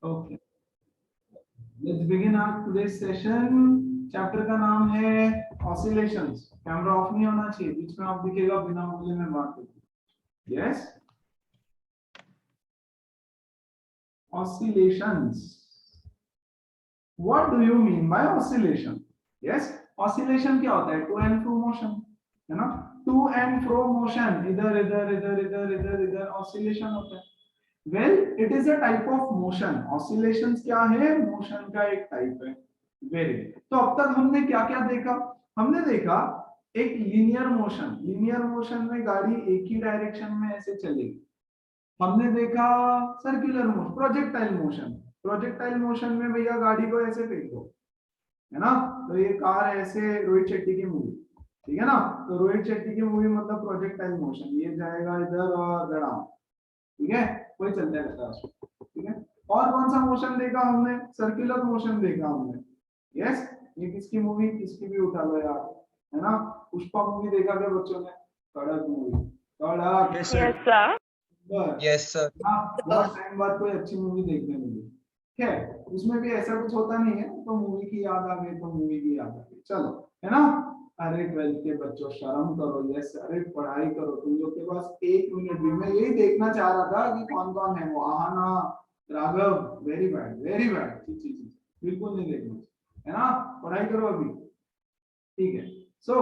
Okay, let's begin our today's session. Chapter का नाम है ऑसिलेशंस। कैमरा ऑफ नहीं होना चाहिए, बीच में ऑफ दिखेगा, बिना बोले मैं बात करूँ। Yes, oscillations. What do you mean by oscillation? Yes, oscillation क्या होता है? To and fro motion, है ना? To and fro motion, इधर इधर इधर इधर इधर इधर oscillation होता है। Well, it is a type of motion. Oscillations क्या है? Motion का एक type है। Very good. तो अब तक हमने क्या क्या देखा? हमने देखा एक linear motion. Linear motion में गाड़ी एक ही डायरेक्शन में ऐसे चलेगी। हमने देखा circular motion, projectile motion. Projectile motion में भैया गाड़ी को ऐसे फेंक दो, है ना? तो ये कार ऐसे, रोहित शेट्टी की मूवी, ठीक है ना? तो रोहित शेट्टी की मूवी मतलब प्रोजेक्टाइल मोशन, ये जाएगा इधर और गड़ा, ठीक है? कोई चलता रहता है उसको, ठीक है? और कौन सा मोशन देखा हमने? सर्कुलर मोशन देखा हमने। यस, ये किसकी मूवी, किसकी भी उठा लो यार, है ना? पुष्पा मूवी देखा क्या बच्चों ने? कड़क मूवी, कड़क। Yes, sir. Yes, sir. बहुत टाइम बाद कोई अच्छी मूवी देखने मिली। खैर, उसमें भी ऐसा कुछ होता नहीं है, तो मूवी की याद आ गई तो मूवी की याद आ गई, चलो, है ना? अरे 12th के बच्चों शर्म करो। यस, अरे पढ़ाई करो। तुम लोग के पास 1 मिनट भी, मैं यही देखना चाह रहा था कि कौन कौन है वो। Aahana, Raghav, very bad, very bad. चीज बिल्कुल नहीं देखना, है ना? पढ़ाई करो अभी, ठीक है? सो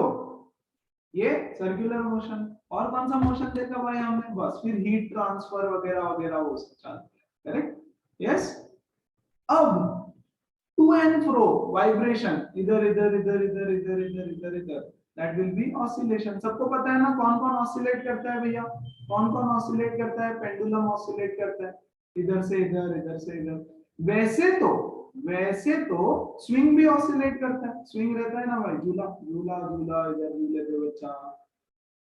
ये सर्कुलर मोशन। और कौन सा मोशन देखा भाई हमने? बस फिर हीट ट्रांसफर वगैरह वगैरह वो सब चलता है, करेक्ट? यस। अब टू एंड फ्रो वाइब्रेशन, इधर इधर इधर इधर इधर इधर इधर इधर, दैट विल बी ऑसिलेशन। सबको पता है ना कौन कौन ऑसिलेट करता है भैया? कौन कौन ऑसिलेट करता है? पेंडुलम ऑसिलेट करता है, इधर से इधर, इधर से इधर। वैसे तो स्विंग भी ऑसिलेट करता है। स्विंग रहता है ना भाई, झूला झूला झूला, इधर झूले पे बच्चा,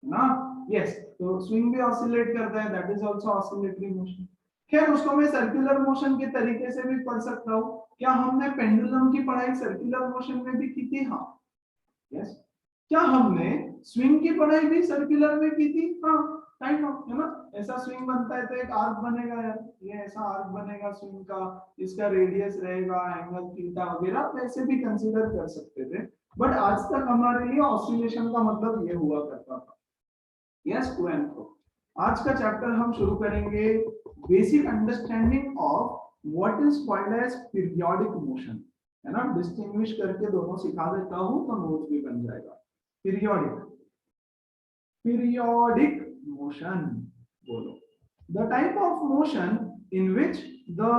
ना? यस, तो स्विंग भी ऑसिलेट करता है, that is also oscillatory motion. खैर, उसको मैं सर्कुलर मोशन के तरीके से भी पढ़ सकता हूँ। क्या हमने पेंडुलम की पढ़ाई सर्कुलर मोशन में भी की थी? हाँ। यस। क्या हमने स्विंग की पढ़ाई भी सर्कुलर में की थी? हाँ, काइंड ऑफ, है ना? ऐसा स्विंग बनता है तो एक आर्क बनेगा यार, ये ऐसा आर्क बनेगा स्विंग का, इसका रेडियस रहेगा, एंगल थीटा वगैरह, वैसे भी कंसीडर कर सकते थे। बट आज तक हमारे लिए ऑसिलेशन का मतलब ये हुआ करता था। Yes, to and fro. आज का चैप्टर हम शुरू करेंगे basic understanding of what is called as periodic motion, है ना? डिस्टिंग्विश करके दोनों सिखा देता हूं तो नोट भी बन जाएगा। पीरियोडिक मोशन बोलो। The type of motion in which the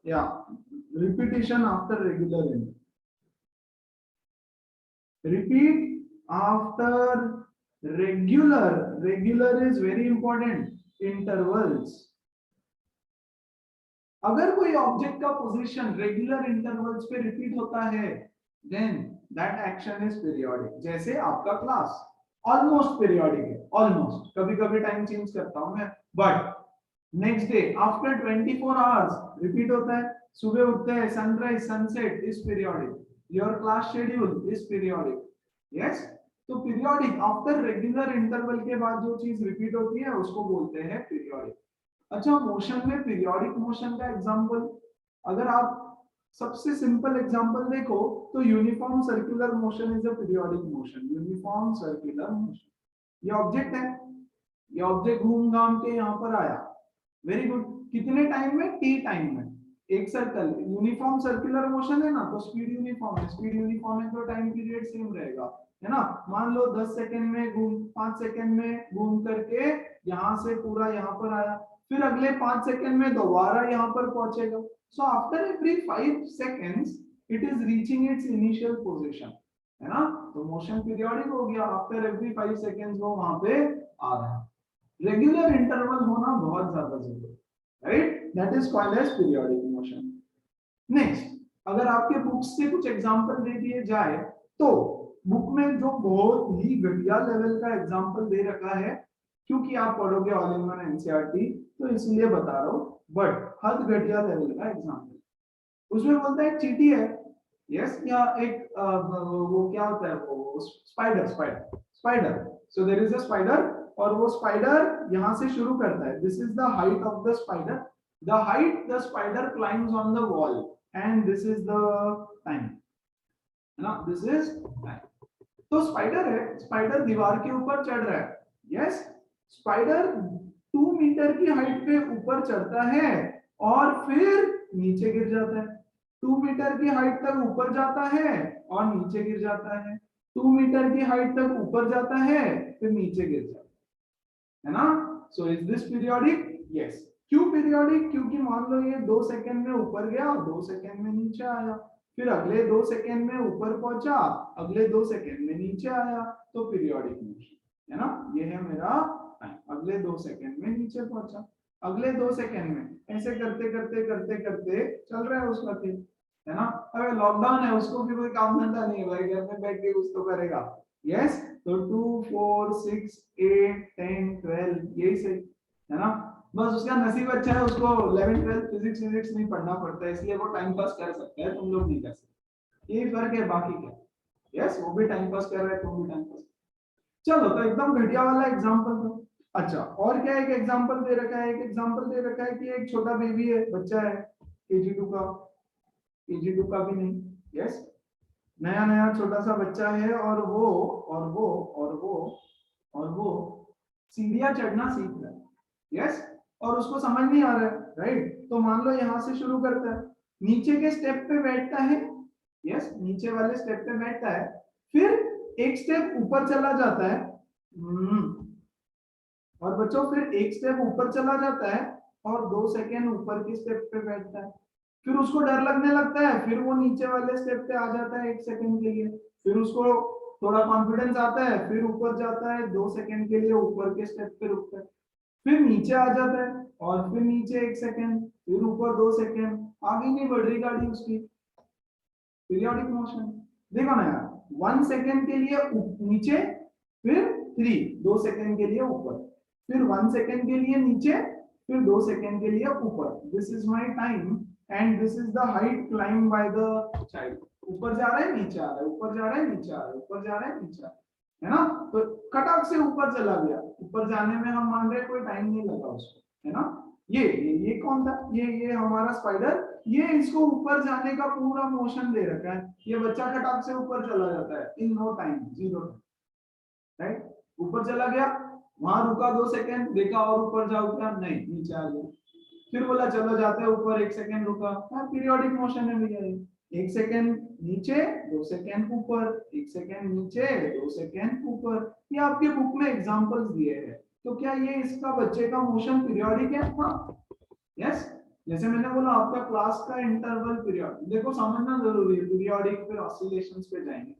yeah, repetition after regular interval. Repeat after regular is very important, intervals। अगर कोई ऑब्जेक्ट का पोजीशन रेगुलर इंटरवल्स पे रिपीट होता है, then that action is periodic. जैसे आपका class almost periodic है, almost, कभी कभी टाइम चेंज करता हूं मैं, but next day after 24 hours repeat होता है। सुबह उठते हैं, sunrise sunset is periodic, your class schedule is periodic. Yes, तो पीरियोडिक आफ्टर रेगुलर इंटरवल के बाद जो चीज रिपीट होती है उसको बोलते हैं पीरियोडिक। अच्छा, मोशन में पीरियोडिक मोशन का एग्जांपल, अगर आप सबसे सिंपल एग्जांपल देखो तो uniform circular motion is a periodic motion. Uniform circular motion, ये ऑब्जेक्ट है, ये ऑब्जेक्ट घूम घाम के यहाँ पर आया, वेरी गुड। कितने टाइम में? टी टाइम में। एक सर्कल, यूनिफॉर्म सर्कुलर मोशन है ना, तो स्पीड यूनिफॉर्म है। स्पीड यूनिफॉर्म है तो टाइम पीरियड सेम रहेगा, है ना? मान लो 10 सेकंड में घूम, 5 सेकंड में घूम करके यहाँ से पूरा यहाँ पर आया, फिर अगले 5 सेकंड में दोबारा यहाँ पर पहुंचेगा। So after every 5 seconds it is reaching it's initial position, है ना? तो मोशन पीरियोडिक हो गया, आफ्टर एवरी 5 सेकंड्स वो वहां पे आ रहा है। रेगुलर इंटरवल होना बहुत ज्यादा जरूरी है, right? That is called as periodic motion. Next, अगर आपके बुक से कुछ एग्जांपल दे दिए जाए तो बुक में जो बहुत ही घटिया लेवल का एग्जांपल दे रखा है, क्योंकि आप पढ़ोगे ऑल इन वन एनसीईआरटी तो इसलिए बता रहा हूं, बट हद घटिया लेवल का एग्जांपल। उसमें बोलता है चींटी है, यस, या एक वो क्या होता है, वो spider. So there is a spider, और वो स्पाइडर यहां से शुरू करता है, this is the height of the spider, the height the spider climbs on the wall and this is the time, है ना, this is time. तो स्पाइडर है, स्पाइडर दीवार के ऊपर चढ़ रहा है, यस, स्पाइडर 2 मीटर की हाइट पे ऊपर चढ़ता है और फिर नीचे गिर जाता है, 2 मीटर की हाइट तक ऊपर जाता है और नीचे गिर जाता है, 2 मीटर की हाइट तक ऊपर जाता है फिर नीचे गिर जाता है ना. So is this periodic? Yes. क्यों पीरियोडिक? क्योंकि मान लो ये 2 सेकंड में ऊपर गया, 2 सेकंड में नीचे आया, फिर अगले 2 सेकंड में ऊपर पहुंचा, अगले 2 सेकंड में नीचे आया, तो पीरियोडिक मोशन है ना. ये है मेरा टाइम, अगले 2 सेकंड में नीचे पहुंचा, अगले 2 सेकंड में, ऐसे करते करते करते करते चल रहा है उसका दिन, है ना. अगर लॉकडाउन है उसको भी कोई काम धंधा नहीं है भाई, घर में बैठ के कुछ तो करेगा. यस, तो 2 4 6 8 10 12 यही सही है ना. बस उसका नसीब अच्छा है, उसको 11 12 फिजिक्स नहीं पढ़ना पड़ता है, इसलिए वो टाइम पास कर सकता है, तुम लोग नहीं कर सकते. यही फर्क है, बाकी क्या. यस, वो भी टाइम पास कर रहा है, तुम भी टाइम पास. चलो, तो एकदम घटिया वाला एग्जांपल दो. अच्छा, और क्या एक एग्जांपल दे रखा है, एक एग्जांपल दे रखा है कि एक छोटा बेबी है, बच्चा है, केजी 2 का, केजी 2 का भी नहीं, यस, नया नया छोटा सा बच्चा है और वो सीढ़ियां चढ़ना सीख रहा है, यस, और उसको समझ नहीं आ रहा है, राइट. तो मान लो यहां से शुरू करता है, नीचे के स्टेप पे बैठता है, यस, नीचे वाले स्टेप पे बैठता है, फिर एक स्टेप ऊपर चला जाता है, और बच्चों फिर एक स्टेप ऊपर चला जाता है और 2 सेकेंड ऊपर के स्टेप पे बैठता है, फिर उसको डर लगने लगता है, फिर वो नीचे वाले स्टेप पे आ जाता है 1 सेकेंड के लिए, फिर उसको थोड़ा कॉन्फिडेंस आता है, फिर ऊपर जाता है 2 सेकेंड के लिए ऊपर के स्टेप पे रुकता है, फिर नीचे आ जाता है और फिर नीचे 1 सेकेंड, फिर ऊपर 2 सेकेंड, आगे नहीं बढ़ रही गाड़ी उसकी. Periodic motion. देखो ना यार, 1 सेकेंड के लिए नीचे, फिर 2 सेकेंड के लिए ऊपर, फिर 1 सेकेंड के लिए नीचे, फिर 2 सेकेंड के लिए ऊपर. This is my time and this is the height climb by the child. ऊपर जा रहा है, नीचे आ रहा है, ऊपर जा रहा है, नीचे आ रहा है, ऊपर जा रहा है, नीचे आ रहा है ना. तो कटऑफ से ऊपर चला गया, ऊपर जाने में हम मान रहे कोई टाइम नहीं लगा उसको, है ना. ये कौन था, ये हमारा स्पाइडर, ये इसको ऊपर जाने का पूरा मोशन दे रखा है, ये बच्चा खटाक से ऊपर चला जाता है in no time, 0 time, right. ऊपर चला गया, वहां रुका 2 सेकेंड, देखा और ऊपर जाओ क्या, नहीं, नीचे आ गया, फिर बोला चलो जाते हैं ऊपर, 1 सेकेंड रुका, पीरियोडिक मोशन है भैया ये. 1 सेकेंड नीचे, 2 सेकेंड ऊपर, 1 सेकेंड नीचे, 2 सेकेंड ऊपर. ये आपके बुक में एग्जांपल्स दिए हैं, तो क्या ये इसका बच्चे का मोशन पीरियोडिक है? हाँ, यस. जैसे मैंने बोला आपका क्लास का इंटरवल पीरियड, देखो समझना जरूरी है, पीरियोडिक फिर ऑसिलेशंस पे जाएंगे,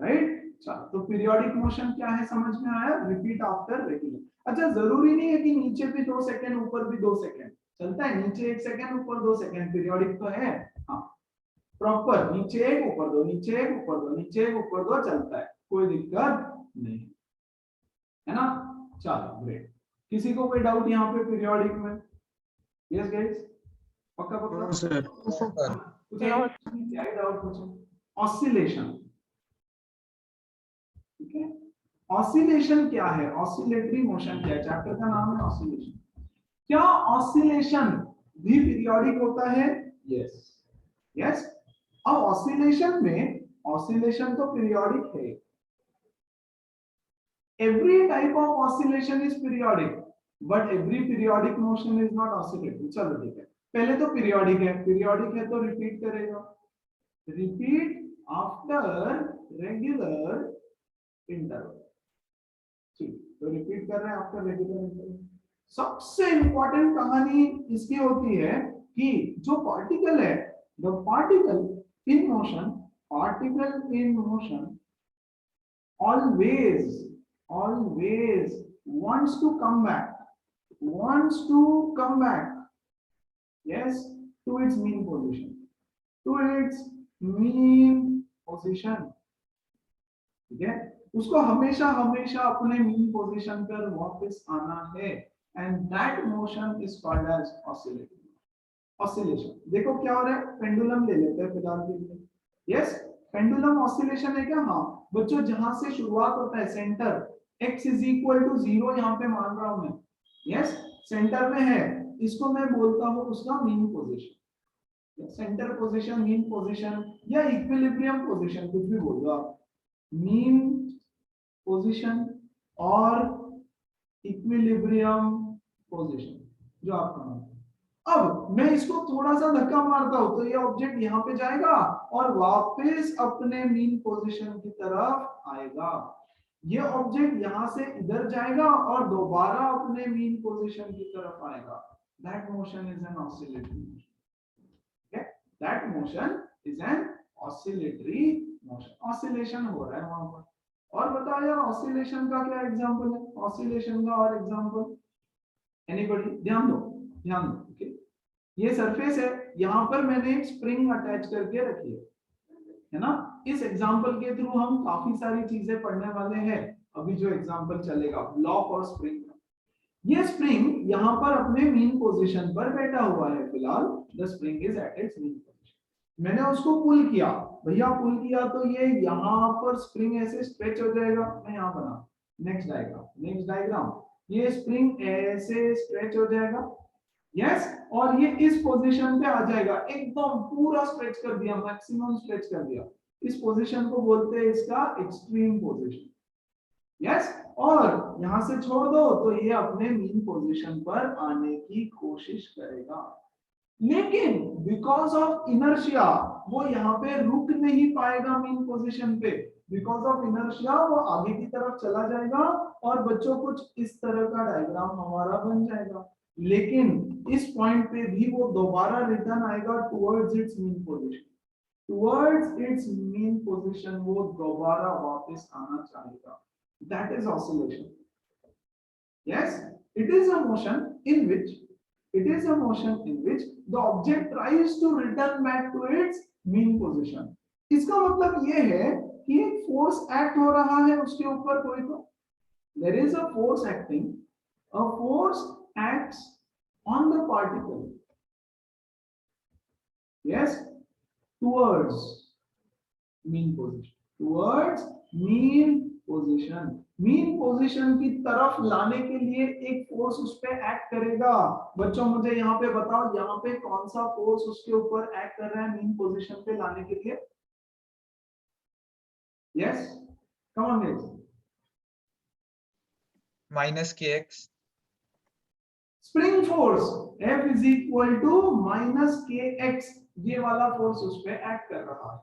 राइट. चलो, तो पीरियोडिक मोशन क्या है समझ में आया, रिपीट आफ्टर रेगुलर. अच्छा, जरूरी नहीं है कि नीचे भी 2 सेकेंड ऊपर भी 2 सेकेंड चलता है, नीचे 1 सेकेंड ऊपर 2 सेकेंड पीरियोडिक तो है, हाँ, प्रॉपर नीचे 1 ऊपर 2, नीचे 1 ऊपर 2, नीचे 1 ऊपर 2 चलता है, कोई दिक्कत नहीं, है ना. चलो, ग्रेट. किसी को कोई डाउट यहाँ पे पीरियोडिक में? यस गाइस, पक्का पक्का सर. कुछ डाउट पूछो. ऑसिलेशन, ठीक है. ऑसिलेशन क्या है, ऑसिलेटरी मोशन क्या है, चैप्टर का नाम है ऑसिलेशन. क्या ऑसिलेशन भी पीरियोडिक होता है? Yes, yes. अब ऑसिलेशन में, ऑसिलेशन तो पीरियोडिक है, every type of oscillation is periodic but every periodic motion is not oscillatory. चलो ठीक है, पहले तो पीरियोडिक है, पीरियोडिक है तो रिपीट करेगा, रिपीट आफ्टर रेगुलर इंटरवल. ठीक, तो रिपीट कर रहे हैं आफ्टर रेगुलर इंटरवल. सबसे इंपॉर्टेंट कहानी इसकी होती है कि जो पार्टिकल है, the particle in motion, particle in motion always wants to come back, yes, to its mean position, ठीक है. उसको हमेशा हमेशा अपने मीन पोजीशन पर वापस आना है, and that motion is called as oscillation. देखो क्या हो रहा है, पेंडुलम ले लेते हैं फिलहाल के लिए. यस, पेंडुलम ऑसिलेशन है क्या? हाँ बच्चों, जहां से शुरुआत होता है, centre x is equal to 0 यहाँ पे मान रहा हूं मैं, यस, सेंटर में है, इसको मैं बोलता हूं उसका mean position, centre position, mean position या इक्विलिब्रियम पोजीशन, कुछ भी बोल दो आप, मीन पोजीशन और इक्विलिब्रियम पोजीशन जो आपका नाम। अब मैं इसको थोड़ा सा धक्का मारता हूं तो ये ऑब्जेक्ट यहां पे जाएगा और वापस अपने मीन पोजीशन की तरफ आएगा। ये ऑब्जेक्ट यहां से इधर जाएगा और दोबारा अपने मीन पोजीशन की तरफ आएगा। That motion is an oscillatory motion. okay? That motion is an oscillatory motion. Oscillation हो रहा है वहां पर। और बताओ यार ऑसिलेशन का क्या एग्जांपल है, ऑसिलेशन का और एग्जांपल एनीबॉडी? ध्यान दो, ध्यान दो। ओके, ये सरफेस है, यहाँ पर मैंने एक स्प्रिंग अटैच करके रखी है ना। इस एग्जांपल के थ्रू हम काफी सारी चीजें पढ़ने वाले हैं। अभी जो एग्जांपल चलेगा ब्लॉक और स्प्रिंग, ये स्प्रिंग यहाँ पर अपने मीन पोजीशन पर बैठा हुआ है फिलहाल। The spring is at its mean position. मैंने उसको पुल किया, भैया पुल किया तो ये यहाँ पर स्प्रिंग ऐसे स्ट्रेच हो जाएगा। मैं यहाँ बना नेक्स्ट डायग्राम, नेक्स्ट डायग्राम, ये स्प्रिंग ऐसे स्ट्रेच हो जाएगा। यस, और ये इस पोजीशन पे आ जाएगा, एकदम पूरा स्ट्रेच कर दिया, मैक्सिमम स्ट्रेच कर दिया। इस पोजीशन को बोलते हैं इसका एक्सट्रीम पोजीशन। यस, और यहां से छोड़ दो तो ये अपने मीन पोजीशन पर आने की कोशिश करेगा, लेकिन बिकॉज ऑफ इनर्शिया वो यहाँ पे रुक नहीं पाएगा मीन पोजीशन पे। बिकॉज ऑफ इनर्शिया वो आगे की तरफ चला जाएगा और बच्चों कुछ इस तरह का डायग्राम हमारा बन जाएगा। लेकिन इस पॉइंट पे भी वो दोबारा रिटर्न आएगा towards it's mean position, towards it's mean position वो दोबारा वापस आना चाहेगा। That is oscillation. Yes, it is a motion in which the object tries to return back to its mean position. इसका मतलब ये है कि एक फोर्स एक्ट हो रहा है उसके ऊपर कोई, तो there is a force acting, a force acts on the particle, yes, towards mean position, towards mean position, mean position की तरफ लाने के लिए एक फोर्स उस पे एक्ट करेगा। बच्चों मुझे यहाँ पे बताओ, यहाँ पे कौन सा फोर्स उसके ऊपर एक्ट कर रहा है मीन पोजीशन पे लाने के लिए? Yes, come on guys. Minus kx, spring force F is equal to minus kx, ये वाला फोर्स उस पे एक्ट कर रहा है।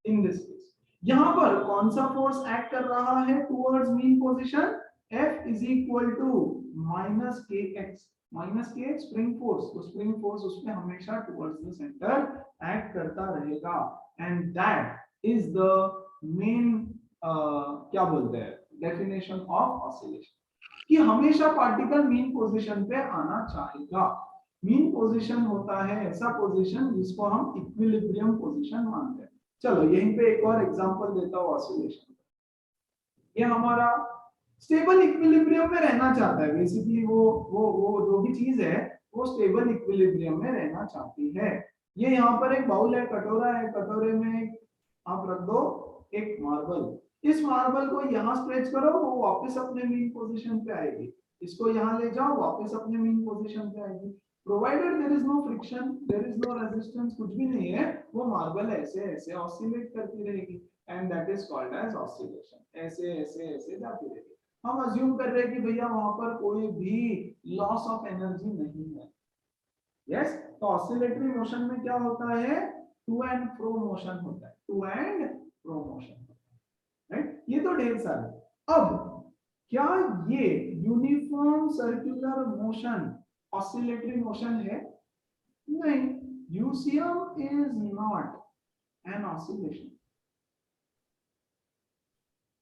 इन दिस केस यहां पर कौन सा फोर्स एक्ट कर रहा है towards mean position? F is equal to minus kx, minus kx spring force, तो स्प्रिंग फोर्स उसमें हमेशा टुवर्ड्स द सेंटर एक्ट करता रहेगा। And that is the main क्या बोलते हैं डेफिनेशन ऑफ ऑसिलेशन, कि हमेशा पार्टिकल मीन पोजीशन पे आना चाहेगा। मीन पोजीशन होता है ऐसा पोजीशन जिसको हम इक्विलिब्रियम पोजीशन मानते हैं। चलो यहीं पे एक और एग्जांपल देता हूं ऑसिलेशन। ये हमारा स्टेबल इक्विलिब्रियम में रहना चाहता है, बेसिकली वो जो भी चीज है वो स्टेबल इक्विलिब्रियम में रहना चाहती है। ये यहाँ पर एक बाउल है, कटोरा है, कटोरे में आप रख दो एक मार्बल। इस मार्बल को यहाँ स्ट्रेच करो, वो वापस अपने मीन पोजीशन पे आएगी। इसको यहाँ ले जाओ, वापस अपने मीन पोजीशन पे आएगी। Provided there is no friction, there is no resistance, कुछ भी नहीं है, वो मार्बल ऐसे ऐसे ऑसिलेट करती रहेगी and that is called as oscillation. ऐसे ऐसे ऐसे जाती रहेगी। हम अज्यूम कर रहे हैं कि भैया वहां पर कोई भी लॉस ऑफ एनर्जी नहीं है। यस, तो ऑसिलेटरी मोशन में क्या होता है? टू एंड फ्रो मोशन होता है, to and fro motion, right? ये तो ढेर सारे। अब क्या ये uniform circular motion oscillatory motion है? नहीं, UCM is not an oscillation,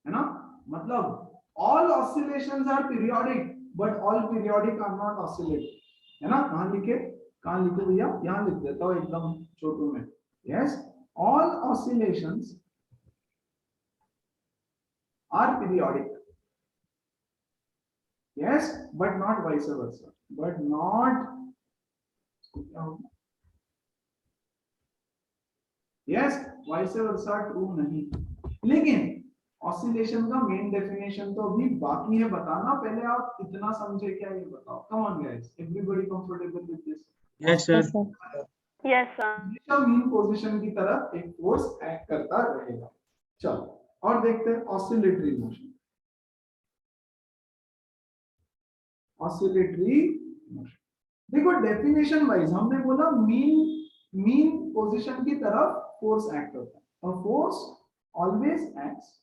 है ना। मतलब all oscillations are periodic but all periodic are not oscillating, है ना। कहां लिखे भैया? यहां लिख देता हूं एकदम छोटू में। yes, all oscillations are periodic, yes, but not vice versa, but not, yes, vice versa true नहीं। लेकिन ऑसिलेशन का मेन डेफिनेशन तो अभी बाकी है बताना, पहले आप इतना समझे क्या ये बताओ। कम on guys, everybody comfortable with this? Yes sir. Yes sir. हमेशा मीन पोजीशन की तरफ एक फोर्स एक्ट करता रहेगा। चलो और देखते हैं ऑसिलेटरी मोशन। ऑसिलेटरी मोशन देखो डेफिनेशन वाइज हमने बोला मीन पोजीशन की तरफ फोर्स एक्ट होता है, और force always acts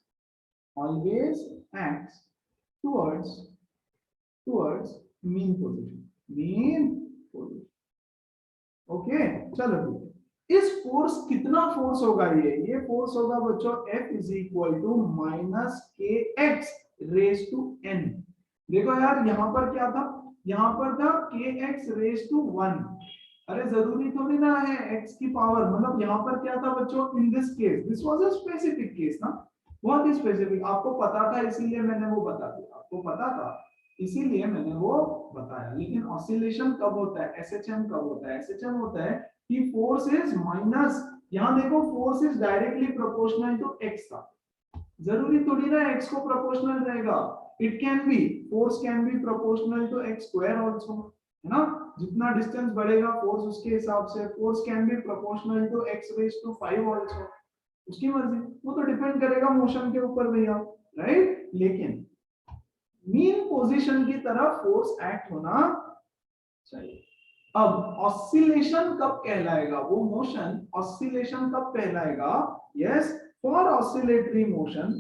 towards mean position. Okay चलो ठीक है। इस फोर्स कितना फोर्स होगा, ये फोर्स होगा बच्चों F is equal to minus k x raise to n। देखो यार यहाँ पर क्या था, यहाँ पर था के एक्स रेज टू 1। अरे जरूरी थोड़ी ना है x की पावर, मतलब यहाँ पर क्या था बच्चों, in this case this was a specific case ना, बहुत ही स्पेसिफिक, आपको पता था इसीलिए मैंने वो बता दिया, आपको पता था इसीलिए मैंने वो बताया। लेकिन ऑसिलेशन कब होता है, एसएचएम कब होता है, एसएचएम होता है कि फोर्स इज माइनस, यहाँ देखो force is directly proportional to x था, जरूरी थोड़ी ना एक्स को प्रोपोर्शनल रहेगा, it can be force can be proportional to x square also, है ना, जितना डिस्टेंस बढ़ेगा फोर्स उसके हिसाब से, force can be proportional to x raise to 5 also, उसकी मर्जी, वो तो डिपेंड करेगा मोशन के ऊपर भैया, राइट। लेकिन मीन पोजीशन की तरफ फोर्स एक्ट होना चाहिए। अब ऑसिलेशन कब कहलाएगा, वो मोशन ऑसिलेशन कब कहलाएगा, yes for oscillatory motion,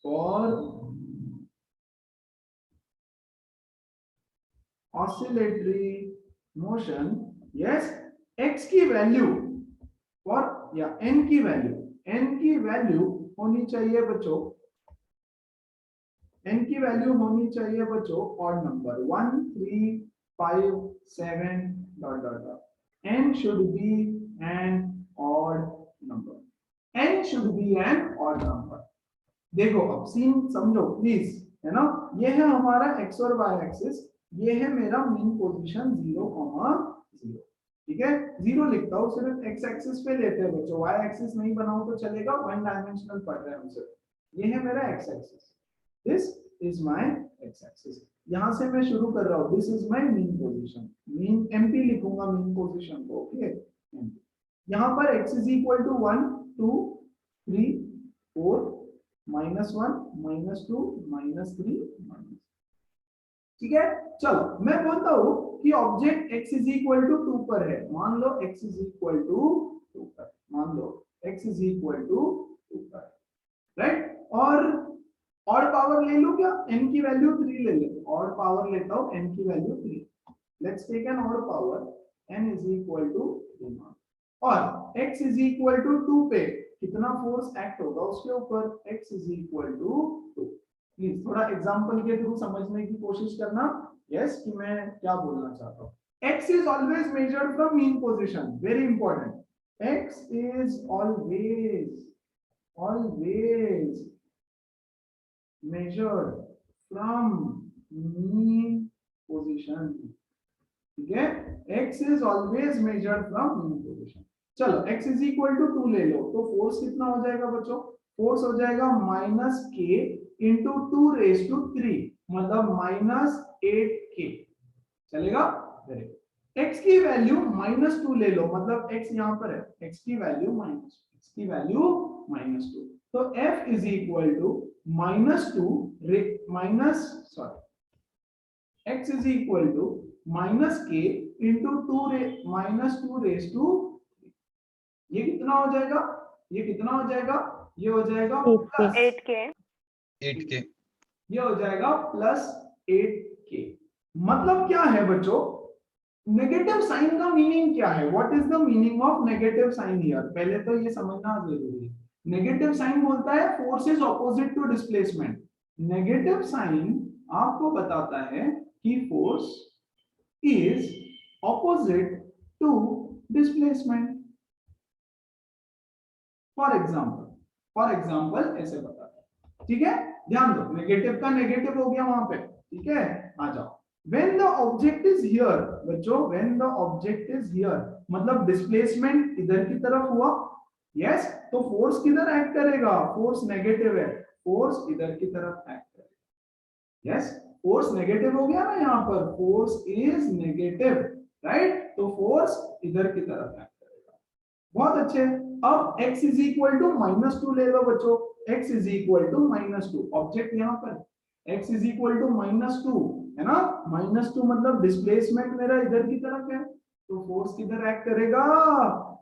for oscillatory motion, yes x की वैल्यू और या n की वैल्यू होनी चाहिए बच्चों, n की वैल्यू होनी चाहिए बच्चों odd number 1 3 5 7 dot dot dot, n should be an odd number, n should be an odd number। देखो अब सीन समझो प्लीज, है ना, ये है हमारा x और y एक्सिस, ये है मेरा मीन पोजीशन 0,0, ठीक है, 0 लिखता हूँ, सिर्फ x एक्सिस पे लेते हैं बच्चों, y एक्सिस नहीं बनाऊं तो चलेगा, वन डायमेंशनल पढ़ रहे हैं हम सिर्फ, ये है मेरा x axis, this is my x axis, यहां से मैं शुरू कर रहा हूं, this is my mean position, mean mp लिखूंगा मीन पोजीशन को, ओके, यहां पर x इज इक्वल टू 1 2 3 4 -1 -2 -3 ठीक है। चलो मैं बोलता हूं कि object x is equal to 2 पर है, मान लो x इज इक्वल टू 2 पर, मान लो x इज इक्वल टू 2 पर, राइट, और ऑड पावर ले लो क्या, n की वैल्यू 3 ले ले, ऑड पावर लेता हूं, n की value 3, let's take an odd power, n is equal to 3, और x इज इक्वल टू 2 पे कितना फोर्स एक्ट होगा उसके ऊपर, x is equal to 2। Please थोड़ा एग्जांपल के थ्रू समझने की कोशिश करना, यस कि मैं क्या बोलना चाहता हूं। x is always measured from mean position, very important, x is always measured from mean position, ठीक है, x is always measured from mean position। चलो x is equal to 2 ले लो, तो फोर्स कितना हो जाएगा बच्चों, फोर्स हो जाएगा minus k into 2 raise to 3, मतलब माइनस 8k, चलेगा, x की वैल्यू -2 ले लो, मतलब x यहाँ पर है, x की वैल्यू -2, तो f is equal to x is equal to -k into 2 raise to, ये कितना हो जाएगा, ये कितना हो जाएगा, ये हो जाएगा प्लस 8k, ये हो जाएगा प्लस 8k। मतलब क्या है बच्चों, नेगेटिव साइन का मीनिंग क्या है, what is the meaning of negative sign here, पहले तो ये समझना जरूरी है। नेगेटिव साइन बोलता है force is opposite to displacement, negative sign आपको बताता है कि force is opposite to displacement. For example ऐसे बताता है, ठीक है, ध्यान दो, नेगेटिव का नेगेटिव हो गया वहां पे, ठीक है, आ जाओ, when the object is here बच्चों, when the object is here मतलब डिस्प्लेसमेंट इधर की तरफ हुआ, यस, तो फोर्स किधर एक्ट करेगा, फोर्स नेगेटिव है, फोर्स इधर की तरफ एक्ट करेगा। यस, फोर्स नेगेटिव हो गया ना, यहाँ पर फोर्स इज नेगेटिव, राइट, तो फोर्स इधर की तरफ एक्ट करेगा। बहुत अच्छे। अब x इज इक्वल टू -2 ले लो बच्चों, x is equal to -2, object यहाँ पर x इज इक्वल टू -2 है ना, -2 मतलब डिस्प्लेसमेंट मेरा इधर की तरफ है, तो फोर्स किधर एक्ट करेगा,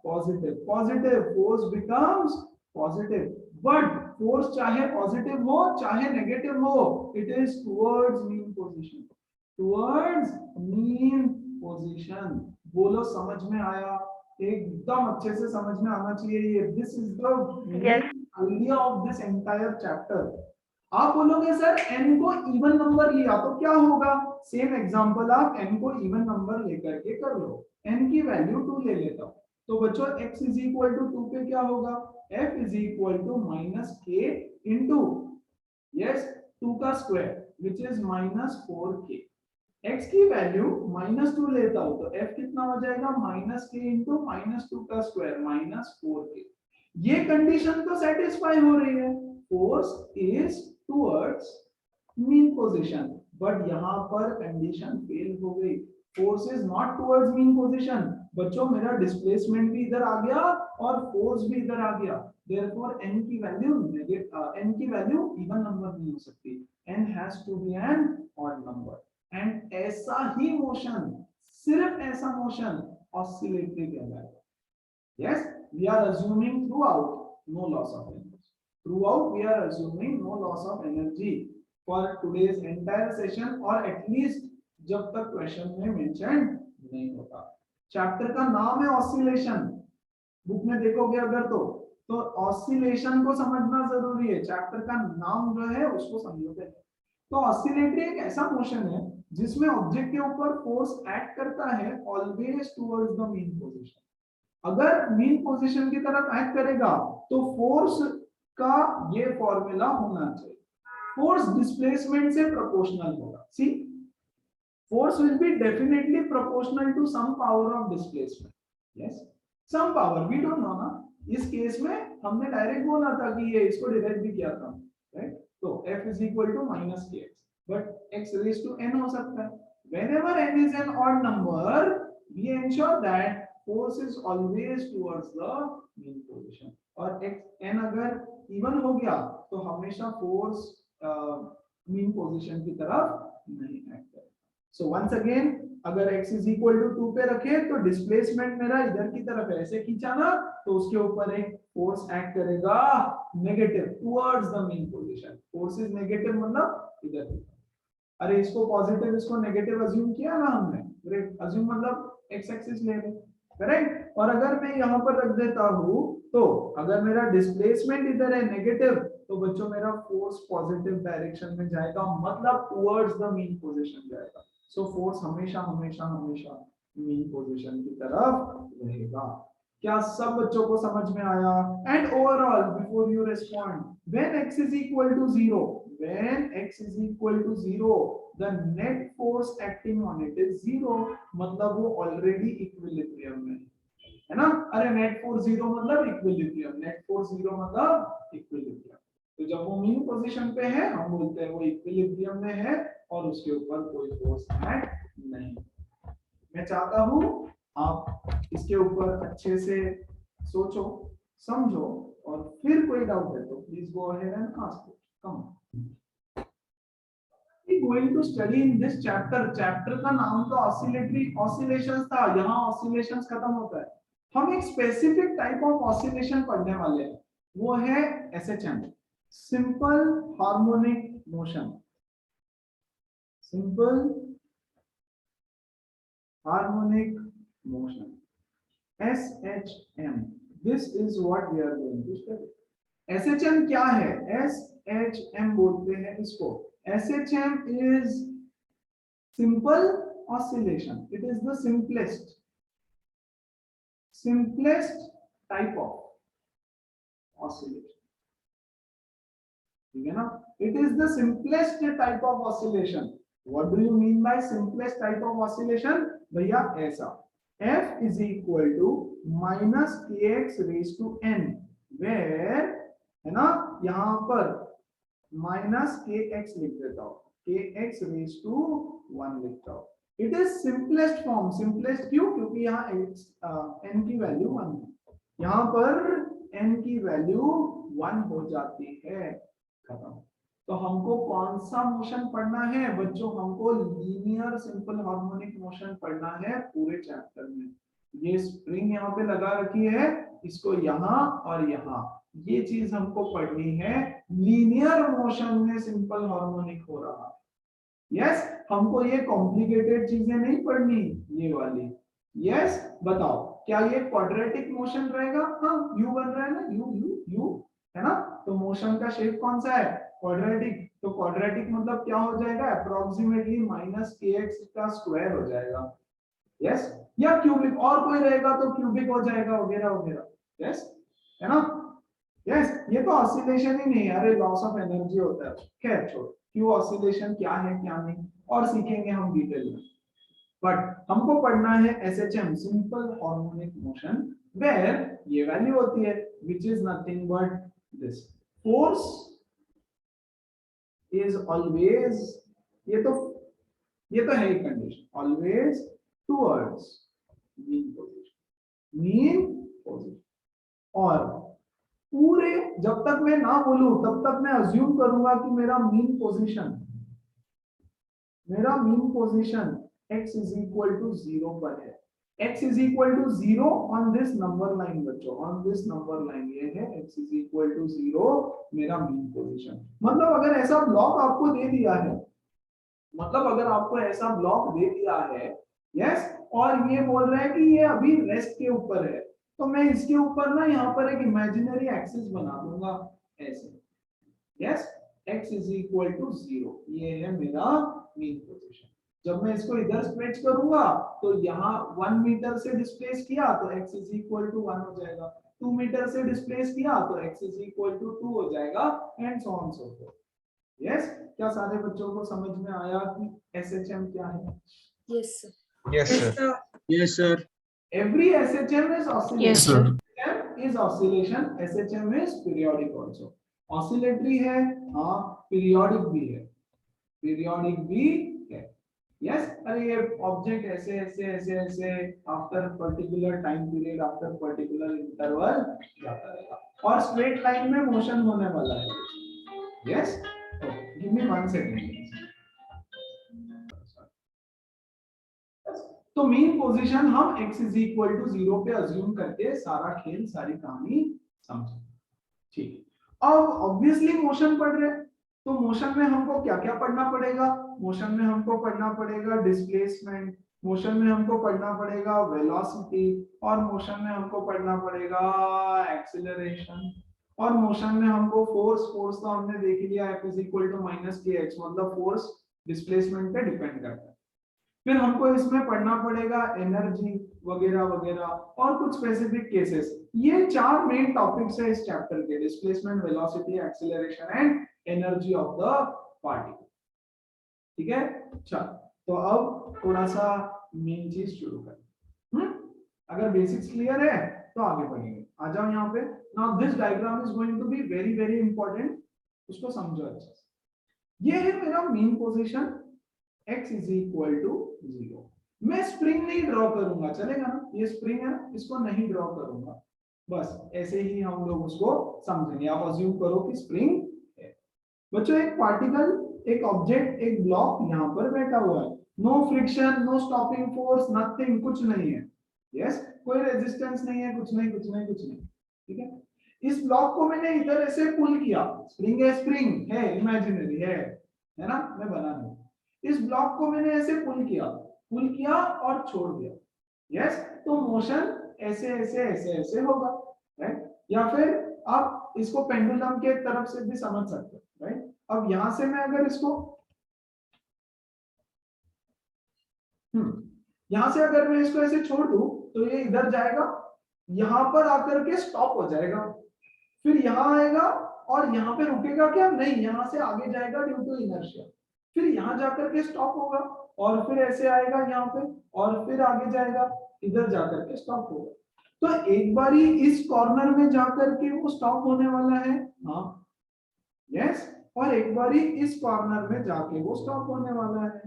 positive, positive, force becomes positive. But force चाहे पॉजिटिव हो चाहे नेगेटिव हो, it is towards mean position, towards mean position. बोलो समझ में आया, एकदम अच्छे से समझ में आना चाहिए ये। This is the idea of this entire chapter. आप बोलोगे सर n को इवन नंबर लिया तो क्या होगा, सेम एग्जांपल आप n को इवन नंबर लेकर के कर लो, n की वैल्यू 2 ले लेता हूं, तो बच्चों x इज इक्वल टू 2 पे क्या होगा, f is equal to -k into yes 2 का square which is -4k। x की वैल्यू -2 लेता हूं तो f कितना हो जाएगा, -k इनटू -2 का स्क्वायर -4k। ये कंडीशन तो सेटिस्फाई हो रही है, force is towards mean position, but यहां पर कंडीशन फेल हो गई, force is not towards mean position. बच्चों मेरा डिस्प्लेसमेंट भी इधर आ गया और फोर्स भी इधर आ गया, देयरफॉर n की वैल्यू इवन नंबर नहीं हो सकती, n has to be an odd number. And ऐसा ही मोशन, सिर्फ ऐसा मोशन ऑसिलेटरी कहलाएगा। Yes, we are assuming throughout no loss of energy. Throughout we are assuming no loss of energy for today's entire session, or at least जब तक question में mention नहीं होता। चैप्टर का नाम है ऑसिलेशन, बुक में देखोगे अगर तो ऑसिलेशन को समझना जरूरी है, चैप्टर का नाम जो है उसको समझोगे। तो ऑसिलेटरी एक ऐसा मोशन है जिसमें ऑब्जेक्ट के ऊपर फोर्स एक्ट करता है always towards the mean position. अगर मीन पोजीशन की तरफ एक्ट करेगा तो फोर्स का ये फॉर्मूला होना चाहिए, फोर्स डिस्प्लेसमेंट से प्रोपोर्शनल होगा। See, force will be definitely proportional to some power of displacement. Yes, some power, we don't know ना, इस केस में हमने डायरेक्ट बोला था कि ये इसको डिराइव भी किया था, राइट, तो f is equal to -kx, but x raise to n हो सकता है। whenever n is an odd number, we ensure that force is always towards the mean position, और n अगर इवन हो गया तो हमेशा फोर्स मीन पोजीशन की तरफ नहीं एक्ट करेगा। सो वंस अगेन, अगर x इज इक्वल टू 2 पे रखे तो डिस्प्लेसमेंट मेरा इधर की तरफ ऐसे खींचा ना, तो उसके ऊपर एक फोर्स एक्ट करेगा negative towards the mean position. Force is negative मतलब इधर की तरफ। अरे इसको पॉजिटिव इसको नेगेटिव अज्यूम किया ना हमने, ग्रेट, अज्यूम मतलब x एक्सिस ले ले, करेक्ट। और अगर मैं यहाँ पर रख देता हूँ तो अगर मेरा डिस्प्लेसमेंट इधर है नेगेटिव, तो बच्चों मेरा फोर्स पॉजिटिव डायरेक्शन में जाएगा, मतलब टुवर्ड्स द मीन पोजीशन जाएगा। सो फोर्स हमेशा हमेशा हमेशा मीन पोजीशन की तरफ रहेगा। क्या सब बच्चों को समझ में आया? And overall before you respond, when x is equal to 0, when x is equal to 0, the net force acting on it is 0, मतलब वो ऑलरेडी इक्विलिब्रियम में है ना। अरे नेट फोर्स 0 मतलब इक्विलिब्रियम, नेट फोर्स 0 मतलब इक्विलिब्रियम। तो जब वो मीन पोजीशन पे है हम बोलते हैं वो इक्विलिब्रियम में है और उसके ऊपर कोई फोर्स एक्ट नहीं। मैं चाहता हूं आप इसके ऊपर अच्छे से सोचो, समझो, और फिर कोई डाउट है तो please go ahead and ask it. Come, we going to study in this chapter, chapter का नाम तो ऑसिलेटरी ऑसिलेशंस था, यहाँ ऑसिलेशंस खत्म होता है। हम एक स्पेसिफिक टाइप ऑफ ऑसिलेशन पढ़ने वाले हैं, वो है SHM, simple harmonic motion, simple harmonic motion, SHM। This is what we are going to study. SHM क्या है? SHM बोलते हैं इसको, SHM is simple oscillation. It is the simplest type of oscillation. ठीक है ना? It is the simplest type of oscillation. What do you mean by simplest type of oscillation? भैया ऐसा, F is equal to -kx raised to n, where है ना, यहाँ पर minus k x लिख देता हूँ, के एक्स रेज टू 1 लिखता हूँ। It is simplest form. Simplest क्यों? क्योंकि यहाँ n की वैल्यू 1 है, यहाँ पर n की वैल्यू 1 हो जाती है, खत्म। तो हमको कौन सा मोशन पढ़ना है बच्चों? हमको लीनियर सिंपल हार्मोनिक मोशन पढ़ना है पूरे चैप्टर में। ये स्प्रिंग यहाँ पे लगा रखी है, इसको यहाँ और यहाँ, ये चीज हमको पढ़नी है। लीनियर मोशन में सिंपल हार्मोनिक हो रहा है। यस, हमको ये कॉम्प्लिकेटेड चीजें नहीं पढ़नी, ये वाली। यस, बताओ क्या ये क्वाड्रेटिक मोशन रहेगा? हाँ, यू बन रहा है ना, यू यू यू, है ना? तो मोशन का शेप कौन सा है? क्वाड्रेटिक। तो क्वाड्रेटिक मतलब क्या हो जाएगा? अप्रोक्सीमेटली माइनस के एक्स का स्क्वायर हो जाएगा। यस, या क्यूबिक, और कोई रहेगा तो क्यूबिक हो जाएगा, वगैरह वगैरह। यस, है ना? यस, ये तो ऑसिलेशन ही नहीं है, अरे लॉस ऑफ एनर्जी होता है। खैर छोड़, क्यू ऑसिलेशन क्या है क्या नहीं और सीखेंगे हम डिटेल में। बट हमको पढ़ना है SHM, simple harmonic motion, where ये वैल्यू होती है which is nothing but this, force is always, ये तो है ही condition, always towards mean position, mean position. और पूरे जब तक मैं ना बोलूं तब तक मैं अज्यूम करूंगा कि मेरा mean position x is equal to 0 पर है। x is equal to 0 on this number line बच्चों, on this number line ये है x is equal to 0 मेरा मीन पोजीशन। मतलब अगर ऐसा ब्लॉक आपको दे दिया है, मतलब अगर आपको ऐसा ब्लॉक दे दिया है, यस, और ये बोल रहा है कि ये अभी रेस्ट के ऊपर है, तो मैं इसके ऊपर ना यहाँ पर एक इमेजिनरी एक्सिस बना दूंगा ऐसे। Yes, x is equal to 0, ये है मेरा मीन पोजीशन। जब मैं इसको इधर स्ट्रेच करूंगा तो यहाँ 1 मीटर से डिस्प्लेस किया तो x is equal to 1 हो जाएगा, 2 मीटर से डिस्प्लेस किया तो x is equal to 2 हो जाएगा, and so on so fourth. Yes, क्या सारे बच्चों को समझ में आया कि SHM क्या है? Yes, sir. Yes, sir. Yes, sir. Every SHM is oscillation. Yes, sir. SHM is oscillation, SHM is periodic also. Oscillatory है, हाँ, periodic भी है, periodic भी है। Yes, अरे ये ऑब्जेक्ट ऐसे ऐसे ऐसे ऐसे after particular time period, after particular interval जाता रहेगा, और स्ट्रेट लाइन में मोशन होने वाला है। Yes, give me 1 second. तो मीन पोजीशन हम x is equal to 0 पे अज्यूम करके सारा खेल, सारी कहानी समझे। ठीक, अब ऑब्वियसली मोशन पढ़ रहे, तो मोशन में हमको क्या क्या पढ़ना पड़ेगा? मोशन में हमको पढ़ना पड़ेगा डिस्प्लेसमेंट, मोशन में हमको पढ़ना पड़ेगा वेलोसिटी, और मोशन में हमको पढ़ना पड़ेगा एक्सीलरेशन, और मोशन में हमको फोर्स तो हमने देख लिया F is equal to minus kx, मतलब फोर्स डिस्प्लेसमेंट पे डिपेंड करता है। फिर हमको इसमें पढ़ना पड़ेगा एनर्जी वगैरह वगैरह और कुछ स्पेसिफिक केसेस। ये 4 मेन टॉपिक्स है इस चैप्टर के, displacement, velocity, acceleration and energy of the particle. ठीक है, चल तो अब थोड़ा सा मेन चीज शुरू करें। अगर बेसिक्स क्लियर है तो आगे बढ़ेंगे। आ जाओ यहाँ पे। Now this diagram is going to be very very important, उसको समझो अच्छे से। ये है मेरा mean position, x is equal to 0। मैं स्प्रिंग नहीं ड्रॉ करूंगा, चलेगा ना? ये स्प्रिंग है ना, इसको नहीं ड्रॉ करूंगा, बस ऐसे ही हम लोग उसको समझेंगे। आप अज्यूम करो कि स्प्रिंग है। बच्चों, एक पार्टिकल, एक ऑब्जेक्ट, एक ब्लॉक यहाँ पर बैठा हुआ है, no friction, no stopping force, nothing, कुछ नहीं है। यस, कोई रेजिस्टेंस नहीं है, कुछ नहीं कुछ नहीं कुछ नहीं। ठीक है, इस ब्लॉक को मैंने इधर ऐसे पुल किया, स्प्रिंग है, स्प्रिंग है, इमेजिनरी है ना, मैं बना दूं। इस ब्लॉक को मैंने ऐसे पुल किया और छोड़ दिया। यस, तो मोशन ऐसे ऐसे ऐसे ऐसे होगा, राइट? या फिर आप इसको पेंडुलम के तरफ से भी समझ सकते हो, राइट? अब यहां से मैं अगर इसको यहां से अगर मैं इसको ऐसे छोड़ दूं तो ये इधर जाएगा, यहां पर आकर के स्टॉप हो जाएगा, फिर यहां आएगा और यहां पे रुकेगा क्या? नहीं, यहां से आगे जाएगा ड्यू टू इनर्शिया, फिर यहां जाकर के स्टॉप होगा, और फिर ऐसे आएगा यहाँ पे, और फिर आगे जाएगा, इधर जाकर के स्टॉप होगा। तो एक बारी इस कॉर्नर में जाकर के वो स्टॉप होने वाला है, हाँ, यस, और एक बारी इस कॉर्नर में जाके वो स्टॉप होने वाला है।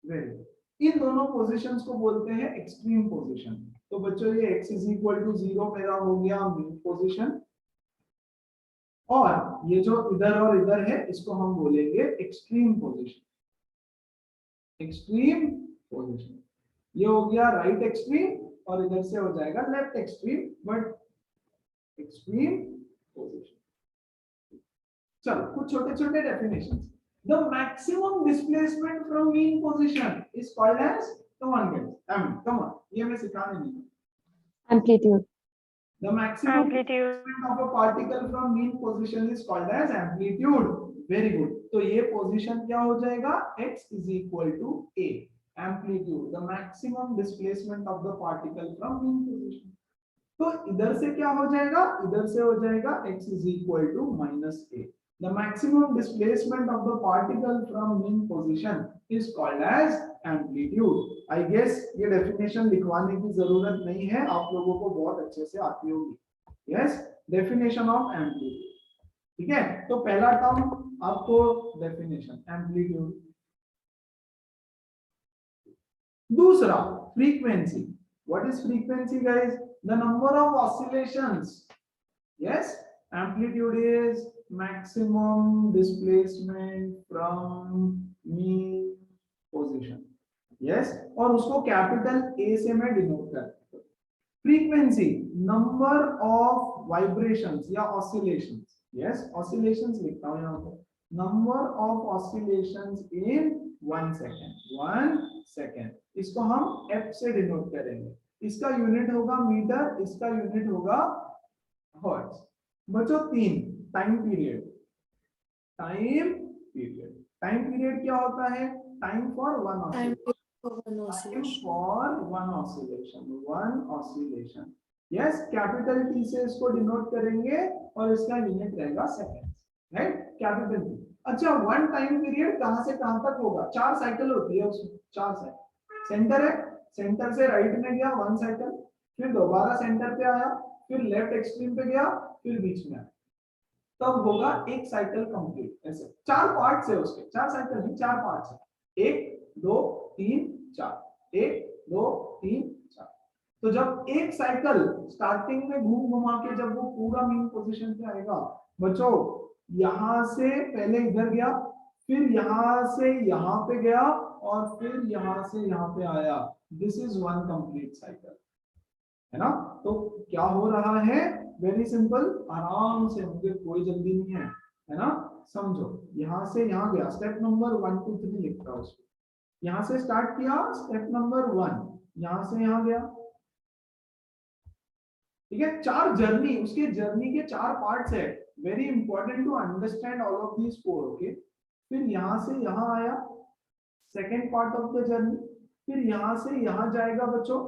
वेरी इन दोनों पोजीशंस को बोलते हैं एक्सट्रीम पोजीशन। तो बच्चों ये x इज इक्वल टू 0 मेरा हो गया मीन पोजीशन, और ये जो इधर और इधर है इसको हम बोलेंगे एक्सट्रीम पोजीशन। एक्सट्रीम पोजीशन ये हो गया राइट एक्सट्रीम, और इधर से हो जाएगा left extreme, but extreme position. चलो कुछ छोटे छोटे definitions. The maximum displacement from mean position is called as, come on guys, come on, ये मैं सिखाने नहीं हूँ। Amplitude. The maximum Amplitude. displacement of a particle from mean position is called as amplitude. Very good. तो ये position क्या हो जाएगा? X is equal to A. Amplitude, the maximum displacement of the particle from mean position. तो इधर से क्या हो जाएगा? इधर से हो जाएगा x is equal to minus A. The maximum displacement of the particle from mean position is called as amplitude. I guess ये definition लिखवाने की जरूरत नहीं है, आप लोगों को बहुत अच्छे से आती होगी। Yes, definition of amplitude. ठीक है, तो पहला टर्म आपको definition amplitude। दूसरा frequency. What is frequency, guys? The number of oscillations. Yes, amplitude is maximum displacement from mean position. Yes, और उसको कैपिटल A से मैं डिनोट करता हूँ। Frequency, number of vibrations या oscillations. Yes, oscillations लिखता हूँ यहाँ पे। Number of oscillations in 1 second. 1 second. इसको हम F से डिनोट करेंगे। इसका यूनिट होगा मीटर, इसका यूनिट होगा हर्ट्ज। बच्चों तीन, time period. Time period, time period क्या होता है? Time for one oscillation. One oscillation. Yes, capital T से इसको डिनोट करेंगे और इसका यूनिट रहेगा सेकंड्स, राइट? Capital T। अच्छा, वन टाइम पीरियड कहां से कहां तक होगा? 4 साइकिल होती है उसमें, 4 साइकिल। सेंटर है, सेंटर से राइट में गया 1 साइकिल, फिर दोबारा सेंटर पे आया, फिर लेफ्ट एक्सट्रीम पे गया, फिर बीच में आया, तब होगा एक साइकिल कंप्लीट। ऐसे 4 पार्ट्स है उसके, 4 साइकिल नहीं, 4 पार्ट्स है। 1 2 3 4, 1 2 3 4। तो जब एक साइकिल स्टार्टिंग में घूम घुमा के जब वो पूरा मीन पोजीशन पे आएगा, बच्चों यहां से पहले इधर गया, फिर यहां से यहां पे गया, और फिर यहां से यहां पे आया। This is one complete cycle, है ना? तो क्या हो रहा है? वेरी सिंपल, आराम से, मुझे कोई जल्दी नहीं है ना? समझो, यहां से यहां गया, स्टेप नंबर 1 2 3 लिखता हूं उसको। यहां से स्टार्ट किया, स्टेप नंबर 1, यहां से यहां गया, ठीक है? 4 जर्नी, उसके जर्नी के 4 पार्ट्स है। Very important to understand all of these 4, okay? फिर यहां से यहां आया, second part of the journey, फिर यहां से यहां जाएगा बच्चों,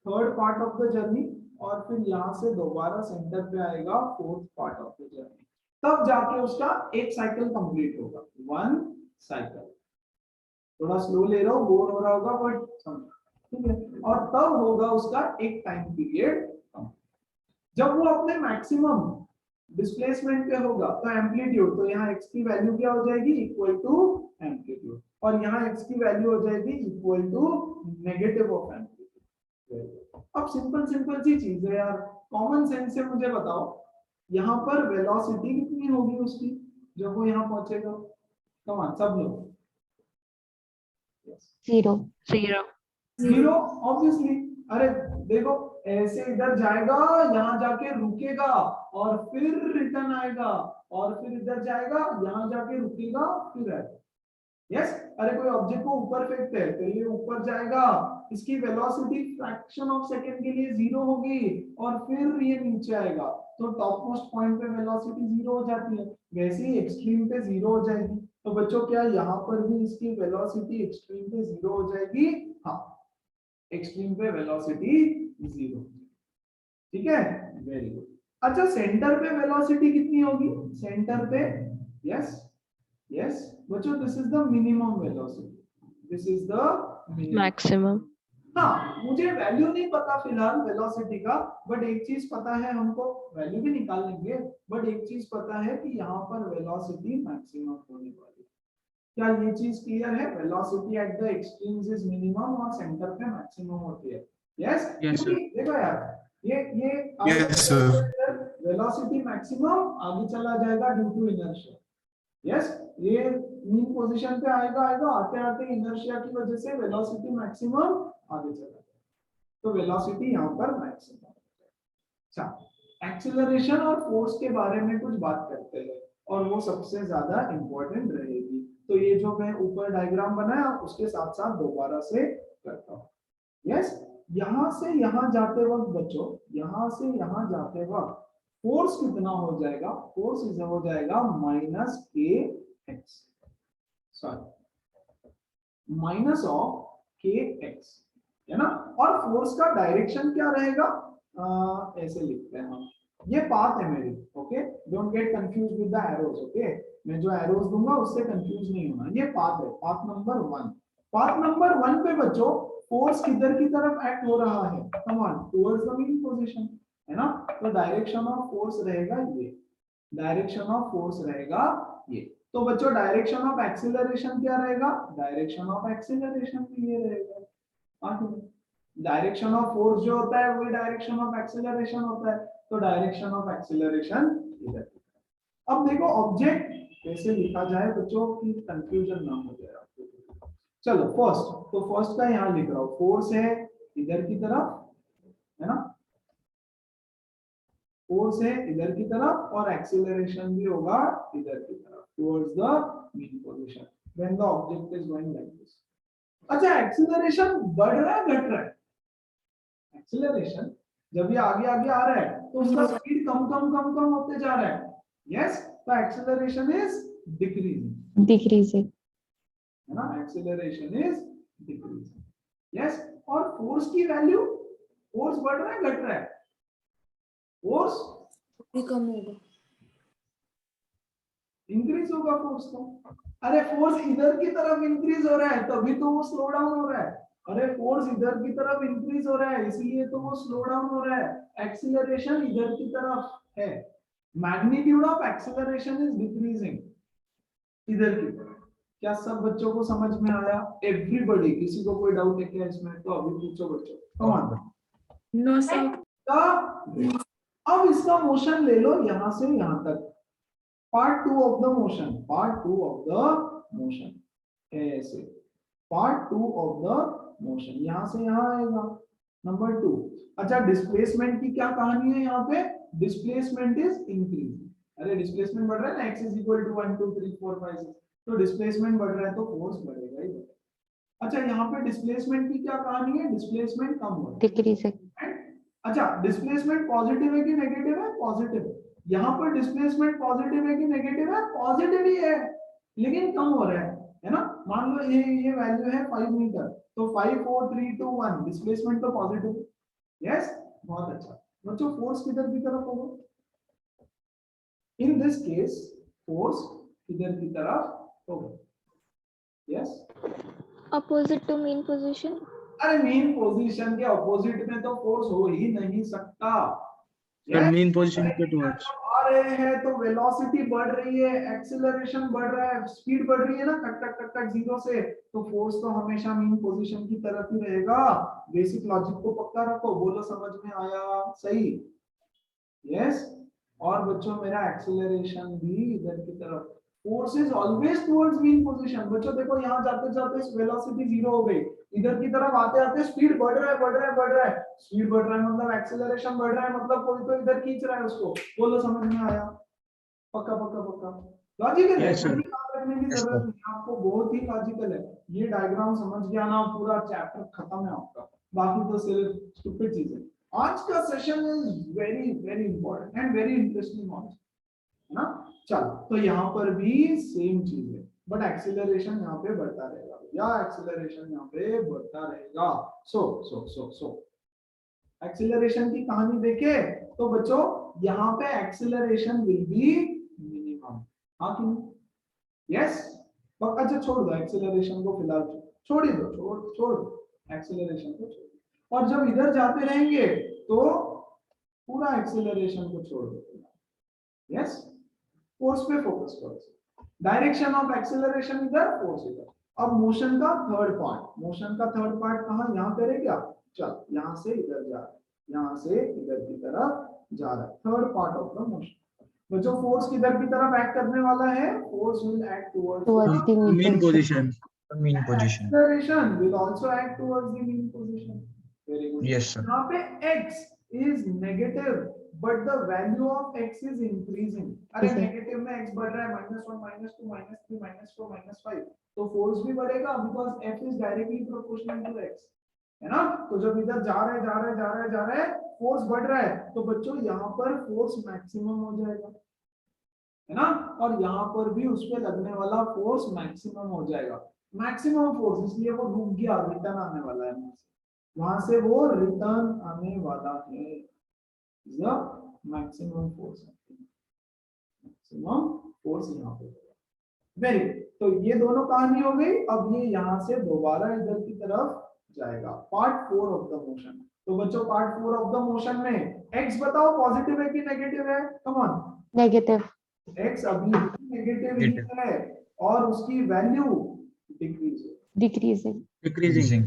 third part of the journey, और फिर यहां से दोबारा सेंटर पे आएगा, fourth part of the journey. तब जाके उसका एक साइकिल कंप्लीट होगा, 1 साइकिल। थोड़ा स्लो ले रहा हूं, बोर हो रहा होगा, बट समझो, ठीक है? और तब होगा उसका एक टाइम पीरियड। जब वो अपने मैक्सिमम डिस्प्लेसमेंट पे होगा, तो एम्पलीट्यूड, तो यहाँ x की वैल्यू क्या हो जाएगी? इक्वल टू एम्पलीट्यूड, और यहाँ x की वैल्यू हो जाएगी equal to negative of amplitude. अब सिंपल सिंपल सी चीज है यार, कॉमन सेंस से मुझे बताओ, यहाँ पर वेलोसिटी कितनी होगी उसकी जब वो यहाँ पहुंचेगा? कम ऑन सब लोग। 0 ऑब्वियसली। अरे देखो, ऐसे इधर जाएगा, यहाँ जाके रुकेगा, और फिर रिटर्न आएगा, और फिर इधर जाएगा, यहाँ जाके रुकेगा, फिर आएगा। यस, अरे कोई ऑब्जेक्ट को ऊपर फेंकते हैं तो ये ऊपर जाएगा, इसकी वेलोसिटी फ्रैक्शन ऑफ सेकंड के लिए 0 होगी, और फिर ये नीचे आएगा, तो टॉप मोस्ट पॉइंट पे वेलोसिटी 0 हो जाती है। वैसे ही एक्सट्रीम पे 0 हो जाएगी। तो बच्चों क्या यहाँ पर भी इसकी वेलोसिटी एक्सट्रीम पे 0 हो जाएगी? हाँ, एक्सट्रीम पे वेलोसिटी 0, ठीक है? Very good. अच्छा, सेंटर पे वेलोसिटी कितनी होगी? सेंटर पे, यस यस बच्चों, this is the minimum velocity, this is the Maximum. हाँ, मुझे वैल्यू नहीं पता फिलहाल वेलोसिटी का, बट एक चीज पता है हमको, वैल्यू भी निकाल लेंगे, बट एक चीज पता है कि यहाँ पर वेलोसिटी मैक्सिमम होने वाली है। क्या ये चीज क्लियर है? Velocity at the extremes is minimum और सेंटर पे मैक्सिमम होती है। यस, क्योंकि देखो यार, ये यस सर। वेलोसिटी मैक्सिमम आगे चला जाएगा ड्यू टू इनर्शिया। यस, ये मीन पोजीशन पे आएगा आते आते इनर्शिया की वजह से वेलोसिटी मैक्सिमम आगे चला जाएगा, तो वेलोसिटी यहाँ पर मैक्सिमम। अच्छा, एक्सीलरेशन और फोर्स के बारे में कुछ बात करते हैं, और वो सबसे ज्यादा इंपॉर्टेंट रहेगी। तो ये जो मैं ऊपर डायग्राम बनाया उसके साथ साथ दोबारा से करता हूँ। यस, यहां से यहां जाते वक्त बच्चों, यहां से यहां जाते वक्त फोर्स कितना हो जाएगा? फोर्स हो जाएगा minus k x, sorry minus of के एक्स, है ना। और फोर्स का डायरेक्शन क्या रहेगा? ऐसे लिखते हैं हम, ये पाथ है मेरी, okay, don't get confuse with the arrows, okay. मैं जो एरोज दूंगा उससे कंफ्यूज नहीं होना, ये पाथ है, पाथ नंबर 1। पाथ नंबर 1 पे बच्चों फोर्स किधर की तरफ एक्ट हो रहा है? Come on, towards the mean position, है ना। तो डायरेक्शन ऑफ फोर्स रहेगा ये, डायरेक्शन ऑफ फोर्स रहेगा ये। तो बच्चों डायरेक्शन ऑफ एक्सीलरेशन क्या रहेगा? डायरेक्शन ऑफ एक्सीलरेशन भी ये रहेगा। डायरेक्शन ऑफ फोर्स जो होता है वही डायरेक्शन ऑफ एक्सीलरेशन होता है, तो डायरेक्शन ऑफ एक्सीलरेशन इधर। अब देखो ऑब्जेक्ट कैसे लिखा जाए बच्चों की कंफ्यूजन ना हो जाए आपको। चलो फर्स्ट, तो फर्स्ट का यहां लिख रहा हूं, फोर्स है इधर की तरफ, है ना, फोर्स है इधर की तरफ, और एक्सीलरेशन भी होगा इधर की तरफ towards the mean position when the object is going like this. अच्छा, एक्सीलरेशन बढ़ रहा है घट रहा है? एक्सीलरेशन जब ये आगे आगे आ रहा है तो उसका स्पीड कम होते जा रहा है। यस, तो एक्सीलरेशन इज डिक्रीजिंग, है ना, एक्सीलरेशन इज डिक्रीजिंग। यस, और फोर्स की वैल्यू, फोर्स बढ़ रहा है घट रहा है? फोर्स कम होगा, इंक्रीज होगा फोर्स तो। अरे फोर्स इधर की तरफ इंक्रीज हो रहा है तभी तो वो स्लो डाउन हो रहा है। अरे फोर्स इधर की तरफ इंक्रीज हो रहा है इसलिए तो वो स्लो डाउन हो रहा है। एक्सीलरेशन इधर की तरफ है, magnitude of acceleration is decreasing इधर की तरफ। क्या सब बच्चों को समझ में आया? एवरीबॉडी, किसी को कोई डाउट है क्या इसमें? तो अभी पूछो बच्चों, कम ऑन। No sir. अब इसका मोशन ले लो यहां से यहां तक, part 2 of the motion, part 2 of the motion, ऐसे पार्ट 2 ऑफ द मोशन यहां से यहां आएगा, नंबर 2। अच्छा, डिस्प्लेसमेंट की क्या कहानी है यहाँ पे? Displacement is increasing. अरे डिस्प्लेसमेंट बढ़ रहा है ना, x इज इक्वल टू 1 2 3 4 5 6, तो डिस्प्लेसमेंट बढ़ रहा है तो फोर्स बढ़ेगा ही बढ़ेगा। अच्छा, यहाँ पे डिस्प्लेसमेंट की क्या कहानी है? डिस्प्लेसमेंट कम हो रहा है, डिक्रीजिंग। अच्छा, डिस्प्लेसमेंट पॉजिटिव है कि नेगेटिव है? पॉजिटिव। यहाँ पर डिस्प्लेसमेंट पॉजिटिव है कि नेगेटिव है? पॉजिटिव ही है, लेकिन कम हो रहा है ना। मान लो ये वैल्यू है 5 मीटर, तो 5 4 3 2 1, डिस्प्लेसमेंट तो पॉजिटिव। यस, बहुत अच्छा बच्चों। फोर्स किधर की तरफ होगा? इन दिस केस फोर्स किधर की तरफ होगा? Yes, opposite to mean position. अरे मेन पोजीशन के अपोजिट में तो फोर्स हो ही नहीं सकता। मेन पोजीशन के टुवर्ड्स आ रहे हैं तो वेलोसिटी बढ़ रही है, एक्सीलरेशन बढ़ रहा है, स्पीड बढ़ रही है ना, टक टक टक टक जीरो से, तो फोर्स तो हमेशा मेन पोजीशन की तरफ ही रहेगा। बेसिक लॉजिक को पक्का रखो, बोलो समझ में आया? सही, यस। और बच्चों मेरा एक्सीलरेशन भी इधर की तरफ, force is always towards mean position. बच्चों देखो यहाँ जाते जाते वेलोसिटी जीरो हो गई, इधर की तरफ आते आते स्पीड बढ़ रहा है स्पीड बढ़ रहा है मतलब एक्सीलरेशन बढ़ रहा है, मतलब कोई तो इधर खींच रहा है उसको। बोलो समझ में आया? पक्का पक्का पक्का लॉजिकल है, कोई याद रखने की जरूरत नहीं, आपको बहुत ही लॉजिकल है। ये डायग्राम समझ गया ना, पूरा चैप्टर खत्म है आपका, बाकी तो सिर्फ स्टूपिड चीजें। आज का session is very very important and very interesting also, है ना। चलो, तो यहाँ पर भी सेम चीज है, बट एक्सीलरेशन यहाँ पे बढ़ता रहेगा, या एक्सीलरेशन यहाँ पे बढ़ता रहेगा। सो एक्सीलरेशन की कहानी देखे तो बच्चों यहाँ पे एक्सीलरेशन विल बी मिनिमम, हाँ कि नहीं? यस, अच्छा छोड़ दो एक्सीलरेशन को फिलहाल, छोड़ ही दो, छोड़ दो। एक्सेलरेशन को छोड़, और जब इधर जाते रहेंगे तो पूरा एक्सेलरेशन को छोड़ देते। यस, फोर्स पे फोकस करो, डायरेक्शन ऑफ एक्सेलरेशन इधर, फोर्स इधर। अब मोशन का थर्ड पार्ट, मोशन का थर्ड पार्ट कहाँ, यहाँ करे क्या, चल यहाँ से इधर जा रहा है, यहाँ से इधर की तरफ जा रहा है, third part of the motion. तो जो फोर्स किधर की तरफ एक्ट करने वाला है, force will act towards the mean position. mean position. acceleration will also act towards the mean position. Very good. Yes, sir. यहाँ पे x is negative but the value of x is increasing. अरे negative में x बढ़ रहा है, -1 -2 -3 -4 -5, तो force भी बढ़ेगा because f is directly proportional to x, है ना। तो जब इधर जा रहे हैं फोर्स बढ़ रहा है, तो बच्चों यहाँ पर फोर्स मैक्सिमम हो जाएगा, है ना, और यहाँ पर भी उस पे लगने वाला फोर्स मैक्सिमम हो जाएगा। मैक्सिमम फोर्स इसलिए वो रुक गया, रिटर्न आने वाला है, वहां से वो रिटर्न आने वाला है, मैक्सिमम फोर्स, मैक्सिमम फोर्स यहाँ पे। वेरी गुड, तो ये दोनों कहानी हो गई। अब ये यहाँ से दोबारा इधर की तरफ जाएगा, पार्ट 4 ऑफ द मोशन। तो बच्चों पार्ट 4 ऑफ द मोशन में x बताओ पॉजिटिव है कि नेगेटिव है, कम ऑन। नेगेटिव। x अभी नेगेटिव ही है और उसकी वैल्यू डिक्रीजिंग। Decreasing.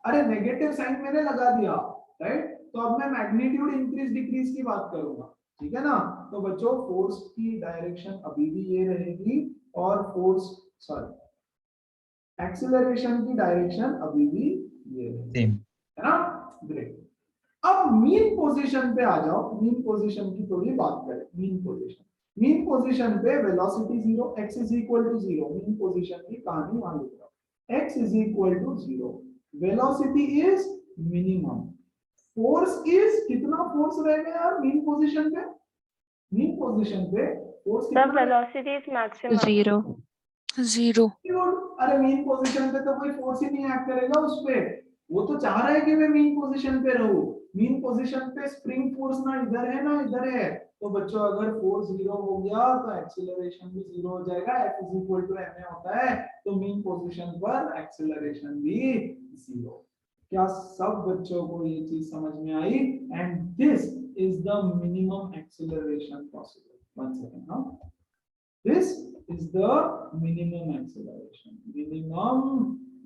अरे नेगेटिव साइन मैंने लगा दिया, राइट। तो अब मैं मैग्नीट्यूड इंक्रीज डिक्रीज की बात करूंगा, ठीक है ना। तो बच्चों फोर्स की डायरेक्शन अभी भी ये रहेगी और फोर्स सॉरी एक्सीलरेशन की डायरेक्शन अभी भी ये रहेगी, है ना। ग्रेट। अब मीन पोजीशन पे आ जाओ, मीन पोजीशन की थोड़ी बात करें। मीन पोजीशन पे velocity 0, x is equal to 0, mean position की कहानी वहां लिख रहा हूं, x is equal to 0, velocity is minimum, force is कितना फोर्स रहेगा यार मीन पोजीशन पे, मीन पोजीशन पे फोर्स The कितना, velocity is maximum. 0। अरे मीन पोजीशन पे तो कोई फोर्स ही नहीं एक्ट करेगा उस पे, वो तो चाह रहा है कि मैं मीन पोजीशन पे रहूं। मीन पोजीशन पे स्प्रिंग फोर्स ना इधर है ना इधर है, तो बच्चों अगर फोर्स 0 हो गया तो एक्सीलरेशन भी 0 हो जाएगा, F is equal to ma होता है, तो मीन पोजीशन पर एक्सीलरेशन भी 0। क्या सब बच्चों को ये चीज समझ में आई? And this is the minimum acceleration possible. One second, हाँ, this is the minimum acceleration, minimum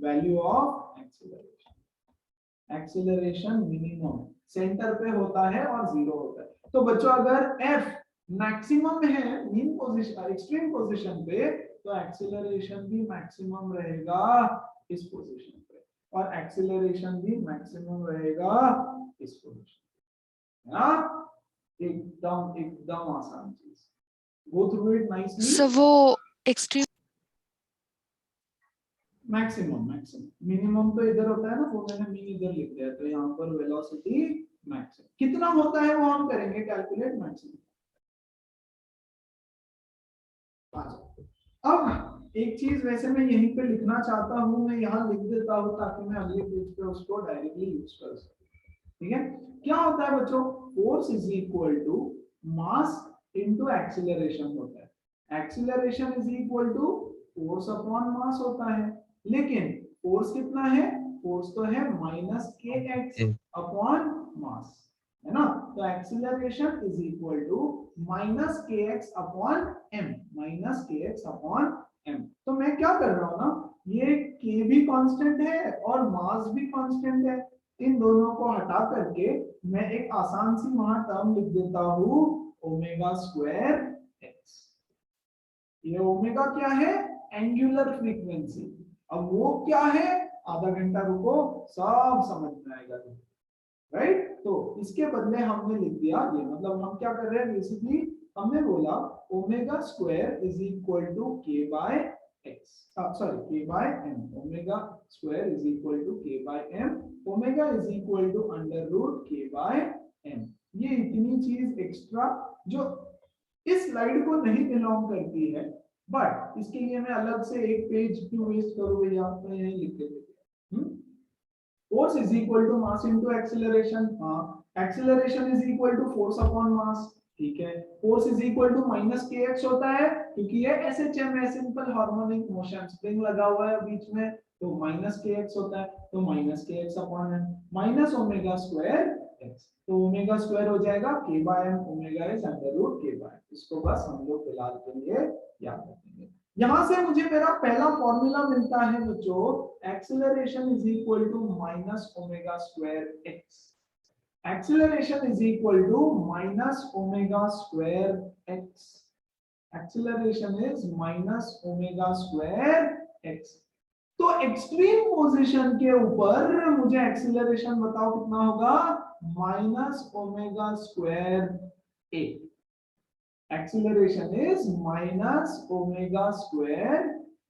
value of acceleration, acceleration minimum centre पे होता है और 0 होता है। तो बच्चों अगर F मैक्सिमम है मीन पोजीशन एक्सट्रीम पोजीशन पे, तो एक्सीलरेशन भी मैक्सिमम रहेगा इस पोजीशन पे, और एक्सीलरेशन भी मैक्सिमम रहेगा इस पोजीशन पे। हाँ, एकदम आसान चीज, गो थ्रू इट नाइसली। सो वो एक्सट्रीम मैक्सिमम मिनिमम तो इधर होता है ना, वो मैंने मीन इधर लिख दिया, तो यहाँ पर वेलोसिटी मैक्सिमम कितना होता है वो हम करेंगे कैलकुलेट मैक्सिमम। अब एक चीज वैसे मैं यहीं पे लिखना चाहता हूँ, मैं यहाँ लिख देता हूँ ताकि मैं अगले पेज पे उसको डायरेक्टली यूज कर सकूं। ठीक है, क्या होता है बच्चों, force is equal to mass into acceleration होता है। Acceleration is equal to force upon mass होता है, लेकिन फोर्स कितना है, फोर्स तो है -kx अपॉन मास, है ना। तो acceleration is equal to -kx upon m, -kx upon m। तो मैं क्या कर रहा हूँ ना, ये k भी कांस्टेंट है और मास भी कांस्टेंट है, इन दोनों को हटा करके मैं एक आसान सी वहां टर्म लिख देता हूँ ओमेगा स्क्वायर x। ये ओमेगा क्या है, एंगुलर फ्रीक्वेंसी। अब वो क्या है, आधा घंटा रुको सब समझ में आएगा, राइट। तो इसके बदले हमने लिख दिया ये, मतलब हम क्या कर रहे हैं बेसिकली, हमने बोला omega square is equal to k by x, sorry k by m, omega square is equal to k by m, omega is equal to under root k by m। ये इतनी चीज एक्स्ट्रा जो इस slide को नहीं belong करती है, but इसके लिए मैं अलग से एक पेज क्यों वेस्ट करूं भैया, मैं यही लिख देता हूं। Force is equal to mass into acceleration, हाँ, acceleration is equal to force upon mass, ठीक है। Force is equal to -kx होता है क्योंकि ये एसएचएम है, सिंपल हार्मोनिक मोशन, स्प्रिंग लगा हुआ है बीच में, तो माइनस के एक्स होता है, तो minus k x upon m minus omega square x, तो ओमेगा स्क्वायर हो जाएगा k by m, omega is under root k by, इसको बस हम लोग फिलहाल के लिए याद रखेंगे। यहां से मुझे मेरा पहला फॉर्मूला मिलता है बच्चों, acceleration is equal to minus omega square x, acceleration is equal to minus omega square x, acceleration is minus omega square x. तो एक्सट्रीम पोजीशन के ऊपर मुझे एक्सेलरेशन बताओ कितना होगा, minus omega square a, acceleration is minus omega square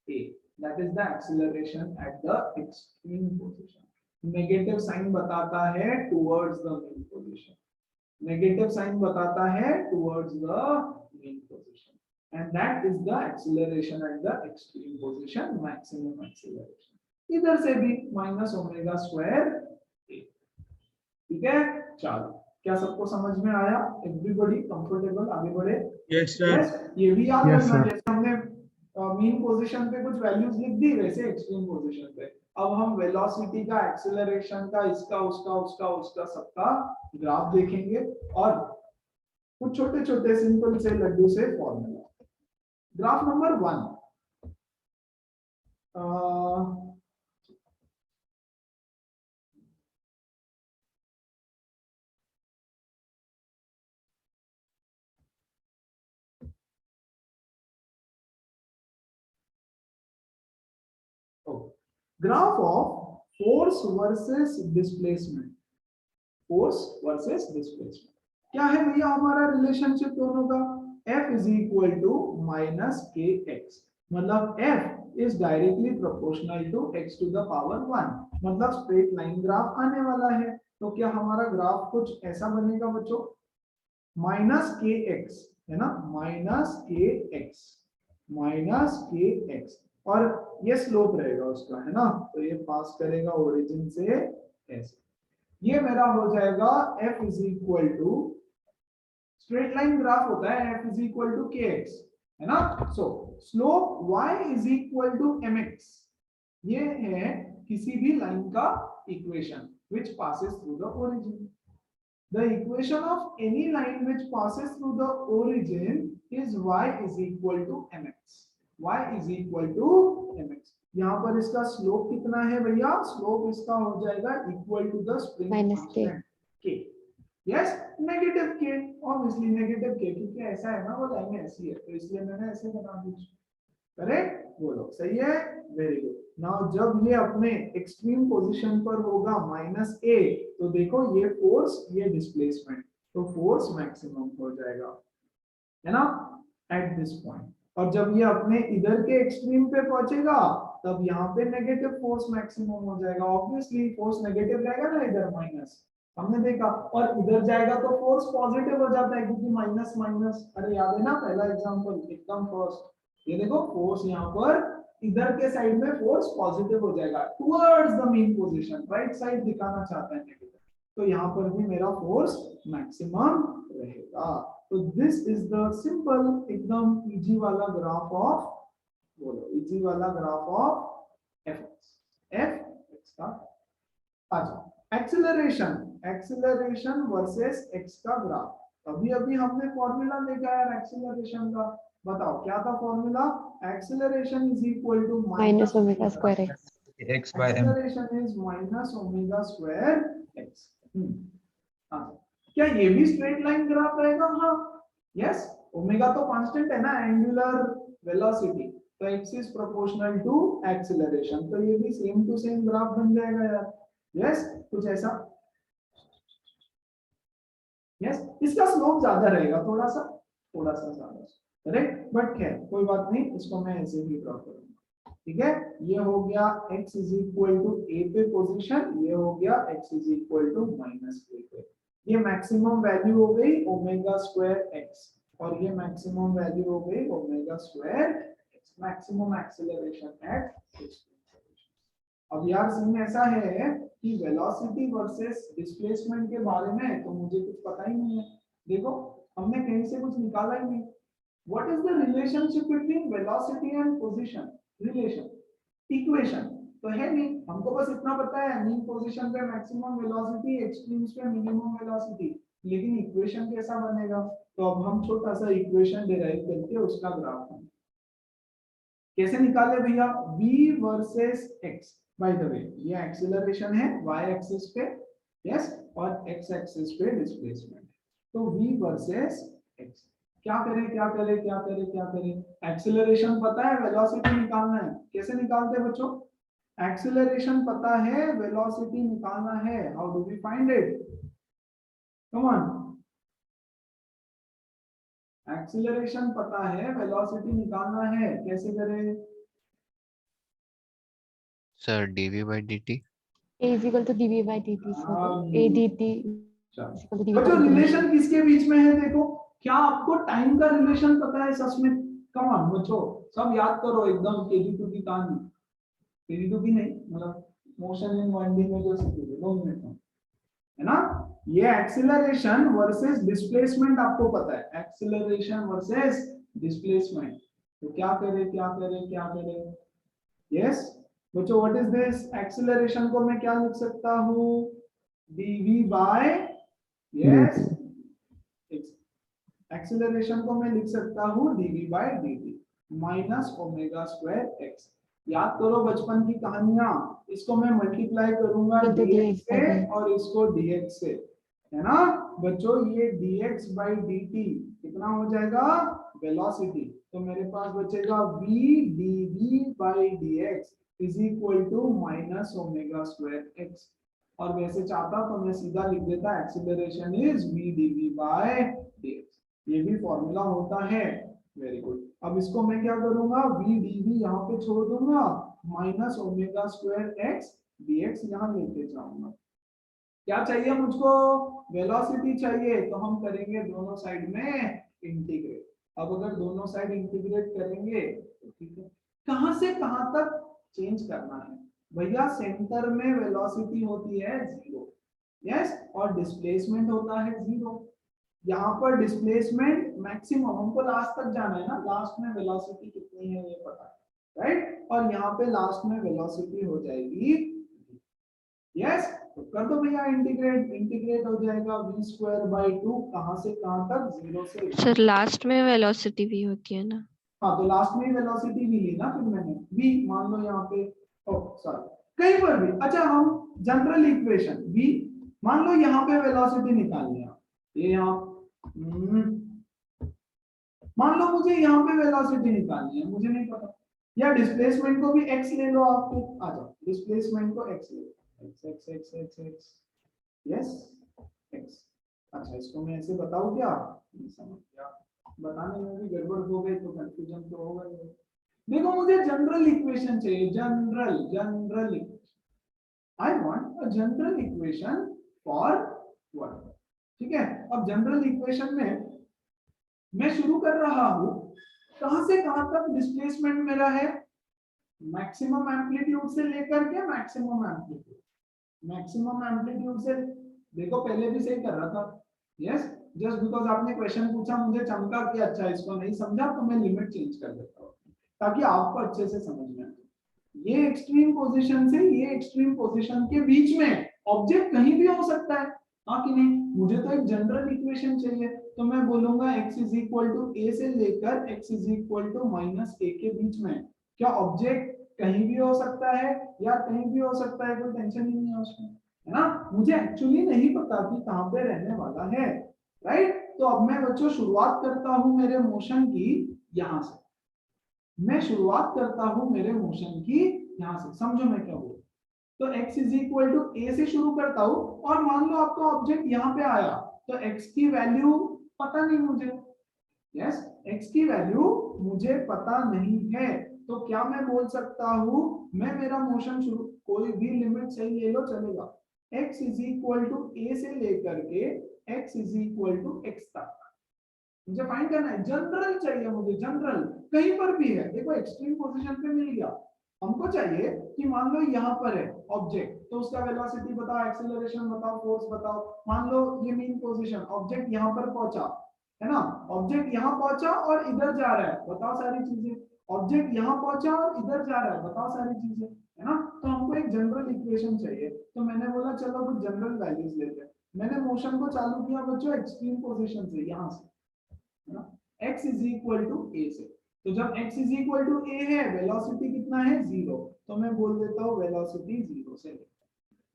a, that is the acceleration at the extreme position. Negative sign बताता है towards the mean position, negative sign बताता है towards the mean position, and that is the acceleration at the extreme position, maximum acceleration. इधर से भी minus omega square a, ठीक है। चलो क्या सबको समझ में आया, एवरीबॉडी कंफर्टेबल, आगे बढ़े। Yes, sir. Yes, ये भी याद Yes, रखना, sir. जैसे हमने मीन पोजीशन पे कुछ वैल्यूज लिख दी, वैसे एक्सट्रीम पोजीशन पे अब हम वेलोसिटी का, एक्सेलरेशन का, इसका उसका उसका उसका सबका ग्राफ देखेंगे और कुछ छोटे छोटे सिंपल से लड्डू से formula. Graph number 1, graph of force versus displacement, force versus displacement क्या है भैया हमारा रिलेशनशिप दोनों का, F is equal to minus k x, मतलब F is directly proportional to x to the power 1, मतलब स्ट्रेट लाइन ग्राफ आने वाला है। तो क्या हमारा ग्राफ कुछ ऐसा बनेगा बच्चों, माइनस के एक्स है ना, minus k x, minus k x, और ये स्लोप रहेगा उसका है ना, तो ये पास करेगा ओरिजिन से ऐसे, ये मेरा हो जाएगा f is equal to, straight line graph होता है f is equal to k x है ना, so slope y is equal to mx, ये है किसी भी लाइन का equation which passes through the origin. The equation of any line which passes through the origin is y is equal to mx, y is equal to mx। यहाँ पर इसका slope कितना है भैया, स्लोप इसका हो जाएगा equal to the spring constant k, yes negative k, obviously negative k, क्योंकि ऐसा है ना वो लाइन ऐसी है, तो इसलिए मैंने ऐसे बना दी। करेक्ट, बोलो सही है, वेरी गुड। नाउ जब ये अपने एक्सट्रीम पोजीशन पर होगा माइनस a, तो देखो ये फोर्स ये डिस्प्लेसमेंट, तो फोर्स मैक्सिमम हो जाएगा है ना एट दिस पॉइंट, और जब ये अपने इधर के एक्सट्रीम पे पहुंचेगा तब यहाँ पे नेगेटिव फोर्स मैक्सिमम हो जाएगा, ऑब्वियसली फोर्स नेगेटिव रहेगा ना इधर माइनस, हमने देखा, और इधर जाएगा तो फोर्स पॉजिटिव हो जाता है क्योंकि माइनस माइनस, अरे याद है ना पहला एग्जांपल एकदम फर्स्ट, ये देखो फोर्स यहाँ पर इधर के साइड में फोर्स पॉजिटिव हो जाएगा towards the mean position, right side दिखाना चाहता है नेगेटिव, तो यहाँ पर भी मेरा फोर्स मैक्सिमम रहेगा। तो दिस इज द सिंपल एकदम इजी वाला ग्राफ ऑफ, बोलो इजी वाला ग्राफ ऑफ एफ एक्स का। अच्छा एक्सेलरेशन, एक्सेलरेशन वर्सेस एक्स का ग्राफ, अभी अभी हमने फॉर्मूला देखा है एक्सेलरेशन का, बताओ क्या था formula, acceleration is equal to minus omega square x, x by m। Acceleration is minus omega square x. क्या ये भी स्ट्रेट लाइन ग्राफ रहेगा, हाँ यस, ओमेगा तो कांस्टेंट है ना एंगुलर वेलोसिटी, तो x इज प्रोपोर्शनल टू एक्सेलरेशन, तो ये भी सेम टू सेम ग्राफ बन जाएगा यार, यस कुछ ऐसा, यस इसका स्लोप ज्यादा रहेगा थोड़ा सा ज्यादा, करेक्ट, बट खैर कोई बात नहीं, इसको मैं ऐसे ही ड्रॉ करूंगा, ठीक है। ये हो गया x is equal to a पे पोजीशन, ये हो गया x is equal to minus a पे, ये मैक्सिमम वैल्यू हो गई ओमेगा स्क्वायर x, और ये मैक्सिमम वैल्यू हो गई omega square x, maximum acceleration at. अब यार सीन ऐसा है कि वेलोसिटी वर्सेस डिस्प्लेसमेंट के बारे में तो मुझे कुछ पता ही नहीं है, देखो हमने कहीं से कुछ निकाला ही नहीं। What is the relationship between velocity and position? Relation, equation, तो है नहीं, हमको बस इतना पता है मीन पोजीशन पे मैक्सिमम वेलोसिटी, एक्सट्रीम्स पे मिनिमम वेलोसिटी, लेकिन इक्वेशन कैसा बनेगा? तो अब हम छोटा सा इक्वेशन डिराइव करके उसका ग्राफ बनाएंगे। कैसे निकाले भैया? v versus x, by the way ये एक्सीलरेशन है y एक्सिस पे, यस, और x एक्सिस पे डिस्प्लेसमेंट। तो v वर्सेस x, क्या करें क्या करें क्या करें क्या करें? एक्सीलरेशन पता है, वेलोसिटी निकालना है। कैसे निकालते हैं बच्चों? एक्सीलरेशन पता है, वेलोसिटी निकालना है। How do we find it? Come on, acceleration पता है, वेलोसिटी निकालना है, कैसे करें? Sir, dv by dt. A is equal to dv by dt. So a dt is equal to dv by बच्चों dt. रिलेशन किसके बीच में है? देखो, क्या आपको टाइम का रिलेशन पता है सच में? कम ऑन बच्चों, सब याद करो एकदम केजी2 की कहानी, केजी2 की नहीं, मतलब मोशन इन 1D में जो सीखोगे 2 मिनट में, है ना? ये एक्सीलरेशन वर्सेस डिस्प्लेसमेंट आपको पता है, एक्सीलरेशन वर्सेस डिस्प्लेसमेंट। तो क्या करें क्या करें क्या करें? यस बच्चों, व्हाट इज दिस? एक्सीलरेशन को मैं क्या लिख सकता हूँ? dv बाय, यस, एक्सीलरेशन को मैं लिख सकता हूँ dv by dt minus omega square x। याद करो बचपन की कहानियां, इसको मैं मल्टीप्लाई करूंगा dx से और इसको dx से, है ना बच्चों? ये dx बाई dt कितना हो जाएगा? वेलोसिटी। तो मेरे पास बचेगा v dv by dx is equal to minus omega square x। और वैसे चाहता तो मैं सीधा लिख देता acceleration is v dv by dx, ये भी फॉर्मूला होता है। Very good. अब इसको मैं क्या करूंगा? v dv यहाँ पे छोड़ दूंगा, minus omega square x dx यहाँ लेके जाऊंगा। क्या चाहिए मुझको? वेलोसिटी चाहिए, तो हम करेंगे दोनों साइड में इंटीग्रेट। अब अगर दोनों साइड इंटीग्रेट करेंगे तो ठीक है। कहां से कहां तक चेंज करना है भैया? सेंटर में वेलोसिटी होती है 0, यस, और डिस्प्लेसमेंट होता है 0। यहाँ पर डिस्प्लेसमेंट मैक्सिमम, हमको लास्ट तक जाना है ना, लास्ट में वेलोसिटी कितनी है ये पता है, राइट? और यहाँ पे लास्ट में वेलोसिटी हो जाएगी, यस। तो कर दो भैया इंटीग्रेट, इंटीग्रेट हो जाएगा v स्क्वायर बाई 2, कहां से कहां तक? 0 से। सर लास्ट में वेलोसिटी भी होती है ना? हाँ, तो लास्ट में वेलोसिटी भी ली ना फिर मैंने, v मान लो यहाँ पे, ओ सॉरी, कहीं पर भी। अच्छा, हम जनरल इक्वेशन v मान लो यहाँ पे वेलोसिटी निकालनी है, ये यहाँ मान लो मुझे यहाँ पे वेलोसिटी निकालनी है, मुझे नहीं पता, या डिस्प्लेसमेंट को भी x ले लो, आप आ जाओ, डिस्प्लेसमेंट को x ले लो, x, यस x। अच्छा, इसको मैं ऐसे बताऊं क्या? नहीं समझ गया, बताने में भी गड़बड़ हो गई तो कंफ्यूजन तो होगा ही। देखो, मुझे जनरल इक्वेशन चाहिए, general equation. I want a general equation for what? ठीक है। अब जनरल इक्वेशन में मैं शुरू कर रहा हूं, कहां से कहां तक डिस्प्लेसमेंट मेरा है? मैक्सिमम एम्पलीट्यूड से लेकर के मैक्सिमम एम्पलीट्यूड, मैक्सिमम एम्पलीट्यूड से। देखो पहले भी सही कर रहा था, यस, जस्ट बिकॉज आपने क्वेश्चन पूछा, मुझे चमका कि अच्छा इसको नहीं समझा, तो मैं लिमिट चेंज कर देता हूँ ताकि आपको अच्छे से समझ में आए। ये एक्सट्रीम पोजीशन से ये एक्सट्रीम पोजीशन के बीच में ऑब्जेक्ट कहीं भी हो सकता है, हाँ कि नहीं? मुझे तो एक जनरल इक्वेशन चाहिए, तो मैं बोलूंगा x is equal to a से लेकर x is equal to minus a के बीच में। क्या ऑब्जेक्ट कहीं भी हो सकता है या कहीं भी हो सकता है? कोई टेंशन ही नहीं है उसमें, है ना? मुझे एक्चुअली नहीं पता कि कहां पे रहने वाला है, राइट? तो अब मैं बच्चों शुरुआत करता हूं मेरे मोशन की यहां से, मैं शुरुआत करता हूं मेरे मोशन की यहां से, समझो मैं क्या बोल। तो x is equal to a से शुरू करता हूं, और मान लो आपका ऑब्जेक्ट यहां पे आया, तो x की वैल्यू पता नहीं मुझे, यस, x की वैल्यू मुझे पता नहीं है, तो क्या मैं बोल सकता हूं? मैं मेरा मोशन शुरू, कोई भी लिमिट सही ले लो चलेगा, x is equal to a से लेकर के x is equal to x तक मुझे फाइंड करना है। जनरल चाहिए मुझे, जनरल कहीं पर भी है। देखो एक्सट्रीम पोजीशन पे मिल गया, हमको चाहिए कि मान लो यहाँ पर है ऑब्जेक्ट, तो उसका वेलोसिटी बताओ, एक्सेलरेशन बताओ, फोर्स बताओ। मान लो ये मीन पोजीशन, ऑब्जेक्ट यहाँ पर पहुंचा, है ना? ऑब्जेक्ट यहाँ पहुंचा और इधर जा रहा है, बताओ सारी चीजें। ऑब्जेक्ट यहाँ पहुंचा और इधर जा रहा है, बताओ सारी चीजें। है ना। तो हमको एक जनरल इक्वेशन चाहिए, तो मैंने बोला चलो कुछ जनरल वैल्यूज लेते हैं। मैंने मोशन को चालू किया बच्चों एक्सट्रीम पोजीशन से, यहाँ से, है ना, x is equal to a से। तो जब x is equal to a है, वेलोसिटी कितना है 0, तो मैं बोल देता हूँ वेलोसिटी 0 से।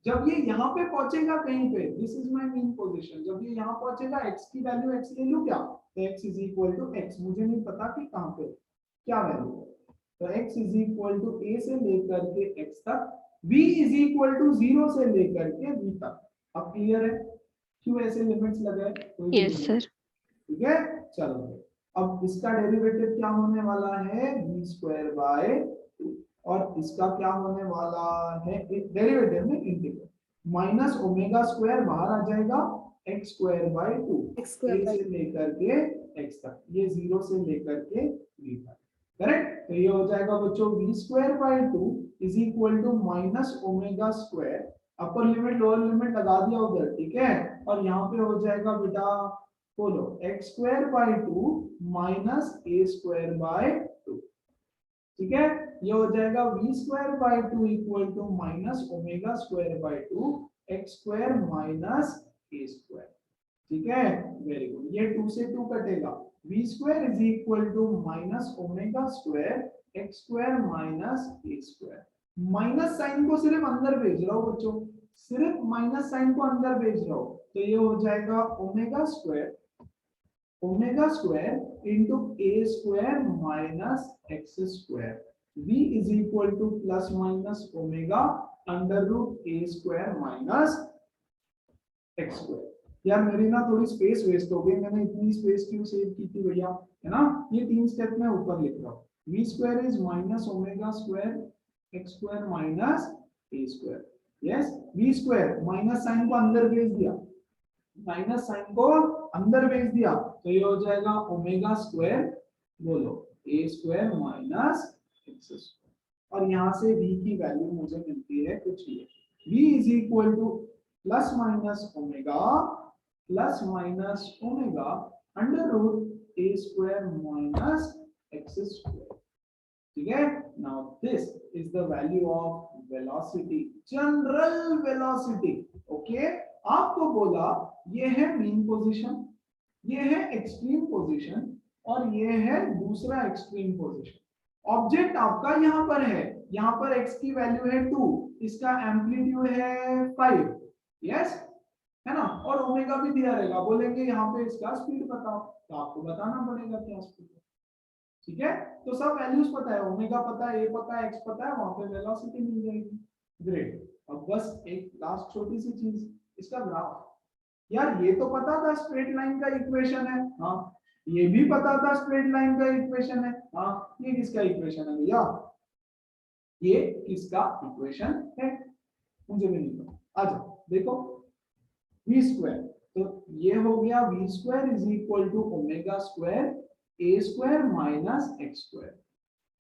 जब ये यहाँ पे पहुंचेगा कहीं पे, this is my mean position, जब ये यहाँ पहुंचेगा x की वैल्यू x ले लूं क्या, तो x is equal to x, मुझे नहीं पता कि कहाँ पे क्या वैल्यू है, तो x is equal to a से लेकर के x तक, v इज इक्वल टू 0 से लेकर के v तक। अब क्लियर है क्यों ऐसे लिमिट्स लगाए? Yes sir. ठीक है, चलो अब इसका डेरिवेटिव क्या होने वाला है, v स्क्वायर बाय 2, और इसका क्या होने वाला है, डेरिवेटिव में इंटीग्रल माइनस ओमेगा स्क्वायर बाहर आ जाएगा, x स्क्वायर बाय 2, a से लेकर के x तक, ये 0 से लेकर के v तक, करेक्ट। तो ये हो जाएगा बच्चों v square by 2 is equal to minus omega square, upper limit lower limit लगा दिया उधर, ठीक है, और यहाँ पे हो जाएगा बेटा बोलो x square by 2 minus a square by 2, ठीक है। ये हो जाएगा v square by 2 equal to minus omega square by 2 x square minus a square, ठीक है, वेरी गुड। ये 2 से 2 कटेगा, v square is equal to minus omega square x square minus a square. Minus sign को सिर्फ अंदर भेज रहा हूं बच्चों, सिर्फ माइनस साइन को अंदर भेज रहा हूं, तो ये हो जाएगा omega square into a square minus x square, v is equal to plus minus omega under root a square minus x square. यार मेरी ना थोड़ी स्पेस वेस्ट हो गई, मैंने इतनी स्पेस क्यों सेव की थी भैया, है ना। ये 3 स्टेप में ऊपर लिख रहा हूँ, v square is minus omega square x square minus a square, yes, v square minus sign को अंदर भेज दिया, माइनस साइन को अंदर भेज दिया, तो ये हो जाएगा ओमेगा स्क्वायर बोलो a square minus x square, और यहाँ से v की वैल्यू मुझे मिलती है कुछ ये, v is equal to plus minus omega under root a square minus x square, ठीक है। Now this is the value of velocity, general velocity, okay. आपको बोला ये है मीन पोजीशन, ये है एक्सट्रीम पोजीशन, और ये है दूसरा एक्सट्रीम पोजीशन। ऑब्जेक्ट आपका यहाँ पर है, यहाँ पर x की वैल्यू है 2, इसका एम्पलीट्यूड है 5, यस, है ना, और ओमेगा भी दिया रहेगा, बोलेंगे यहाँ पे इसका स्पीड बताओ, तो आपको बताना पड़ेगा क्या स्पीड है, ठीक है। तो सब वैल्यूज पता है, ओमेगा पता है, a पता है, x पता है, वहां पे वेलोसिटी मिल जाएगी, ग्रेट। अब बस एक लास्ट छोटी सी चीज, इसका ग्राफ। यार ये तो पता था स्ट्रेट लाइन का इक्वेशन है, हाँ, ये भी पता था स्ट्रेट लाइन का इक्वेशन है, हाँ, ये किसका इक्वेशन है भैया, ये किसका इक्वेशन है, मुझे भी नहीं पता। आ जाओ देखो, v स्क्वायर, तो ये हो गया v square is equal to omega square a square minus x square,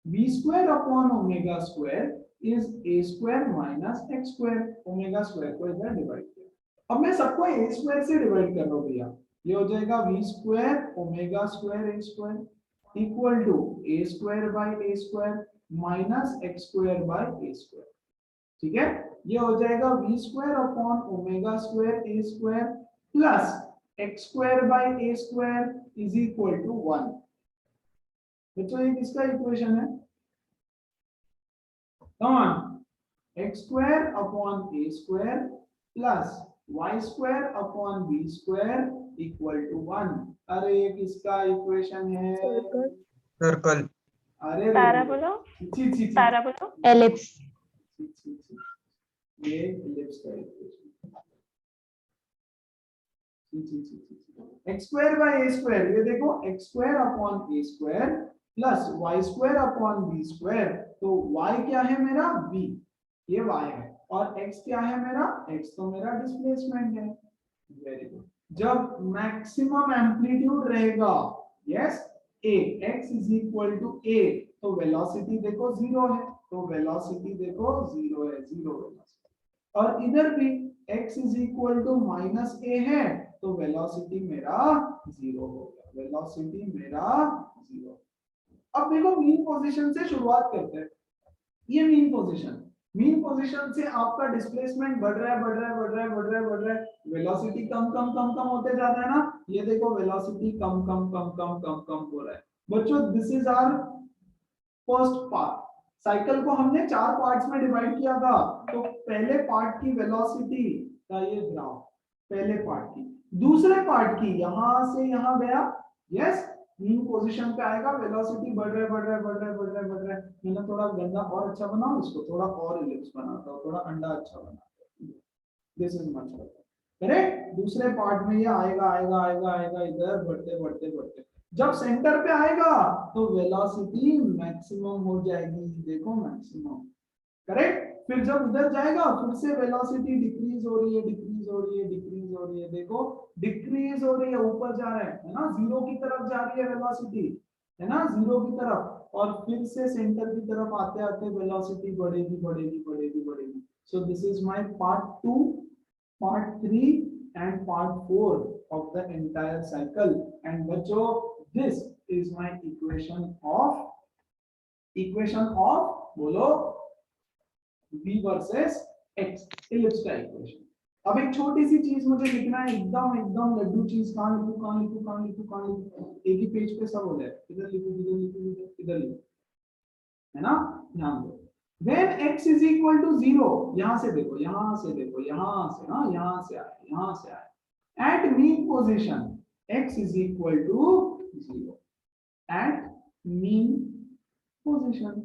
v square upon omega square is a square minus x square, omega square को इधर डिवाइड किया। अब मैं सबको a स्क्वायर से डिवाइड कर रहा हूं भैया, ये हो जाएगा v square omega square a square equal to a square by a square minus x square by a square, ठीक है। ये हो जाएगा v square upon omega square a square plus x square by a square is equal to 1। बच्चों ये किसका equation है, come on, x square upon a square plus y square upon b square equal to 1। अरे ये किसका equation है, circle, अरे parabola, parabola, ellipse, ये एलिप्स का equation, x square by a square, ये देखो x square upon a square plus y square upon b square, तो y क्या है मेरा b, ये y है, और x क्या है मेरा, x तो मेरा डिस्प्लेसमेंट है, वेरी गुड। जब मैक्सिमम एम्पलीट्यूड रहेगा, yes, a x is equal to a, तो वेलोसिटी देखो 0 है, तो वेलोसिटी देखो 0 है, 0 वेलोसिटी, और इधर भी x is equal to minus a है, तो वेलोसिटी मेरा 0 हो गया, वेलोसिटी मेरा 0। अब देखो मीन पोजीशन से शुरुआत करते हैं, ये मीन पोजीशन, मीन पोजीशन से आपका डिस्प्लेसमेंट बढ़ रहा है, बढ़ रहा है, बढ़ रहा है, बढ़ रहा है, बढ़ रहा है, वेलोसिटी कम कम कम कम होते जा रहा है ना। ये देखो वेलोसिटी कम कम कम कम कम कम हो रहा है बच्चों। This is our first part. Cycle को हमने 4 पार्ट्स में डिवाइड किया था। तो पहले पार्ट की वेलोसिटी का ये ग्राफ, पहले पार्ट की, दूसरे पार्ट की यहां से यहां गया, यस, मीन पोजीशन पे आएगा, वेलोसिटी बढ़ रहा है, बढ़ रहा है, बढ़ रहा है, बढ़ रहा है, बढ़ रहा है। मैंने थोड़ा गंदा और अच्छा बनाऊं इसको, थोड़ा और इलिप्स बनाता हूं, थोड़ा अंडा अच्छा बनाता हूं। This is much better, correct. दूसरे पार्ट में ये आएगा आएगा आएगा आएगा इधर बढ़ते बढ़ते बढ़ते, जब सेंटर पे आएगा तो वेलोसिटी मैक्सिमम हो जाएगी, देखो मैक्सिमम, करेक्ट। फिर जब उधर जाएगा फिर से वेलोसिटी डिक्रीज हो रही है, डिक्रीज हो रही है, डिक्रीज हो रही है, देखो डिक्रीज हो रही है, ऊपर जा रहा है ना, जीरो की तरफ जा रही है वेलोसिटी, है ना, जीरो की तरफ। और फिर से सेंटर की तरफ आते आते वेलोसिटी बढ़ेगी बढ़ेगी बढ़ेगी बढ़ेगी। So this is my part 2, part 3 and part 4 of the entire cycle. And बच्चों, this is my equation of बोलो v versus x, ellipse का इक्वेशन। अब एक छोटी सी चीज मुझे लिखना है, एकदम एकदम लड्डू चीज। कहाँ लिखूं, कहाँ लिखूं, कहाँ लिखूं, कहाँ लिखूं, एक ही पेज पे सब हो जाए, इधर लिखूं, इधर लिखूं, इधर लिखूं, है ना, ध्यान दो। When x is equal to 0, यहां से देखो, यहां से देखो, यहां से, हाँ, यहां से आए, यहां से आए, at mean position x is equal to 0, at mean position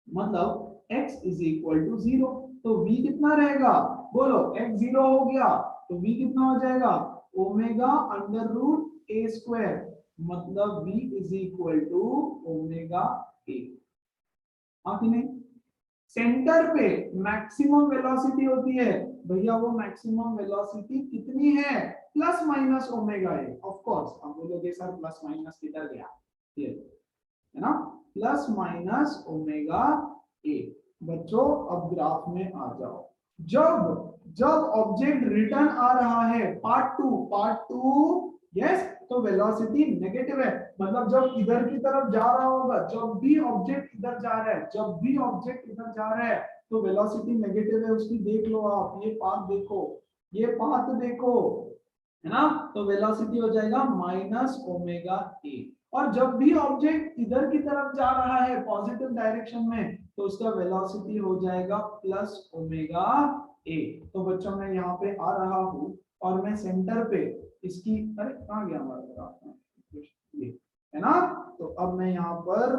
मतलब x is equal to 0, तो v कितना रहेगा, बोलो, x 0 हो गया तो v कितना हो जाएगा, omega under root a square, मतलब v is equal to omega a। आखिर नहीं, सेंटर पे मैक्सिमम वेलोसिटी होती है भैया, वो मैक्सिमम वेलोसिटी कितनी है, plus minus omega A. Of course आप बोलोगे सर प्लस माइनस किधर गया, ये है ना, प्लस माइनस ओमेगा ए। बच्चों अब ग्राफ में आ जाओ, जब ऑब्जेक्ट रिटर्न आ रहा है, पार्ट टू, यस, तो वेलोसिटी नेगेटिव है, मतलब जब इधर की तरफ जा रहा होगा, जब भी ऑब्जेक्ट इधर जा रहा है, जब भी ऑब्जेक्ट इधर जा रहा है तो वेलोसिटी नेगेटिव है उसकी। देख लो आप, ये पाथ देखो, ये पाथ देखो, है ना, तो वेलोसिटी हो जाएगा माइनस ओमेगा ए। और जब भी ऑब्जेक्ट इधर की तरफ जा रहा है पॉजिटिव डायरेक्शन में, तो उसका वेलोसिटी हो जाएगा प्लस ओमेगा ए। तो बच्चों मैं यहाँ पे आ रहा हूँ और मैं सेंटर पे इसकी, अरे कहाँ गया हमारा ग्राफ, ये है ना, तो अब मैं यहाँ पर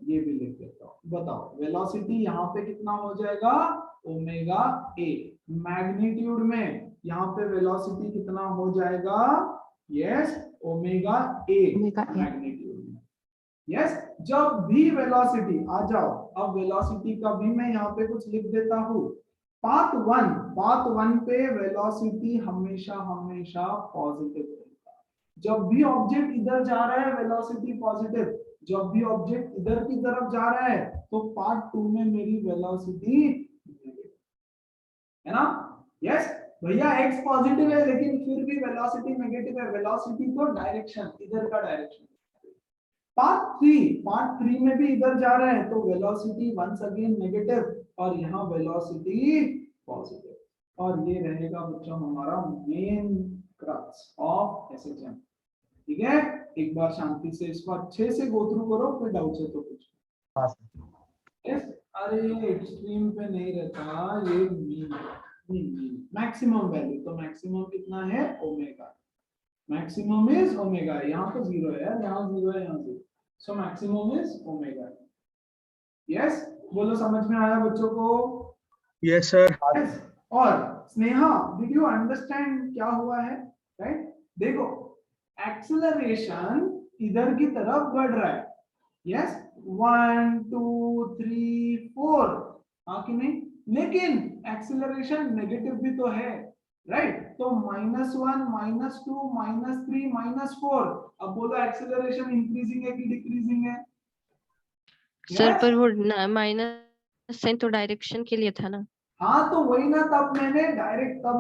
ये भी लिख देता हूँ। बताओ वेलोसिटी यहाँ पे कितना हो जाएगा, ओमेगा ए। मैग्नीट्यूड में यहाँ पे वेलोसिटी कितना हो जाएगा, यस, ओमेगा ए मैग्नीट्यूड में, यस। जब भी वेलोसिटी, आ जाओ अब वेलोसिटी का भी मैं यहाँ पे कुछ लिख देता हूँ। पाथ वन पे वेलोसिटी हमेशा हमेशा पॉजिटिव रहेगा। जब भी ऑब्जेक्ट इधर जा रहा है वेलोसिटी पॉजिटिव, जब भी ऑब्जेक्ट इधर की तरफ जा रहा है तो पार्ट 2 में मेरी वेलोसिटी नेगेटिव, है ना, यस भैया x पॉजिटिव है लेकिन फिर भी वेलोसिटी नेगेटिव है, वेलोसिटी तो डायरेक्शन, इधर का डायरेक्शन। पार्ट 3 में भी इधर जा रहा है तो वेलोसिटी वंस अगेन नेगेटिव और यहाँ वेलोसिटी पॉजिटिव। और ये रहेगा बच्चों हमारा मेन क्रक्स ऑफ एसएचएम। ठीक है, एक बार शांति से इसको अच्छे से गो थ्रू करो, फिर डाउट है तो कुछ। यस, अरे एक्सट्रीम पे नहीं रहता, ये मीन मैक्सिमम वैल्यू, तो मैक्सिमम कितना है, ओमेगा, मैक्सिमम इज ओमेगा। यहाँ तो 0 है, यहाँ 0 है, यहाँ 0, so maximum is omega. Yes, बोलो समझ में आया बच्चों को? Yes sir. yes. और स्नेहा, डिड यू अंडरस्टैंड क्या हुआ है, राइट? देखो एक्सेलरेशन इधर की तरफ बढ़ रहा है, यस, 1 2 3 4, हाँ कि नहीं, लेकिन एक्सेलरेशन नेगेटिव भी तो है, राइट? तो -1 -2 -3 -4। अब बोलो एक्सेलरेशन इंक्रीजिंग है कि डिक्रीजिंग है? सर पर वो माइनस साइन तो डायरेक्शन के लिए था ना। हाँ तो वही ना, तब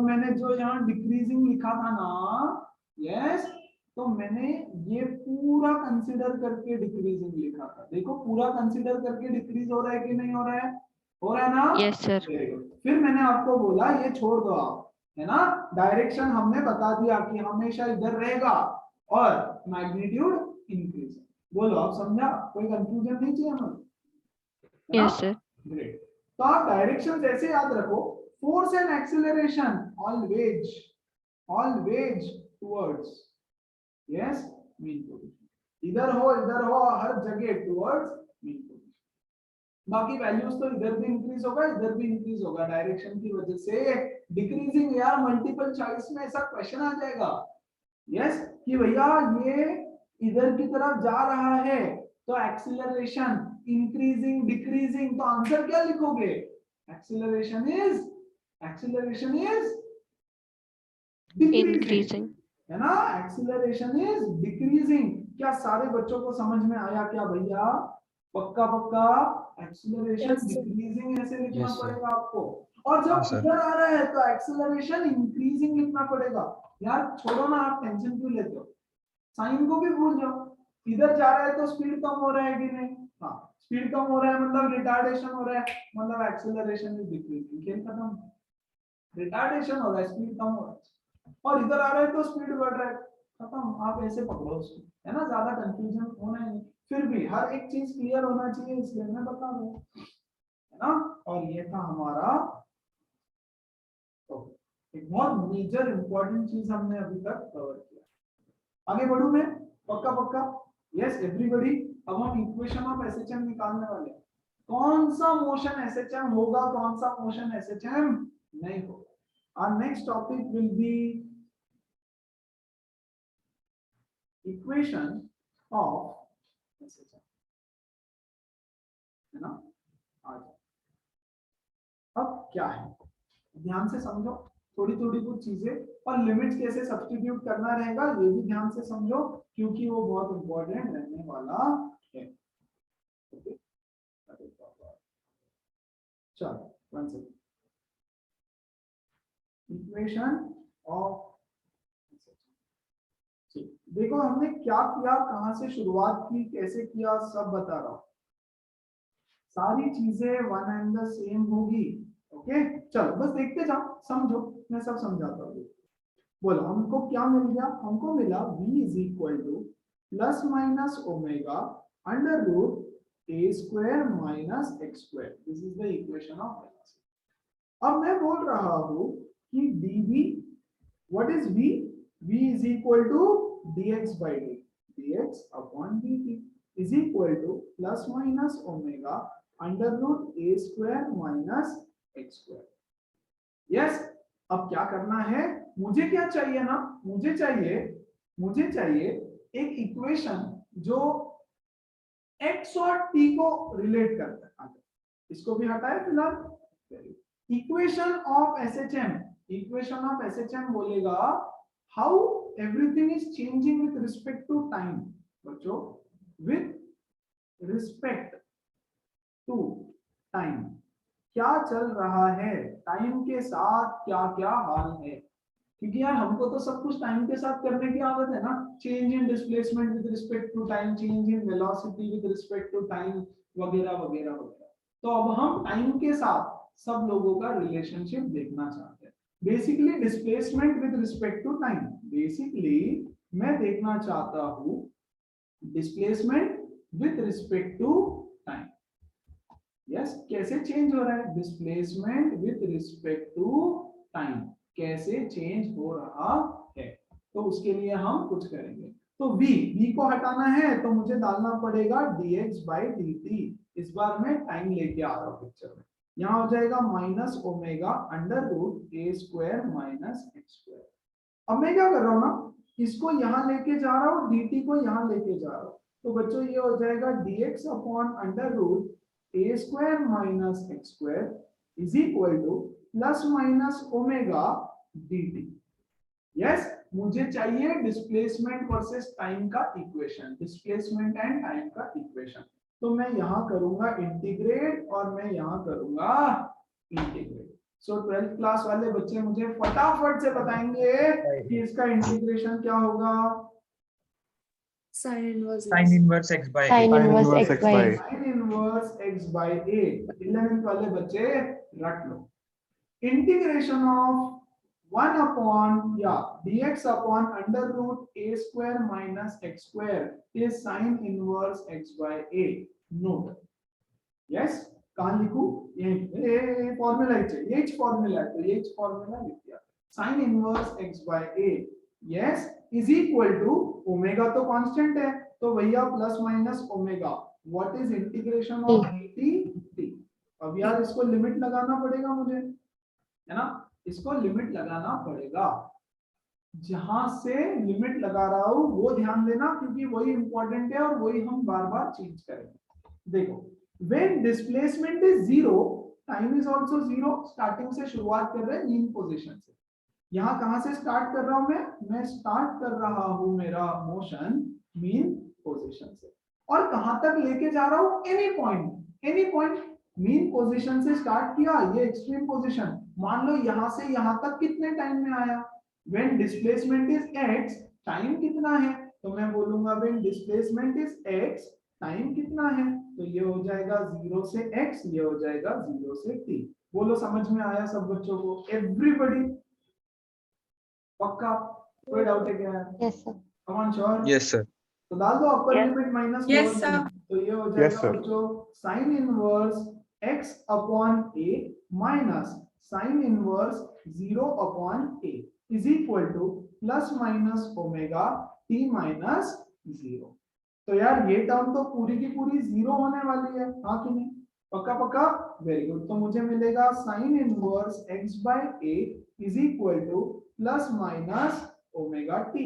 मैंने जो यहाँ डिक्रीजिंग लिखा था ना, यस, तो मैंने ये पूरा कंसीडर करके डिक्रीजिंग लिखा था। देखो पूरा कंसीडर करके डिक्रीज हो रहा है कि नहीं हो रहा है, हो रहा है ना? Yes, sir. Very good. फिर मैंने आपको बोला ये छोड़ दो आप, है ना? डायरेक्शन हमने बता दिया कि हमेशा इधर रहेगा और मैग्नीट्यूड इंक्रीज। बोलो आप समझा? कोई कंफ्यूजन नहीं चाहिए हमें? Yes, sir. ग्रेट। तो आप डायरेक्शन ऐसे याद रखो, force and acceleration always towards yes mean position. इधर हो हर जगह टुवर्ड्स मीन पोजीशन। बाकी वैल्यूज तो इधर भी इंक्रीज होगा, इधर भी इंक्रीज होगा डायरेक्शन की वजह से। डिक्रीजिंग यार मल्टीपल चॉइस में ऐसा क्वेश्चन आ जाएगा यस कि भैया ये इधर की तरफ जा रहा है तो एक्सीलरेशन इंक्रीजिंग डिक्रीजिंग, तो आंसर क्या लिखोगे? Acceleration is Increasing. है ना? Acceleration is decreasing. क्या सारे बच्चों को समझ में आया क्या भैया? पक्का एक्सीलरेशन Yes, sir. डिक्रीजिंग ऐसे लिखना Yes, sir. पड़ेगा आपको। और जब हाँ, sir. इधर आ रहा है तो एक्सीलरेशन इंक्रीजिंग लिखना पड़ेगा। यार छोड़ो ना, आप टेंशन क्यों लेते हो? साइन को भी भूल जाओ। इधर जा रहा है तो स्पीड कम हो रहा है कि नहीं? हाँ, स्पीड कम हो रहा है मतलब रिटार्डेशन हो रहा है, मतलब एक्सीलरेशन इज डिक्रीजिंग। खेल खत्म। रिटार्डेशन हो रहा है, स्पीड कम हो रहा है, और इधर आ रहा है तो स्पीड बढ़ रहा है, खत्म। आप ऐसे पकड़ो उसको, है ना? ज्यादा कंफ्यूजन होना ही नहीं। फिर भी हर एक चीज क्लियर होना चाहिए, इसलिए मैं बता दूं, है ना? और ये था हमारा तो एक बहुत मेजर इंपॉर्टेंट चीज हमने अभी तक कवर किया। आगे बढ़ूं मैं? पक्का यस एवरीबॉडी। अब हम इक्वेशन ऑफ एसएचएम निकालने वाले हैं। कौन सा मोशन एसएचएम होगा, कौन सा मोशन एसएचएम नहीं होगा। Our next topic will be equation of SHM, है ना? अब क्या है, ध्यान से समझो थोड़ी कुछ चीजें, और लिमिट्स कैसे सब्स्टिट्यूट करना रहेगा ये भी ध्यान से समझो, क्योंकि वो बहुत इंपॉर्टेंट रहने वाला है। चलो वन सेकंड। इक्वेशन ऑफ देखो हमने क्या किया, कहां से शुरुआत की, कैसे किया, सब बता रहा हूं। सारी चीजें वन एंड द सेम होगी। ओके चलो बस देखते जाओ, समझो, मैं सब समझाता हूँ। बोलो हमको क्या मिल गया? हमको मिला v is equal to plus minus omega under root a square minus x square. This is the equation of velocity. अब मैं बोल रहा हूं कि dv, what is v? v is equal to dx by dt, dx upon dt is equal to plus minus omega under root a square minus x square. yes, अब क्या करना है? मुझे क्या चाहिए ना, मुझे चाहिए एक इक्वेशन जो x और t को रिलेट करता है। इसको भी हटाए फिलहाल। इक्वेशन ऑफ एसएचएम बोलेगा how everything is changing with respect to time. बच्चों विथ रिस्पेक्ट टू टाइम क्या चल रहा है, टाइम के साथ क्या क्या हाल है। क्योंकि यार हमको तो सब कुछ टाइम के साथ करने की आदत है ना। Change in displacement with respect to time, change in velocity with respect to time, वगैरह वगैरह वगैरह। तो अब हम टाइम के साथ सब लोगों का रिलेशनशिप देखना चाहते हैं। Basically displacement with respect to time, basically मैं देखना चाहता हूं displacement with respect to time. Yes, कैसे चेंज हो रहा है displacement with respect to time, कैसे चेंज हो रहा है। तो उसके लिए हम कुछ करेंगे। तो v को हटाना है तो मुझे डालना पड़ेगा dx by dt। इस बार मैं टाइम लेके आ रहा हूं पिक्चर में। यहाँ हो जाएगा minus omega under root a square minus x square. अब मैं क्या कर रहा हूँ ना, इसको यहाँ लेके जा रहा हूँ, dt को यहाँ लेके जा रहा हूँ। तो बच्चों ये हो जाएगा dx upon under root a square minus x square is equal to plus minus omega dt। Yes, मुझे चाहिए डिस्प्लेसमेंट वर्सेस टाइम का इक्वेशन, डिस्प्लेसमेंट एंड टाइम का इक्वेशन। तो मैं यहाँ करूंगा इंटीग्रेट और मैं यहाँ करूंगा इंटीग्रेट। सो 12th क्लास वाले बच्चे मुझे फटाफट से बताएंगे कि इसका इंटीग्रेशन क्या होगा। Sin inverse Sin inverse x by Sin a. inverse x by sin inverse x by 8 11th वाले बच्चे रट लो। Integration of 1 upon dx upon under root a square minus x square is sin inverse x by 8. Note. Yes. कहाँ लिखूं? ये formula चाहिए, ये formula है तो ये फॉर्मूला लिख दिया। sin inverse x by 8 yes is equal to omega तो कांस्टेंट है तो भैया plus minus omega what is integration of t। अब यार इसको लिमिट लगाना पड़ेगा मुझे, है ना, इसको लिमिट लगाना पड़ेगा। जहां से लिमिट लगा रहा हूं वो ध्यान देना क्योंकि वही इंपॉर्टेंट है और वही हम बार बार चेंज करेंगे। देखो when displacement is 0 time is also 0। Starting से शुरुआत कर रहे हैं मीन पोजीशन से। यहाँ कहां से स्टार्ट कर रहा हूं मैं स्टार्ट कर रहा हूं मेरा मोशन मीन पोजीशन से और कहां तक लेके जा रहा हूं एनी पॉइंट मीन पोजीशन से स्टार्ट किया, ये एक्सट्रीम पोजीशन मान लो यहां से यहां तक कितने टाइम में आया। When displacement is x time कितना है तो मैं बोलूंगा when displacement is x time कितना है तो ये हो जाएगा 0 से x, ये हो जाएगा 0 से t। बोलो समझ में आया सब बच्चों को? एवरीबॉडी पक्का? कोई डाउट है क्या? Yes sir. Come on sure? Yes sir. तो डाल दो upper limit minus Yes, sir. तो ये हो जाएगा बच्चों sin inverse x upon a minus sin inverse 0 upon a is equal to plus minus omega t minus 0। तो यार ये टर्म तो पूरी की पूरी 0 होने वाली है, हाँ कि नहीं? पक्का पक्का? Very good. तो मुझे मिलेगा sin inverse x by a is equal to plus minus omega t।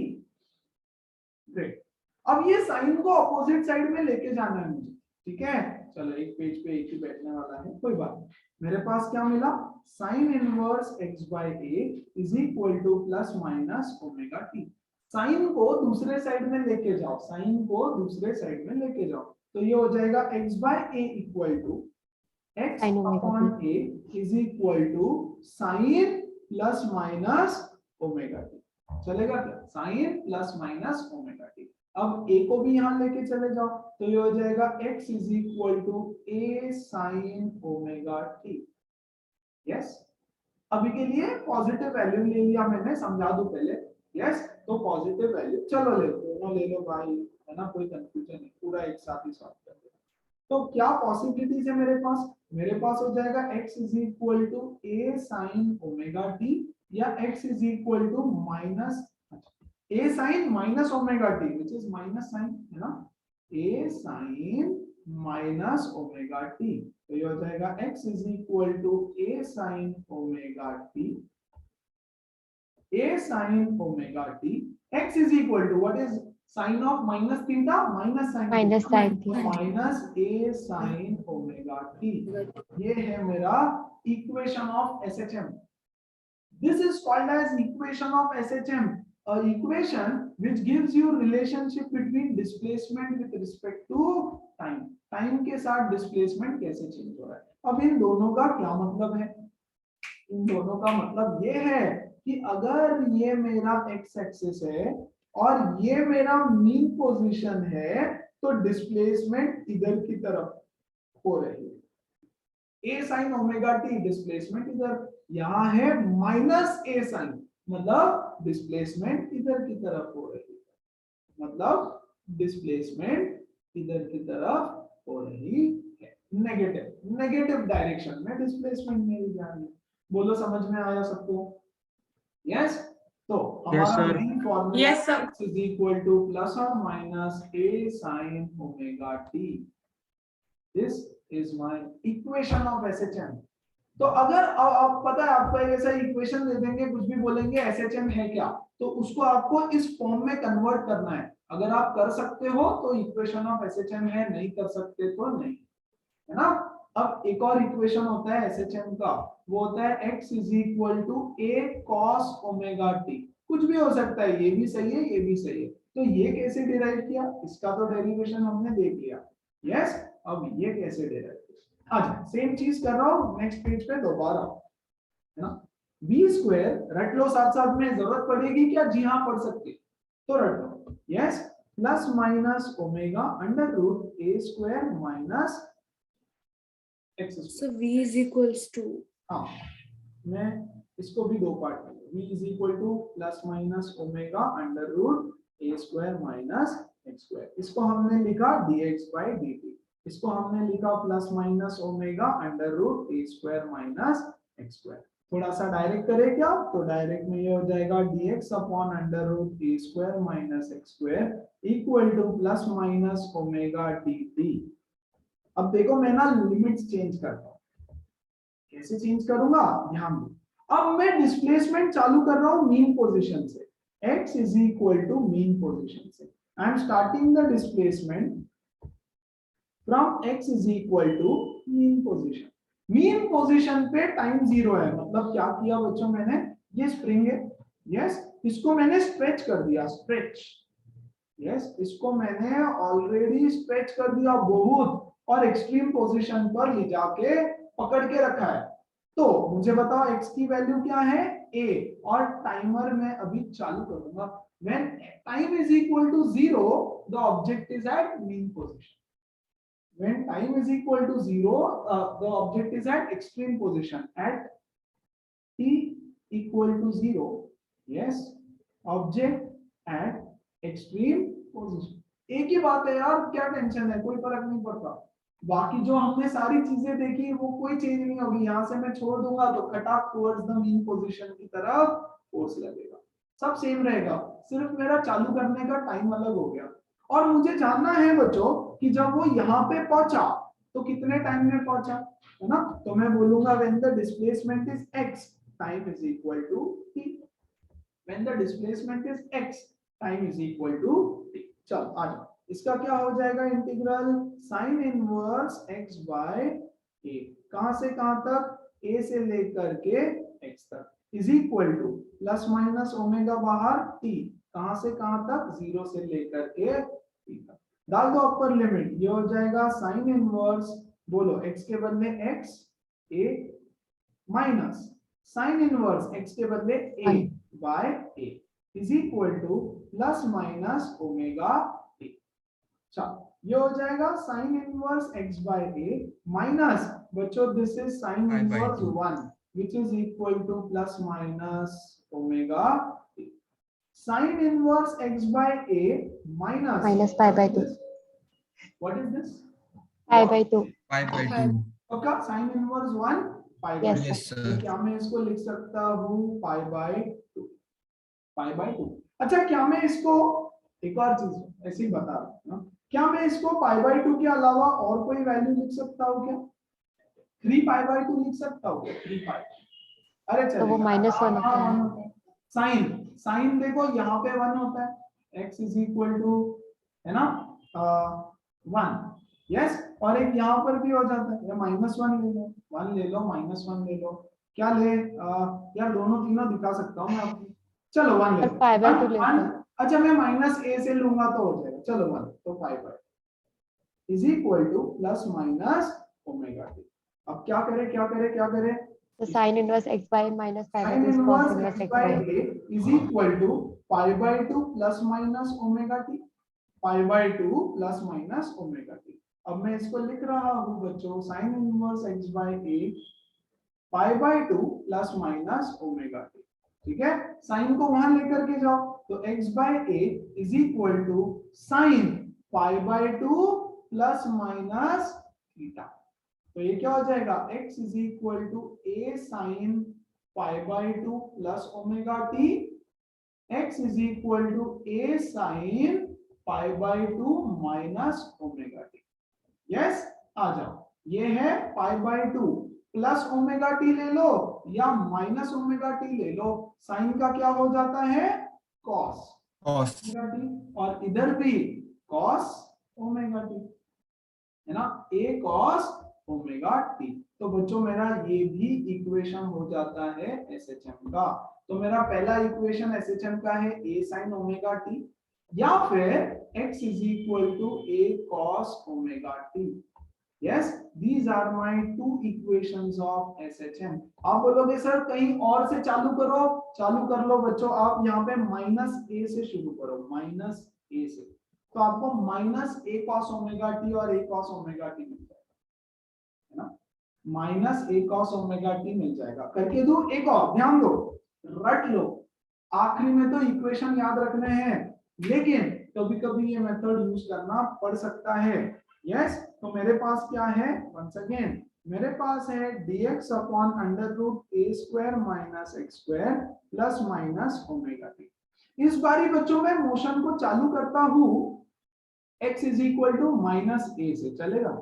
Great. अब ये साइन को अपोजिट साइड में लेके जाना है मुझे, ठीक है? चलो एक पेज पे एक ही बैठने वाला है, कोई बात नहीं। मेरे पास क्या मिला? Sine inverse x by a is equal to plus minus omega t। Sine को दूसरे साइड में लेके जाओ, साइन को दूसरे साइड में लेके जाओ तो ये हो जाएगा x by a equal to x upon a is equal to sine plus minus omega t। चलेगा क्या? Sine plus minus omega t। अब a को भी यहां लेके चले जाओ तो ये हो जाएगा x is equal to a sine omega t। Yes, अभी के लिए पॉजिटिव वैल्यू ले लिया मैंने, समझा दूं पहले। यस, तो पॉजिटिव वैल्यू चलो ले लो, दोनों ले लो भाई, है ना, कोई कंफ्यूजन नहीं, पूरा एक साथ ही सॉल्व कर दो। तो क्या पॉसिबिलिटीज है मेरे पास? मेरे पास हो जाएगा x is equal to a sine omega t या x is equal to minus a sine minus omega t which is minus sine, है ना, a sine minus omega t। तो ये हो जाएगा x is equal to a sine omega t, a sine omega t। x is equal to what is sine of minus theta? Minus sine minus a sine omega t। ये है मेरा equation of SHM। This is called as equation of SHM, a equation which gives you relationship between displacement with respect to time। Time के साथ displacement कैसे change हो रहा है। अब इन दोनों का क्या मतलब है? इन दोनों का मतलब ये है कि अगर ये मेरा x एक्सिस है और ये मेरा मीन पोजीशन है तो डिस्प्लेसमेंट इधर की तरफ हो रही है। a sine omega t displacement इधर, यहां है माइनस a साइन, मतलब डिस्प्लेसमेंट इधर की तरफ हो रही है, मतलब डिस्प्लेसमेंट इधर की तरफ हो रही है। नेगेटिव डायरेक्शन में डिस्प्लेसमेंट मेरी जा रही है। बोलो समझ में आया सबको? यस। तो हमारा main formula x is equal to plus और minus a sin omega t। This is my equation of SHM। तो अगर आप पता है आपको एक ऐसा इक्वेशन दे देंगे, कुछ भी बोलेंगे SHM है क्या, तो उसको आपको इस फॉर्म में कन्वर्ट करना है। अगर आप कर सकते हो तो इक्वेशन ऑफ SHM है, नहीं कर सकते तो नहीं, है ना। अब एक और इक्वेशन होता है SHM का, वो होता है x is equal to a cos omega t। कुछ भी हो सकता है, ये भी सही है, ये भी सही है। तो ये कैसे डिराइव किया? इसका तो डेरिवेशन हमने देख लिया। यस, अब ये कैसे डिराइव किया? अच्छा, सेम चीज कर रहा हूं नेक्स्ट पेज पे दोबारा, है ना। b स्क्वायर रट लो, साथ साथ में जरूरत पड़ेगी क्या? जी हाँ, पढ़ सकते तो रट लो। Yes, plus minus omega under root a square minus X So square. V is equals to हाँ, मैं इसको भी दो पार्ट में, v is equal to plus minus omega under root a square minus x square. इसको हमने लिखा dx by dt, इसको हमने लिखा plus minus omega under root a square minus x square. थोड़ा सा डायरेक्ट करें क्या, तो डायरेक्ट में ये हो जाएगा dx upon under root a square minus x square equal to plus minus omega dt। अब देखो मैं ना लिमिट्स चेंज करता हूँ, कैसे चेंज करूंगा ध्यान दो। अब मैं डिस्प्लेसमेंट चालू कर रहा हूं मीन पोजीशन से, x is equal to mean position से। I am starting the displacement from x is equal to mean position. Mean position पे टाइम 0 है, मतलब क्या किया बच्चों मैंने, ये स्प्रिंग है, यस, इसको मैंने स्ट्रेच कर दिया, स्ट्रेच, यस, इसको मैंने ऑलरेडी स्ट्रेच कर दिया बहुत, और एक्सट्रीम पोजीशन पर ले जाके पकड़ के रखा है। तो मुझे बताओ x की वैल्यू क्या है, a, और टाइमर मैं अभी चालू करूंगा। when time is equal to 0 the object is at mean position, when time is equal to 0 the object is at extreme position, at t equal to 0, yes, object at extreme position। एक ही बात है यार, क्या tension है, कोई फर्क नहीं पड़ता। बाकी जो हमने सारी चीजें देखी वो कोई चेंज नहीं होगी, यहाँ से मैं छोड़ दूंगा तो cut off towards the mean position की तरफ फोर्स लगेगा, सब सेम रहेगा, सिर्फ मेरा चालू करने का टाइम अलग हो गया। और मुझे जानना है बच्चों कि जब वो यहाँ पे पहुंचा तो कितने टाइम में पहुंचा, है ना, तो मैं बोलूंगा when the displacement is x time is equal to t, when the displacement is x time is equal to t। चलो आ जाओ, इसका क्या हो जाएगा integral sine inverse x by a, कहां से कहां तक, a से लेकर के x तक, is equal to plus minus omega बाहर t, कहां से कहां तक, 0 से लेकर के t तक। डाल दो अपर लिमिट, ये हो जाएगा साइन इनवर्स, बोलो x के बदले x a minus sine inverse x के बदले a by a is equal to plus minus omega t। चलो ये हो जाएगा sine inverse x by a minus, बच्चों this is sine inverse 1 which is equal to plus minus omega t। साइन inverse x by a minus pi by 2, what is this, pi by 2, Pi by 2. Okay, sign inverse 1 pi by Yes, 2। Yes, तो sir. क्या मैं इसको लिख सकता हूँ pi by 2, pi by 2। अच्छा, क्या मैं इसको, एक और चीज ऐसे ही बता रहा हूँ, क्या मैं इसको pi by 2 के अलावा और कोई वैल्यू लिख सकता हूँ क्या, 3 pi by 2 लिख सकता हूँ क्या, 3 pi, अरे तो वो चलेगा, -1 होता है। साइन, साइन देखो यहाँ पे 1 होता है, x इज इक्वल टू, है ना, 1, यस, और एक यहाँ पर भी हो जाता है, या -1 ले लो, 1 ले लो, -1 ले लो, क्या ले, यार दोनों तीनों दिखा सकता हूँ मैं आपको, चलो 1 ले पर लो, pi by 2 1, लेते हैं। अच्छा मैं -a से लूंगा तो हो जाएगा, चलो 1, तो pi by is equal to plus minus omega t। अब क्या करें क्या करें क्या करें, तो sin inverse x by minus pi by sin 2 is cos inverse inverse x x by by a is equal to pi by 2 plus minus omega t, pi by 2 plus minus omega t। अब मैं इसको लिख रहा हूँ बच्चों, sin inverse x by a pi by 2 plus minus omega t, ठीक है, sign को वहां लेकर के जाओ, तो x by a is equal to sin pi by 2 plus minus theta। तो ये क्या हो जाएगा, x is equal to a sin pi by 2 plus omega t, x is equal to a sin pi by 2 minus omega t। Yes, आ जाओ, ये है pi by 2 plus omega T ले लो या माइनस ओमेगा टी ले लो, sign का क्या हो जाता है, cos ओमेगा टी, और इधर भी cos ओमेगा टी, है ना, a cos ओमेगा टी। तो बच्चों मेरा ये भी इक्वेशन हो जाता है SHM का। तो मेरा पहला इक्वेशन SHM का है a sin ओमेगा टी, या फिर x is equal to a cos omega T. Yes, these are my two equations of SHM। आप बोलोगे सर कहीं और से चालू करो, चालू कर लो बच्चों, आप यहाँ पे -a से शुरू करो, -a से, तो आपको -a cos ओमेगा टी और a cos ओमेगा टी मिलता है ना। माइनस ए कॉस ओमेगा टी मिल जाएगा। करके दो एक और, ध्यान दो, रट लो, आखिरी में तो इक्वेशन याद रखने हैं, लेकिन कभी कभी ये मेथड यूज करना पड़ सकता है। यस, तो मेरे पास क्या है, वंस अगेन मेरे पास है dx upon under root a square minus x square plus minus omega t. इस बारी बच्चों में मोशन को चालू करता हूं x is equal to minus a से, चलेगा?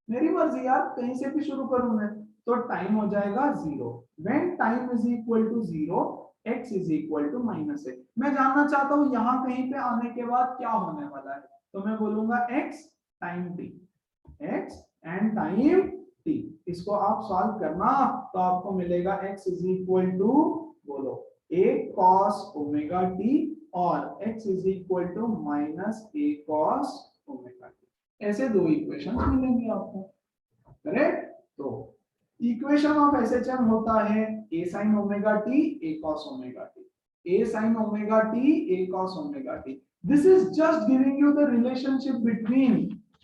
मेरी मर्जी यार, कहीं से भी शुरू करूं मैं, तो टाइम हो जाएगा 0। When time is equal to 0 x is equal to minus a. मैं जानना चाहता हूं यहां कहीं पे आने के बाद क्या होने वाला है, तो मैं बोलूंगा x time t, x and time t। इसको आप सॉल्व करना तो आपको मिलेगा x इज इक्वल टू, बोलो, a cos ओमेगा t और x is equal to minus a cos omega t। ऐसे दो इक्वेशन मिलेंगे आपको, करेक्ट? तो इक्वेशन ऑफ एसएचएम होता है a sin omega t a cos omega t, a sin omega t a cos omega t। This is just giving you the relationship between,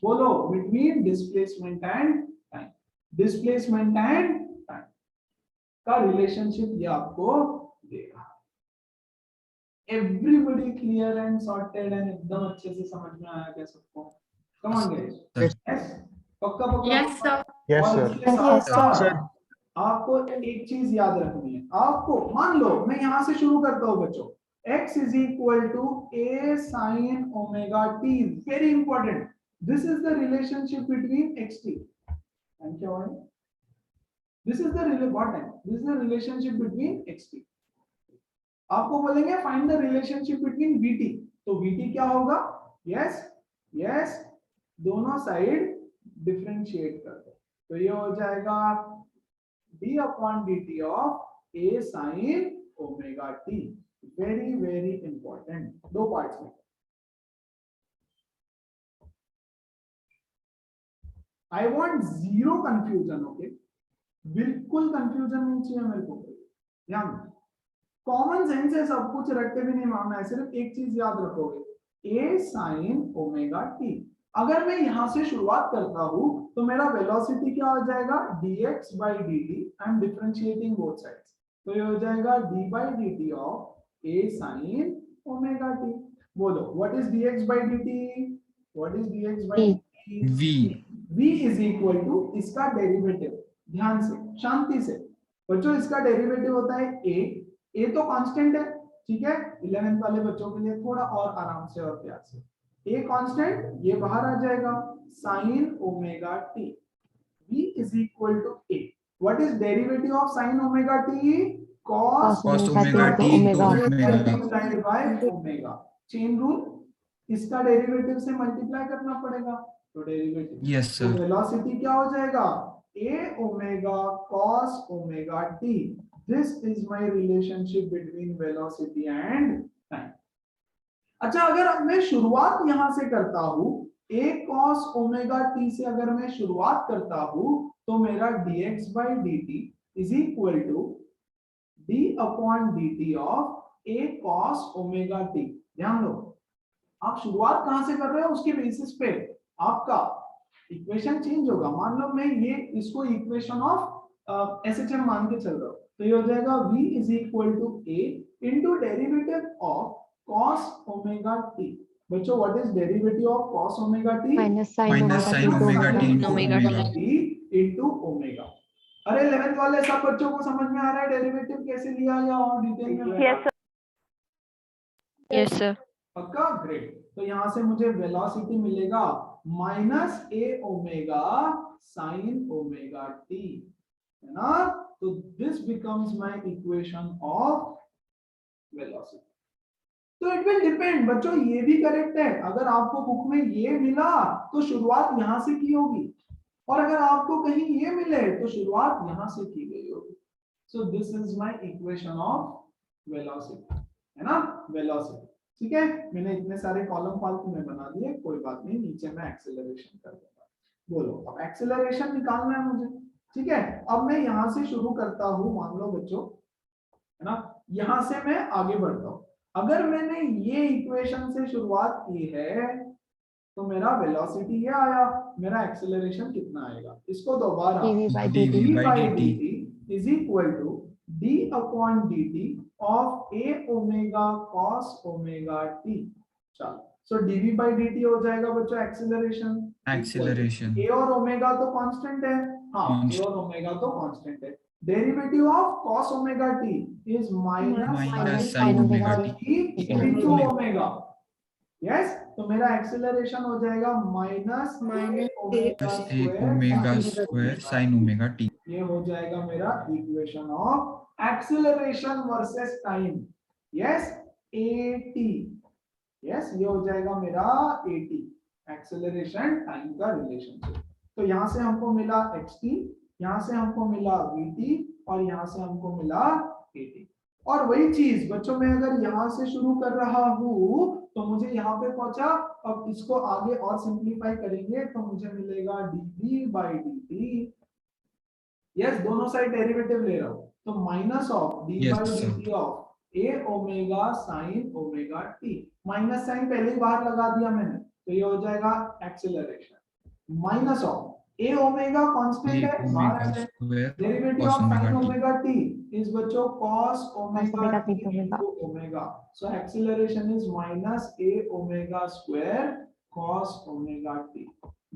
बोलो, between displacement and time, displacement and time का relationship ये आपको देगा। Everybody clear and sorted and एकदम अच्छे से समझ में आया क्या सबको? कम ऑन गाइस, यस, पक्का पक्का? Yes sir. Yes, और sir. इसके Yes, साथ sir. साथ आपको एक चीज याद रखनी है। आपको मान लो मैं यहां से शुरू करता हूं बच्चों, x is equal to a sin omega t, very important, this is the relationship between xt and क्या है, this is the this is the relationship between xt। आपको बोलेंगे find the relationship between vt, तो vt क्या होगा, yes yes, दोनों side differentiate कर दो, तो ये हो जाएगा d upon dt of a sin omega t। Very very important, दो पार्ट्स में। I want zero confusion, okay? बिल्कुल कंफ्यूजन नहीं चाहिए मेरे को। ध्यान, कॉमन सेंस है, सब कुछ रटते भी नहीं मारना है, सिर्फ एक चीज याद रखोगे, a sin ओमेगा t। अगर मैं यहां से शुरुआत करता हूं तो मेरा वेलोसिटी क्या हो जाएगा, dx by dt, I am differentiating both sides, तो ये हो जाएगा d by dt of a sin omega t। बोलो, what is dx by dt, what is dx by dt? v is equal to इसका derivative, ध्यान से, शांति से बच्चों, इसका डेरिवेटिव होता है a तो कांस्टेंट है, ठीक है? 11th वाले बच्चों के लिए थोड़ा और आराम से और प्यार से, a कांस्टेंट, ये बाहर आ जाएगा, sin omega t, v is equal to a, what is derivative of sin omega t, cos omega t multiplied by omega. Chain rule, इसका डेरिवेटिव से मल्टीप्लाई करना पड़ेगा, तो डेरिवेटिव, यस तो सर। वेलोसिटी क्या हो जाएगा, a omega cos omega t। This is my relationship between velocity and time. अच्छा, अगर मैं शुरुआत यहां से करता हूं, a cos ओमेगा t से अगर मैं शुरुआत करता हूं, तो मेरा dx by dt is equal to d upon dt of a cos omega t। ध्यान दो, आप शुरुआत कहां से कर रहे हो उसके बेसिस पे आपका इक्वेशन चेंज होगा। मान लो मैं ये इसको इक्वेशन ऑफ एसएचएम मान के चल रहा हूं, तो ये हो जाएगा v is equal to a into derivative of cos omega t। बच्चों, what is derivative of cos omega t, minus minus sine sin omega omega t t omega omega. t। Into omega. अरे 11th वाले सब बच्चों को समझ में आ रहा है डेरिवेटिव कैसे लिया या और डिटेल में? Yes sir. पक्का, ग्रेट। तो यहां से मुझे वेलोसिटी मिलेगा माइनस ए ओमेगा साइन ओमेगा टी, है ना? तो this becomes my equation of velocity. तो इट विल डिपेंड बच्चों, ये भी करेक्ट है, अगर आपको बुक में ये मिला तो शुरुआत यहां से की होगी, और अगर आपको कहीं ये मिले तो शुरुआत यहां से की गई होगी। So this is my equation of velocity, है ना? वेलोसिटी, ठीक है? मैंने इतने सारे कॉलम फालतू में बना दिए, कोई बात नहीं, नीचे मैं एक्सेलरेशन कर दूंगा। बोलो, अब एक्सेलरेशन निकालना है मुझे, ठीक है? अब मैं यहां से शुरू करता हूं, मान लो बच्चों, है ना, यहां से मैं आगे बढ़ता हूं। अगर मैंने ये इक्वेशन से शुरुआत की है तो मेरा वेलोसिटी ये आया, मेरा एक्सेलरेशन कितना आएगा, इसको दोबारा dv by dt dv by dt is equal to d upon dt of a omega cos omega t। चलो, सो dv by dt हो जाएगा बच्चों एक्सेलरेशन, a और ओमेगा तो कांस्टेंट है, हाँ a और ओमेगा तो कांस्टेंट है, derivative of cos omega t is minus sin omega t into omega। Yes, तो मेरा एक्सेलरेशन हो जाएगा minus omega square sine omega T. ये हो जाएगा मेरा equation of acceleration versus time. Yes, at। Yes, ये हो जाएगा मेरा at, एक्सेलरेशन टाइम का रिलेशनशिप। तो यहां से हमको मिला xt, यहां से हमको मिला vt और यहां से हमको मिला at। और वही चीज बच्चों में अगर यहां से शुरू कर रहा हूं तो मुझे यहाँ पे पहुंचा, अब इसको आगे और सिंप्लीफाई करेंगे तो मुझे मिलेगा dv by dt। यस, दोनों साइड डेरिवेटिव ले रहा हूं, तो minus of d by dt of a omega sine omega t। Minus sine पहले ही बाहर लगा दिया मैंने, तो ये हो जाएगा acceleration minus of a omega constant है, बाहर है, derivative of sine omega t is बच्चों cos omega t into omega। So acceleration is minus a omega square cos omega t।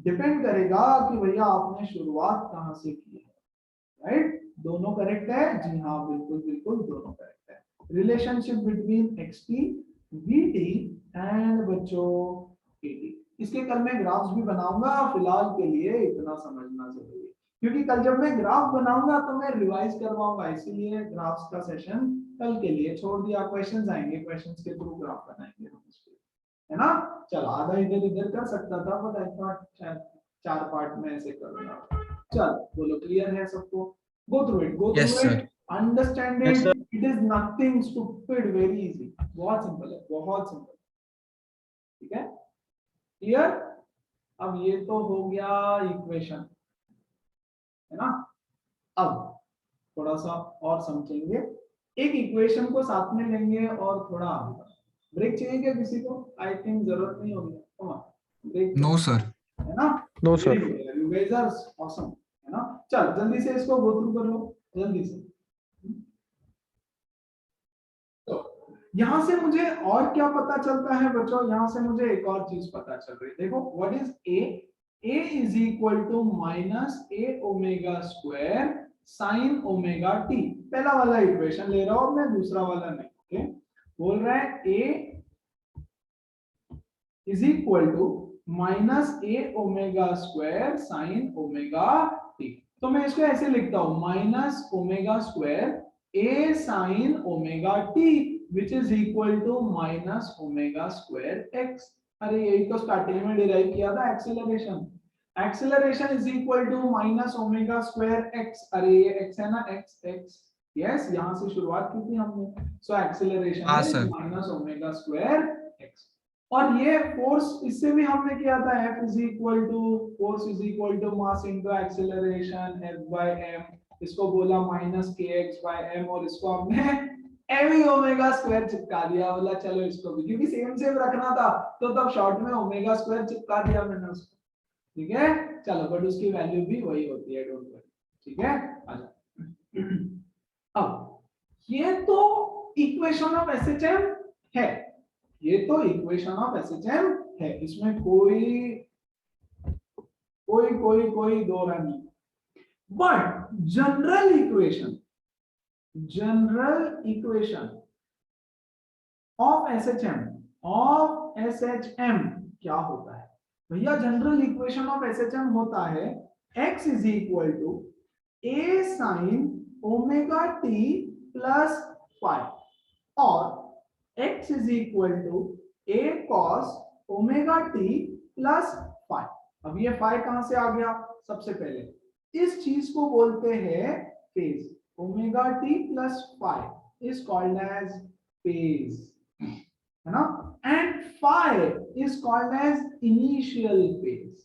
Depend करेगा कि भैया आपने शुरुआत कहां से की है, राइट? दोनों करेक्ट है? जी हाँ, बिल्कुल बिल्कुल दोनों करेक्ट है। Relationship between xt vt and बच्चों at। इसके कल मैं ग्राफ्स भी बनाऊंगा, फिलहाल के लिए इतना समझना जरूरी है, क्योंकि कल जब मैं ग्राफ बनाऊंगा तो मैं रिवाइज करवाऊंगा, इसीलिए ग्राफ्स का सेशन कल के लिए छोड़ दिया। क्वेश्चंस आएंगे, क्वेश्चंस के थ्रू ग्राफ बनाएंगे हम इस पे, है ना? चलो, आधा इधर इधर कर सकता था, बट आई थॉट शायद 4 पार्ट में ऐसे करूंगा। चल बोलो, क्लियर है सबको? Go through it, understand it, it is nothing stupid, very easy, बहुत सिंपल है, बहुत सिंपल। ठीक है, क्लियर? अब ये तो हो गया इक्वेशन, है ना? अब थोड़ा सा और समझेंगे, एक इक्वेशन को साथ में लेंगे और थोड़ा आगे। ब्रेक चाहिए क्या किसी को? आई थिंक जरूरत नहीं होगी। ब्रेक? नो सर, है ना? No sir. You guys are awesome, है ना? चल जल्दी से इसको गो थ्रू कर लो, जल्दी से। तो यहां से मुझे और क्या पता चलता है बच्चों? यहां से मुझे एक और चीज पता चल रही है, देखो, what is a is equal to minus a omega square sin omega t। पहला वाला इक्वेशन ले रहा हूं मैं, दूसरा वाला नहीं। ओके, बोल रहा है a is equal to minus a omega square sin omega t। तो मैं इसको ऐसे लिखता हूं, minus omega square a sin omega t which is equal to minus omega square x। अरे यही तो स्टार्टिंग में डिराइव किया था, acceleration. Acceleration is equal to minus omega square x. अरे ये x है ना, x। यस, यहां से शुरुआत की थी हमने। So acceleration is minus omega square x। और ये फोर्स, इससे भी हमने किया था, F is equal to force is equal to mass into acceleration F by m। इसको बोला माइनस kx बाय m, और इसको हमने m ओमेगा स्क्वायर चिपका दिया। बोला चलो इसको भी, क्योंकि सेम रखना था तो तब शॉर्ट में ओमेगा स्क्वायर चिपका दिया मैंने उसको। ठीक है, चलो, बट उसकी वैल्यू भी वही होती है, डोंट वरी। ठीक है, अब ये तो इक्वेशन ऑफ एसएचएम है, ये तो इक्वेशन ऑफ एसएचएम है, इसमें कोई दो राय नहीं। But general equation of SHM क्या होता है भैया? जनरल इक्वेशन ऑफ एसएचएम होता है x is equal to a sine omega t plus five, और x is equal to a cos omega t plus five. अब ये फाइव कहां से आ गया? सबसे पहले इस चीज को बोलते हैं phase. Omega t plus five is called as phase, है ना? and phi is called as initial phase।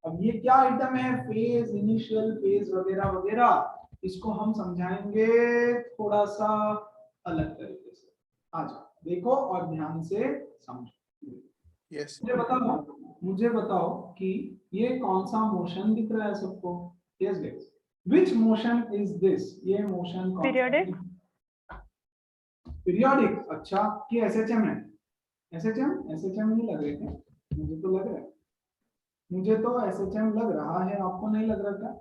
अब ये क्या आइटम है? फेज, इनिशियल फेज वगैरह वगैरह, इसको हम समझाएंगे थोड़ा सा अलग तरीके से। आ जाओ, देखो और ध्यान से समझो। Yes. मुझे बताओ कि ये कौन सा मोशन दिख रहा है सबको? Yes guys, which motion is this? ये मोशन कौन सा है? पीरियोडिक। अच्छा, कि एसएचएम है? एसएचएम नहीं लग रहे थे, मुझे तो लग रहा है, मुझे तो एसएचएम लग रहा है, आपको नहीं लग रहा क्या?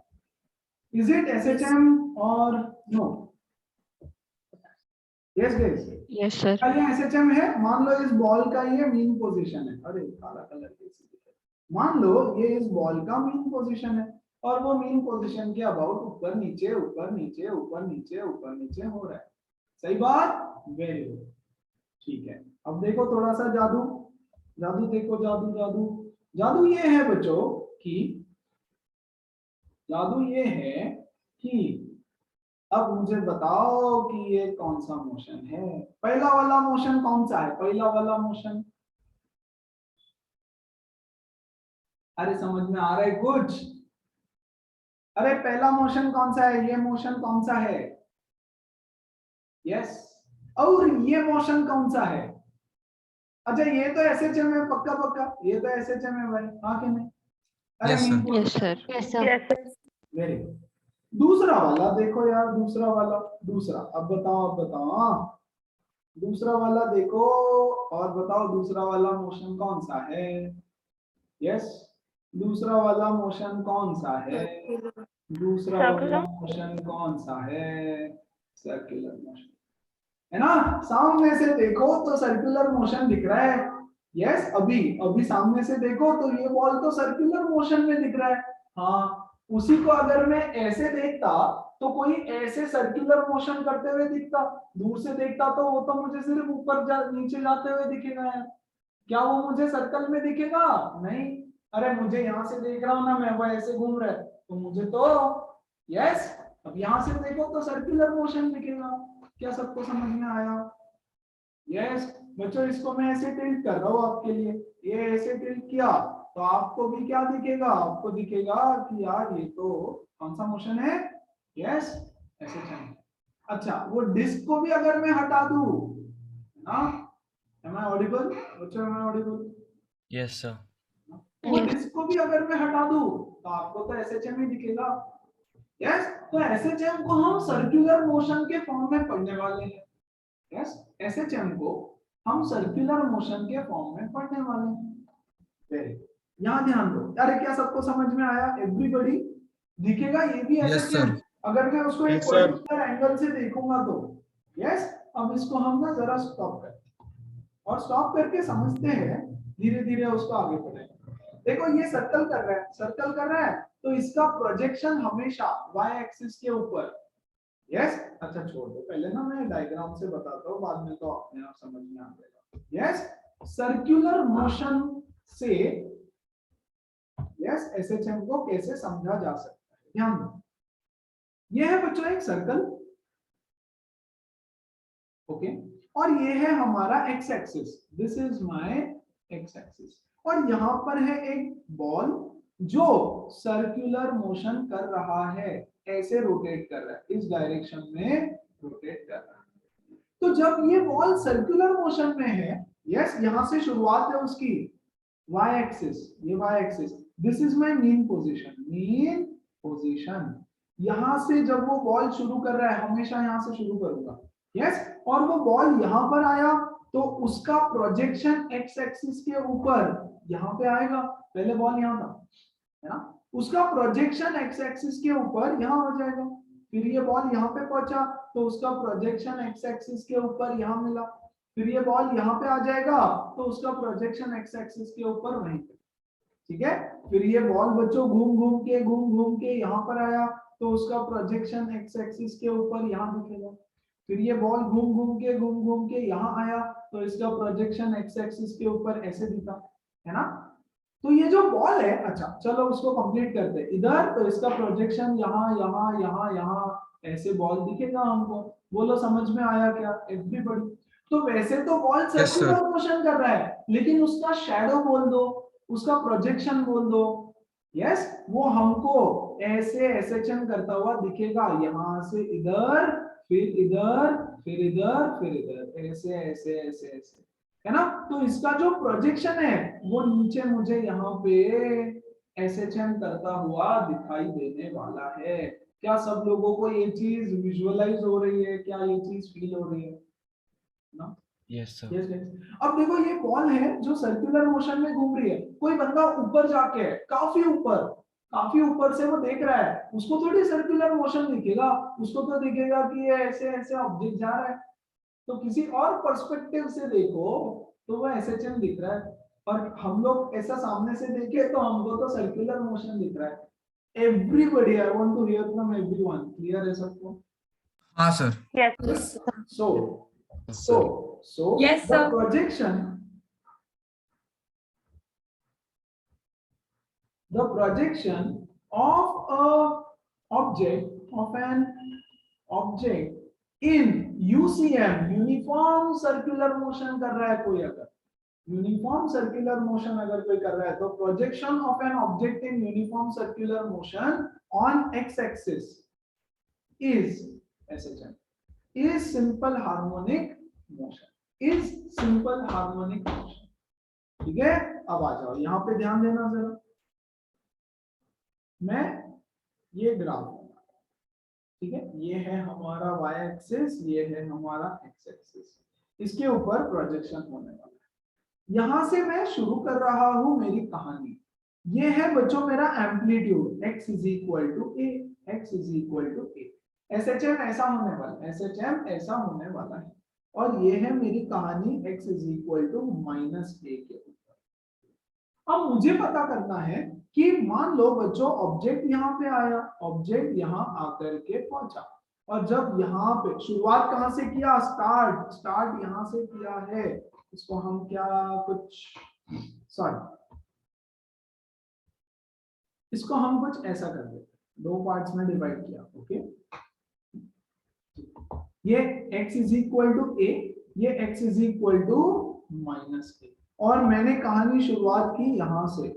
इज इट एसएचएम और no? Yes guys, Yes, sir. क्या ये एसएचएम है? मान लो इस बॉल का ये मीन पोजीशन है। अरे काला कलर कैसे दिख रहा है? मान लो ये इस बॉल का मीन पोजीशन है और वो मीन पोजीशन के अबाउट ऊपर नीचे ऊपर नीचे ऊपर नीचे ऊपर नीचे हो रहा है। सही बात? वेरी गुड, ठीक है। अब देखो थोड़ा सा जादू, जादू देखो, जादू जादू जादू ये है बच्चों कि जादू ये है कि अब मुझे बताओ कि ये कौन सा मोशन है? पहला वाला मोशन कौन सा है? पहला वाला मोशन, अरे समझ में आ रहा है कुछ? अरे पहला मोशन कौन सा है? ये मोशन कौन सा है? यस, और ये मोशन कौन सा है? अच्छा ये तो एसएचएम है, पक्का पक्का ये तो एसएचएम है भाई, हाँ कि नहीं? अरे Yes, sir. Yes, sir. Yes, sir. Very good. दूसरा वाला देखो यार, दूसरा वाला, दूसरा, अब बताओ, अब बताओ, हाँ दूसरा वाला देखो और बताओ दूसरा वाला मोशन कौन सा है? यस, दूसरा वाला मोशन कौन सा है? दूसरा वाला मोशन कौन सा है? सर्कुलर मोशन है ना? सामने से देखो तो सर्कुलर मोशन दिख रहा है। यस, अभी अभी सामने से देखो तो ये बॉल तो सर्कुलर मोशन में दिख रहा है। हाँ, उसी को अगर मैं ऐसे देखता तो कोई ऐसे सर्कुलर मोशन करते हुए दिखता, दूर से देखता तो वो तो मुझे सिर्फ ऊपर नीचे जाते हुए दिखेगा यार। क्या वो मुझे सर्कल में दिखेगा? नहीं। अरे मुझे यहाँ से देख रहा हूँ ना मैं, वो ऐसे घूम रहा है तो मुझे तो यस, अब यहाँ से देखो तो सर्कुलर मोशन दिखेगा। क्या सबको समझ में आया? यस बच्चों, इसको मैं ऐसे टिल्ट कर रहा हूँ आपके लिए, ये ऐसे टिल्ट किया तो आपको भी क्या दिखेगा? आपको दिखेगा कि यार ये तो कौन सा मोशन है? यस, ऐसे चलें। अच्छा, वो डिस्क को भी अगर मैं हटा दूं ना, am I audible? बच्चों am I audible? Yes, sir. वो डिस्क को भी अगर मैं हटा दूं तो आपको तो एसएचएम ही दिखेगा। यस, तो एसएचएम को हम सर्कुलर मोशन के फॉर्म में पढ़ने वाले हैं। यस, एसएचएम को हम सर्कुलर मोशन के फॉर्म में पढ़ने वाले हैं। वेरी गुड, यहाँ ध्यान दो। अरे क्या सबको समझ में आया? एवरीबॉडी दिखेगा ये भी Yes, एसएचएम? sir. अगर मैं उसको एक Yes, sir. पर्टिकुलर एंगल से देखूंगा तो यस। अब इसको हम ना जरा स्टॉप करते हैं और स्टॉप करके समझते हैं, धीरे धीरे उसको आगे बढ़ाएंगे। देखो ये सर्कल कर रहा है, सर्कल कर रहा है तो इसका प्रोजेक्शन हमेशा वाई एक्सिस के ऊपर। यस, अच्छा छोड़ दो, पहले ना मैं डायग्राम से बताता हूँ, बाद में तो अपने आप समझ में आ जाएगा। यस, सर्कुलर मोशन से यस एसएचएम को कैसे समझा जा सकता है, ध्यान दो। यह है बच्चों एक सर्कल, ओके, और ये है हमारा x axis, this is my ex axis, और यहां पर है एक बॉल जो सर्कुलर मोशन कर रहा है, ऐसे रोटेट कर रहा है, इस डायरेक्शन में रोटेट कर रहा है। तो जब ये बॉल सर्कुलर मोशन में है, यस, यहां से शुरुआत है उसकी y एक्सिस, ये y axis, this is my mean position, mean position. यहां से जब वो बॉल शुरू कर रहा है, हमेशा यहां से शुरू करूंगा, यस, और वो बॉल यहां पर आया तो उसका प्रोजेक्शन x एक्सिस के ऊपर यहां पे आएगा। पहले बॉल यहां था, है ना, उसका प्रोजेक्शन x एक्सिस के ऊपर यहां हो जाएगा। फिर ये बॉल यहां पे पहुंचा तो उसका प्रोजेक्शन x एक्सिस के ऊपर यहां मिला। फिर ये बॉल यहाँ पे आ जाएगा तो उसका प्रोजेक्शन एक्स एक्सिस के ऊपर वहीं पे, ठीक है। फिर ये बॉल बच्चों घूम घूम के यहाँ पर आया तो उसका प्रोजेक्शन एक्स एक्सिस के ऊपर यहाँ दिखेगा। फिर ये बॉल घूम घूम के यहाँ आया तो इसका प्रोजेक्शन एक्स एक्सिस के ऊपर ऐसे दिखा, है ना। तो ये जो बॉल है, अच्छा चलो उसको कंप्लीट करते हैं। इधर तो इसका प्रोजेक्शन यहाँ यहाँ यहाँ यहाँ ऐसे बॉल दिखेगा हमको। बोलो समझ में आया क्या एवरीबॉडी? तो वैसे तो बॉल सर्कुलर मोशन कर रहा है, लेकिन उसका शैडो बोल दो, उसका प्रोजेक्शन बोल दो, यस, वो हमको ऐसे एसएचएम करता हुआ दिखेगा, यहां से इधर, फिर इधर, फिर इधर, ऐसे ऐसे ऐसे ऐसे, है ना। तो इसका जो प्रोजेक्शन है वो नीचे मुझे यहाँ पे एसएचएम करता हुआ दिखाई देने वाला है। क्या सब लोगों को ये चीज विजुअलाइज हो रही है, क्या ये चीज फील हो रही है ना? Yes, sir. Yes, yes. अब देखो ये बॉल है जो सर्कुलर मोशन में घूम रही है, कोई बंदा ऊपर जाके काफी ऊपर से वो देख रहा है, उसको थोड़ी सर्कुलर मोशन दिखेगा, उसको तो दिखेगा कि ये ऐसे ऐसे ऑब्जेक्ट जा रहा है। तो किसी और पर्सपेक्टिव से देखो तो वो एसएचएम दिख रहा है, और हम लोग ऐसा सामने से देखे तो हमको तो सर्कुलर मोशन दिख रहा है। Everybody, I want to hear from everyone, clear है सबको? हाँ sir. Yes. So Yes, the sir. projection of an object in UCM, uniform circular motion कर रहा है कोई, अगर यूनिफॉर्म सर्कुलर मोशन अगर कोई कर रहा है, तो projection of an object in uniform circular motion on x axis is SHM, is simple harmonic motion, is simple harmonic motion। ठीक है, अब आ जाओ यहाँ पे ध्यान देना जरा, मैं ये ग्राफ लूंगा, ठीक है, ये है हमारा y एक्सिस, ये है हमारा x एक्सिस, इसके ऊपर प्रोजेक्शन होने वाला है। यहां से मैं शुरू कर रहा हूं मेरी कहानी। ये है बच्चों मेरा amplitude x is equal to a, x is equal to a। SHM ऐसा होने वाला है, SHM ऐसा होने वाला है, और ये है मेरी कहानी x is equal to -a के ऊपर। अब मुझे पता करना है कि मान लो बच्चों ऑब्जेक्ट यहाँ पे आया, ऑब्जेक्ट यहाँ आकर के पहुंचा, और जब यहाँ पे शुरुआत कहाँ से किया, स्टार्ट यहाँ से किया है, इसको हम क्या इसको हम कुछ ऐसा कर देते, दो पार्ट्स में डिवाइड किया, ओके। ये x is equal to a, ये x is equal to -a, और मैंने कहानी शुरुआत की यहां से,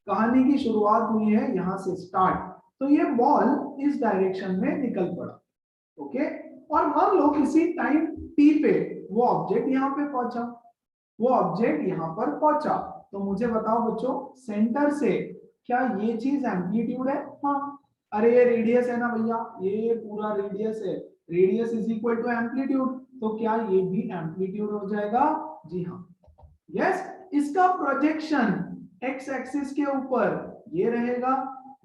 कहानी की शुरुआत हुई है यहां से स्टार्ट, तो ये बॉल इस डायरेक्शन में निकल पड़ा, ओके। और मान लो किसी टाइम t पे वो ऑब्जेक्ट यहाँ पे पहुंचा, वो ऑब्जेक्ट यहाँ पर पहुंचा, तो मुझे बताओ बच्चों सेंटर से क्या ये चीज एम्पलीट्यूड है? हाँ, अरे ये रेडियस है ना भैया, ये पूरा रेडियस है, radius is equal to amplitude, तो क्या ये भी एम्पलीट्यूड हो जाएगा? जी हाँ, यस। इसका प्रोजेक्शन एक्स एक्सिस के ऊपर ये रहेगा,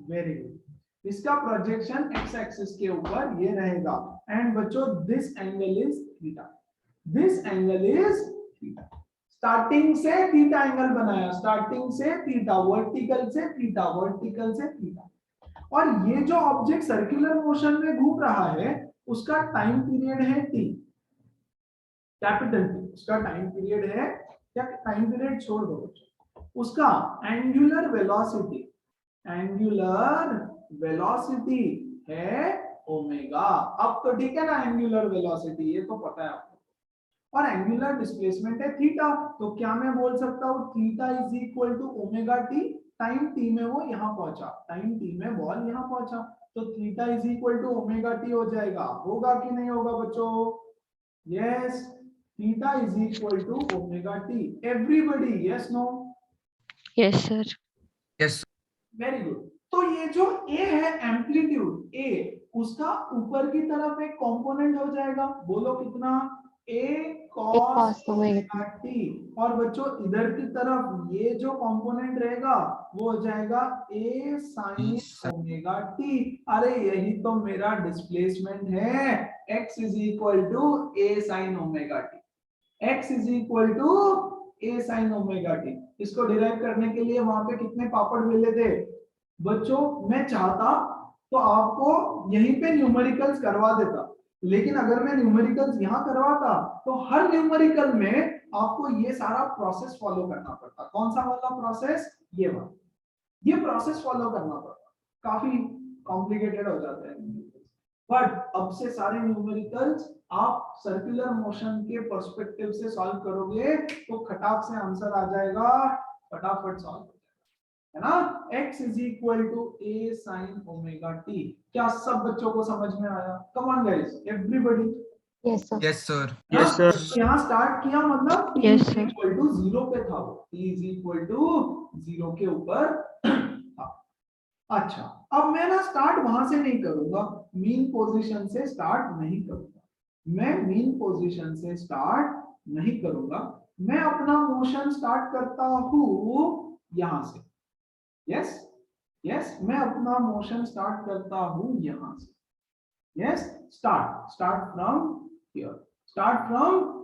वेरी गुड। इसका प्रोजेक्शन एक्स एक्सिस के ऊपर ये रहेगा, एंड बच्चों this angle is theta, this angle is theta. Starting से थीटा एंगल बनाया, स्टार्टिंग से थीटा, वर्टिकल से थीटा, वर्टिकल से थीटा। और ये जो ऑब्जेक्ट सर्कुलर मोशन में घूम रहा है उसका टाइम पीरियड है t, कैपिटल T, उसका टाइम पीरियड है क्या? टाइम पीरियड छोड़ दो बच्चों, उसका एंगुलर वेलोसिटी, एंगुलर वेलोसिटी है ओमेगा। अब तो ठीक है ना, एंगुलर वेलोसिटी ये तो पता है आपको, और एंगुलर डिस्प्लेसमेंट है थीटा, तो क्या मैं बोल सकता हूँ theta is equal to omega t, time t में वो यहाँ पहुंचा, टाइम टी में बॉल यहाँ पहुंचा, तो theta is equal to omega t हो जाएगा। होगा कि नहीं होगा बच्चों? Yes, theta is equal to omega t. Everybody yes no? Yes sir. Yes. Very good. तो ये जो a है एम्पलीट्यूड a, उसका ऊपर की तरफ एक कंपोनेंट हो जाएगा, बोलो कितना? a cos ओमेगा t, और बच्चों इधर की तरफ ये जो कंपोनेंट रहेगा वो हो जाएगा a sin ओमेगा t। अरे यही तो मेरा डिस्प्लेसमेंट है, x is equal to a sin omega t, x is equal to a sin omega t। इसको डिराइव करने के लिए वहां पे कितने पापड़ बेले थे बच्चों? मैं चाहता तो आपको यहीं पे न्यूमेरिकल्स करवा देता, लेकिन अगर मैं न्यूमेरिकल्स यहाँ करवाता तो हर न्यूमेरिकल में आपको ये सारा प्रोसेस फॉलो करना पड़ता। कौन सा वाला प्रोसेस? ये वाला, ये प्रोसेस फॉलो करना पड़ता, काफी कॉम्प्लिकेटेड हो जाता है। बट अब से सारे न्यूमेरिकल्स आप सर्कुलर मोशन के पर्सपेक्टिव से सॉल्व करोगे तो खटाक से आंसर आ जाएगा, फटाफट सॉल्व हो जाएगा, है ना। x is equal to a sin omega t। क्या सब बच्चों को समझ में आया? Come on guys, everybody. Yes, sir. Yes, sir. Yes, sir. तो यहाँ स्टार्ट किया मतलब t Yes, is sir. Equal to 0 पे था वो, t इज इक्वल टू 0 के ऊपर था। अच्छा, अब मैं ना स्टार्ट वहां से नहीं करूंगा, मीन पोजीशन से स्टार्ट नहीं करूंगा, मैं मीन पोजीशन से स्टार्ट नहीं करूंगा, मैं अपना मोशन स्टार्ट करता हूं यहां से। यस यस, मैं अपना मोशन स्टार्ट करता हूं यहां से। Yes, start from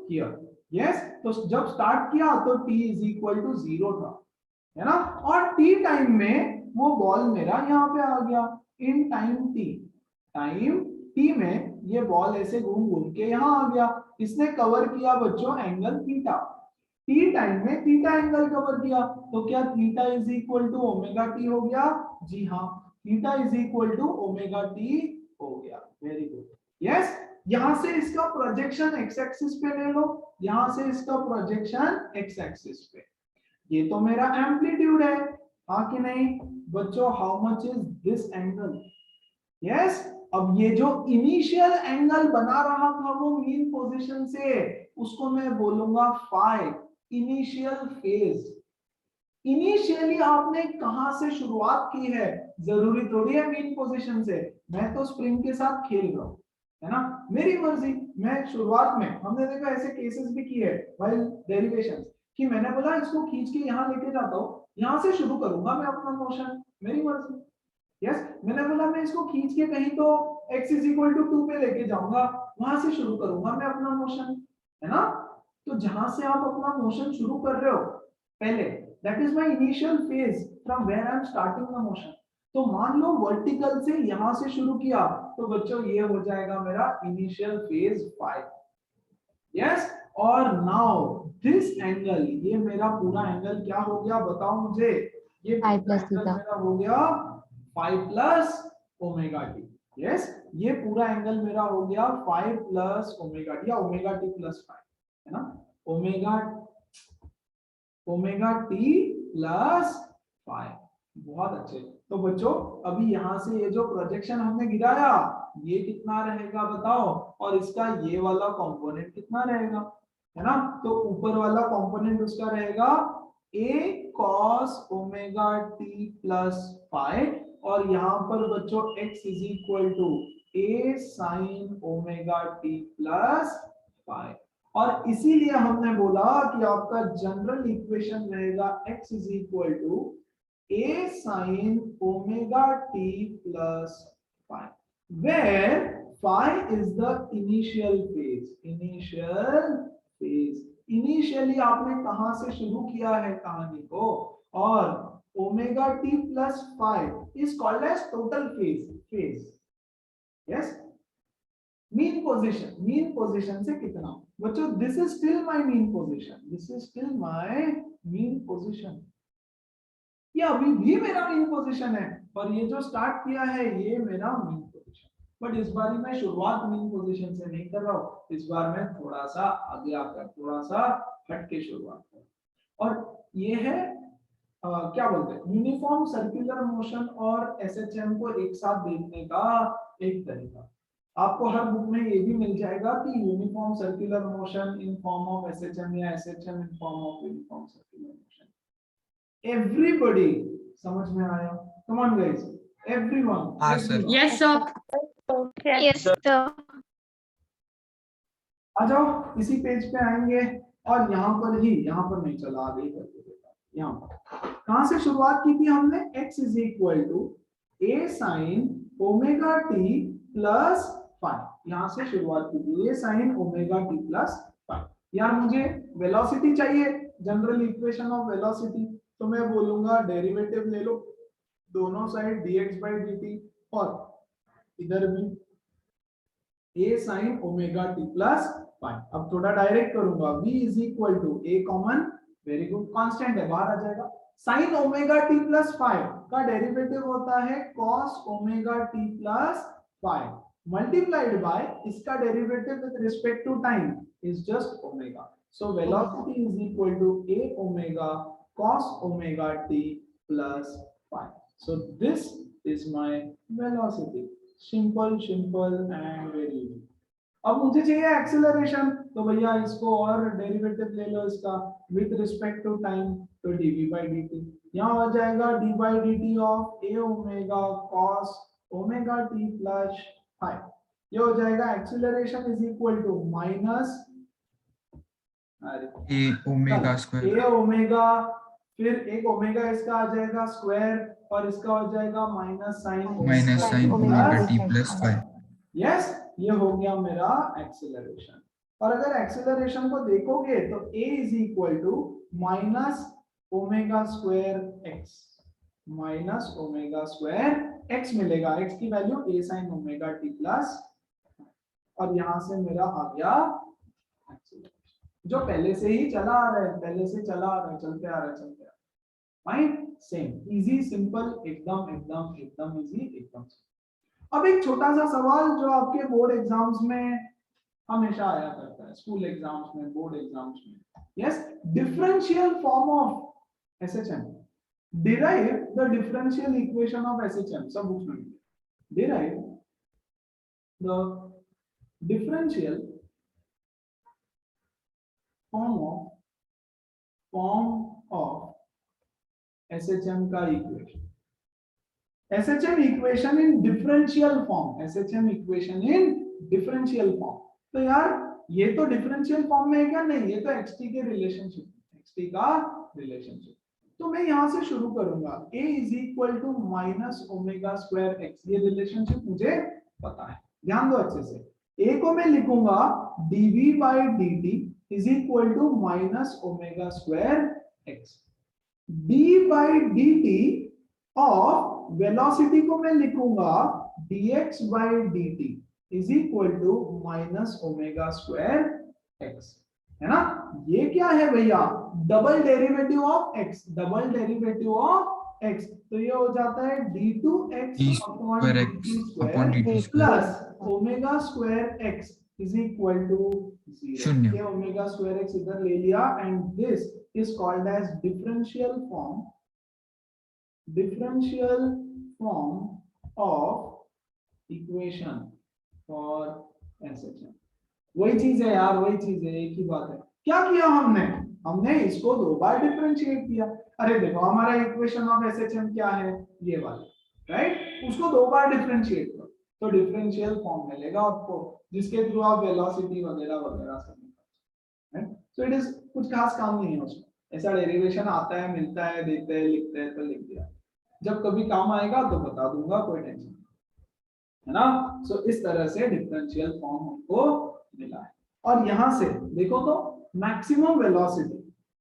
here. Yes, तो जब स्टार्ट किया तो t इज इक्वल टू 0 था, है ना, और t टाइम में वो बॉल मेरा यहाँ पे आ गया। इन टाइम t में ये बॉल ऐसे घूम घूम के यहाँ आ गया, इसने कवर किया बच्चों एंगल थीटा। t टाइम में थीटा एंगल कवर किया, तो क्या theta is equal to omega t हो गया? जी हाँ, theta is equal to omega t हो गया। Very good. यस, यहां से इसका प्रोजेक्शन एक्स एक्सिस पे ले लो, यहां से इसका प्रोजेक्शन एक्स एक्सिस पे। ये तो मेरा एम्पलीट्यूड है, हाँ कि नहीं बच्चों? How much is this angle? Yes, अब ये जो इनिशियल एंगल बना रहा था वो मीन पोजीशन से, उसको मैं बोलूंगा फाई, इनिशियल फेज। इनिशियली आपने कहां से शुरुआत की है? जरूरी थोड़ी है मीन पोजीशन से, मैं तो स्प्रिंग के साथ खेल रहा हूं, है ना, मेरी मर्जी। मैं शुरुआत में, हमने देखा ऐसे केसेस भी किए व्हाइल डेरिवेशंस, कि मैंने बोला इसको खींच के यहाँ लेके जाता हूँ, यहाँ से शुरू करूंगा मैं अपना मोशन, मेरी मर्जी। यस, मैंने बोला मैं इसको खींच के कहीं तो x इज इक्वल टू 2 पे लेके जाऊंगा, वहां से शुरू करूंगा मैं अपना मोशन, है ना। तो जहां से आप अपना मोशन शुरू कर रहे हो पहले, that is my initial phase from where I am starting the motion. तो मान लो वर्टिकल से यहां से शुरू किया, तो बच्चों ये हो जाएगा मेरा इनिशियल फेज 5। यस, और नाउ दिस एंगल, ये मेरा पूरा एंगल क्या हो गया बताओ मुझे? ये Phi plus एंगल theta. मेरा हो गया 5 प्लस ओमेगा टी। यस, ये पूरा एंगल मेरा हो गया 5 प्लस ओमेगा टी, या ओमेगा टी प्लस 5, है ना, ओमेगा टी प्लस 5। बहुत अच्छे। तो बच्चों अभी यहां से ये जो प्रोजेक्शन हमने गिराया, ये कितना रहेगा बताओ, और इसका ये वाला कंपोनेंट कितना रहेगा, है ना। तो ऊपर वाला कंपोनेंट उसका रहेगा a cos omega t plus 5, और यहाँ पर बच्चों x is equal to a sin omega t plus 5। और इसीलिए हमने बोला कि आपका जनरल इक्वेशन रहेगा x is equal to a sin omega t plus 5, where phi is the initial phase। Initially आपने कहां से शुरू किया है कहानी को, और omega t plus 5 is called as total phase. Yes, mean position से कितना बच्चों? This is still my mean position, ये अभी भी मेरा मीन पोजीशन है, और ये जो स्टार्ट किया है ये मेरा मीन पोजीशन। बट इस बार मैं शुरुआत मीन पोजीशन से नहीं कर रहा हूँ, इस बार मैं थोड़ा सा आगे आकर थोड़ा सा हट के शुरुआत कर, और ये है क्या बोलते हैं, यूनिफॉर्म सर्कुलर मोशन और एसएचएम को एक साथ देखने का एक तरीका। आपको हर बुक में ये भी मिल जाएगा कि uniform circular motion in form of SHM या SHM in form of uniform circular motion. Everybody समझ में आया? Come on guys, everyone. हाँ sir. Yes, sir. Yes, sir. आ जाओ, इसी पेज पे आएंगे, और यहाँ पर नहीं, चला आगे करके देखा। यहाँ पर कहां से शुरुआत की थी हमने? x is equal to a sin omega t plus 5, यहाँ से शुरुआत की थी, a sin omega t plus 5। यार मुझे वेलोसिटी चाहिए, जनरल इक्वेशन ऑफ वेलोसिटी, तो मैं बोलूंगा डेरिवेटिव ले लो दोनों साइड dx by dt, और इधर भी a sin omega t plus 5। अब थोड़ा डायरेक्ट करूंगा, v is equal to a common, very good, constant है बाहर आ जाएगा, sin ओमेगा टी प्लस 5 का डेरिवेटिव होता है cos omega t plus 5 multiplied by इसका derivative with respect to time is just omega. So velocity is equal to a omega cos omega t plus 5। So this is my velocity. Simple and very easy. अब मुझे चाहिए acceleration, तो भैया इसको और derivative ले लो इसका विद रिस्पेक्ट टू टाइम, तो dv by dt यहाँ हो जाएगा d by dt of a omega cos omega t plus five, ये हो जाएगा acceleration is equal to minus A omega square a omega, फिर एक ओमेगा इसका आ जाएगा स्क्वायर और इसका हो जाएगा minus sign omega t plus 5। Yes, ये हो गया मेरा एक्सेलरेशन। और अगर एक्सेलरेशन को देखोगे तो a is equal to minus omega square x, minus omega square x मिलेगा, x की value a sine omega t plus, और यहां से मेरा आ गया एक्सेलरेशन जो पहले से ही चला आ रहा है, पहले से चला आ रहा है, चलते आ रहा है, चलते आ रहा है। फाइन, सेम, इजी, सिंपल, एकदम एकदम एकदम इजी, एकदम। अब एक छोटा सा सवाल जो आपके बोर्ड एग्जाम्स में हमेशा आया करता है, स्कूल एग्जाम्स में, बोर्ड एग्जाम्स में, yes, differential form of SHM, derive the differential equation of SHM, सब बुक्स में derive the differential form of SHM का equation, SHM equation in differential form, SHM equation in differential form. तो यार ये तो differential form में है क्या? नहीं, ये तो xt के रिलेशनशिप, xt का रिलेशनशिप। तो मैं यहां से शुरू करूंगा, a is equal to minus omega square x, ये रिलेशनशिप मुझे पता है, ध्यान दो अच्छे से। a को मैं लिखूंगा dv by dt is equal to minus omega square x, d by dt of velocity को मैं लिखूंगा dx by dt is equal to minus omega square x, है ना। ये क्या है भैया? Double derivative of x, double derivative of x, तो ये हो जाता है d2x upon dt plus omega square x is equal to 0। ये ओमेगा स्क्वायर x इधर ले लिया, and this is called as differential form of equation for SHM। वही चीज है यार, वही चीज है, एक ही बात है। क्या किया हमने इसको दो बार डिफरेंशिएट किया। अरे देखो हमारा इक्वेशन ऑफ SHM क्या है, ये वाला, राइट, उसको दो बार डिफरेंशिएट करो तो डिफरेंशियल फॉर्म मिलेगा आपको, जिसके थ्रू आप वेलोसिटी वगैरह वगैरह सब निकाल, सो इट इज कुछ खास काम नहीं है उसमें, ऐसा डेरिवेशन आता है, मिलता है, देते हैं, लिखते हैं तो लिख दिया, जब कभी काम आएगा तो बता दूंगा, कोई टेंशन नहीं, है ना। सो इस तरह से डिफरेंशियल फॉर्म हमको मिला है। और यहां से देखो तो मैक्सिमम वेलोसिटी,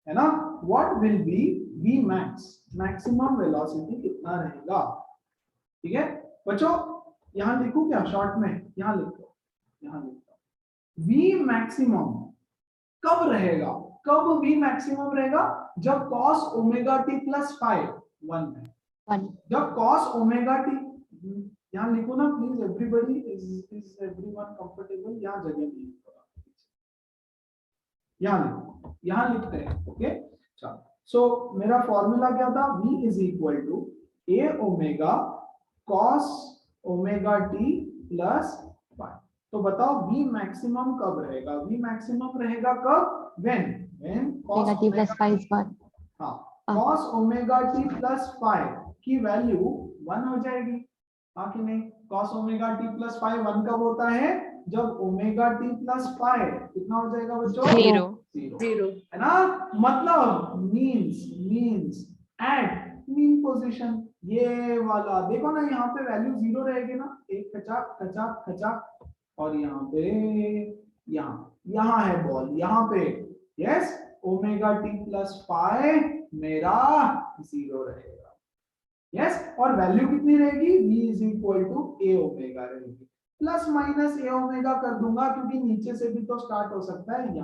है ना, what will be v max, maximum velocity कितना रहेगा, ठीक है बच्चों। यहां लिखूं क्या शॉर्ट में, यहां लिखो, यहां लिखो v मैक्सिमम कब रहेगा, कब v मैक्सिमम रहेगा? जब cos ओमेगा t प्लस 5 1 है, जब cos ओमेगा t, यहां लिखो ना please, everybody is everyone comfortable, यहां जगह नहीं है, यहां लिखो, यहां लिखते हैं, ओके। चलो, सो मेरा फॉर्मूला क्या था, v is equal to a omega cos omega t plus 5। तो बताओ v मैक्सिमम कब रहेगा? v मैक्सिमम रहेगा कब? when cos t plus 5 is 1। हाँ, cos ओमेगा t प्लस 5 की वैल्यू 1 हो जाएगी, हाँ कि नहीं? cos ओमेगा t प्लस 5 1 कब होता है? जब ओमेगा t प्लस 5 कितना हो जाएगा बच्चों? 0, है ना। मतलब मीन्स एट मीन पोजीशन, ये वाला देखो ना, यहाँ पे वैल्यू 0 रहेगी ना, एक खचाक खचाक खचाक, और यहाँ पे यहाँ है बॉल, यहाँ पे यस ओमेगा टी प्लस 5 मेरा 0 रहेगा, यस। और वैल्यू कितनी रहेगी? v is equal to a omega रहेगी, प्लस माइनस a ओमेगा कर दूंगा, क्योंकि नीचे से भी तो स्टार्ट हो सकता है,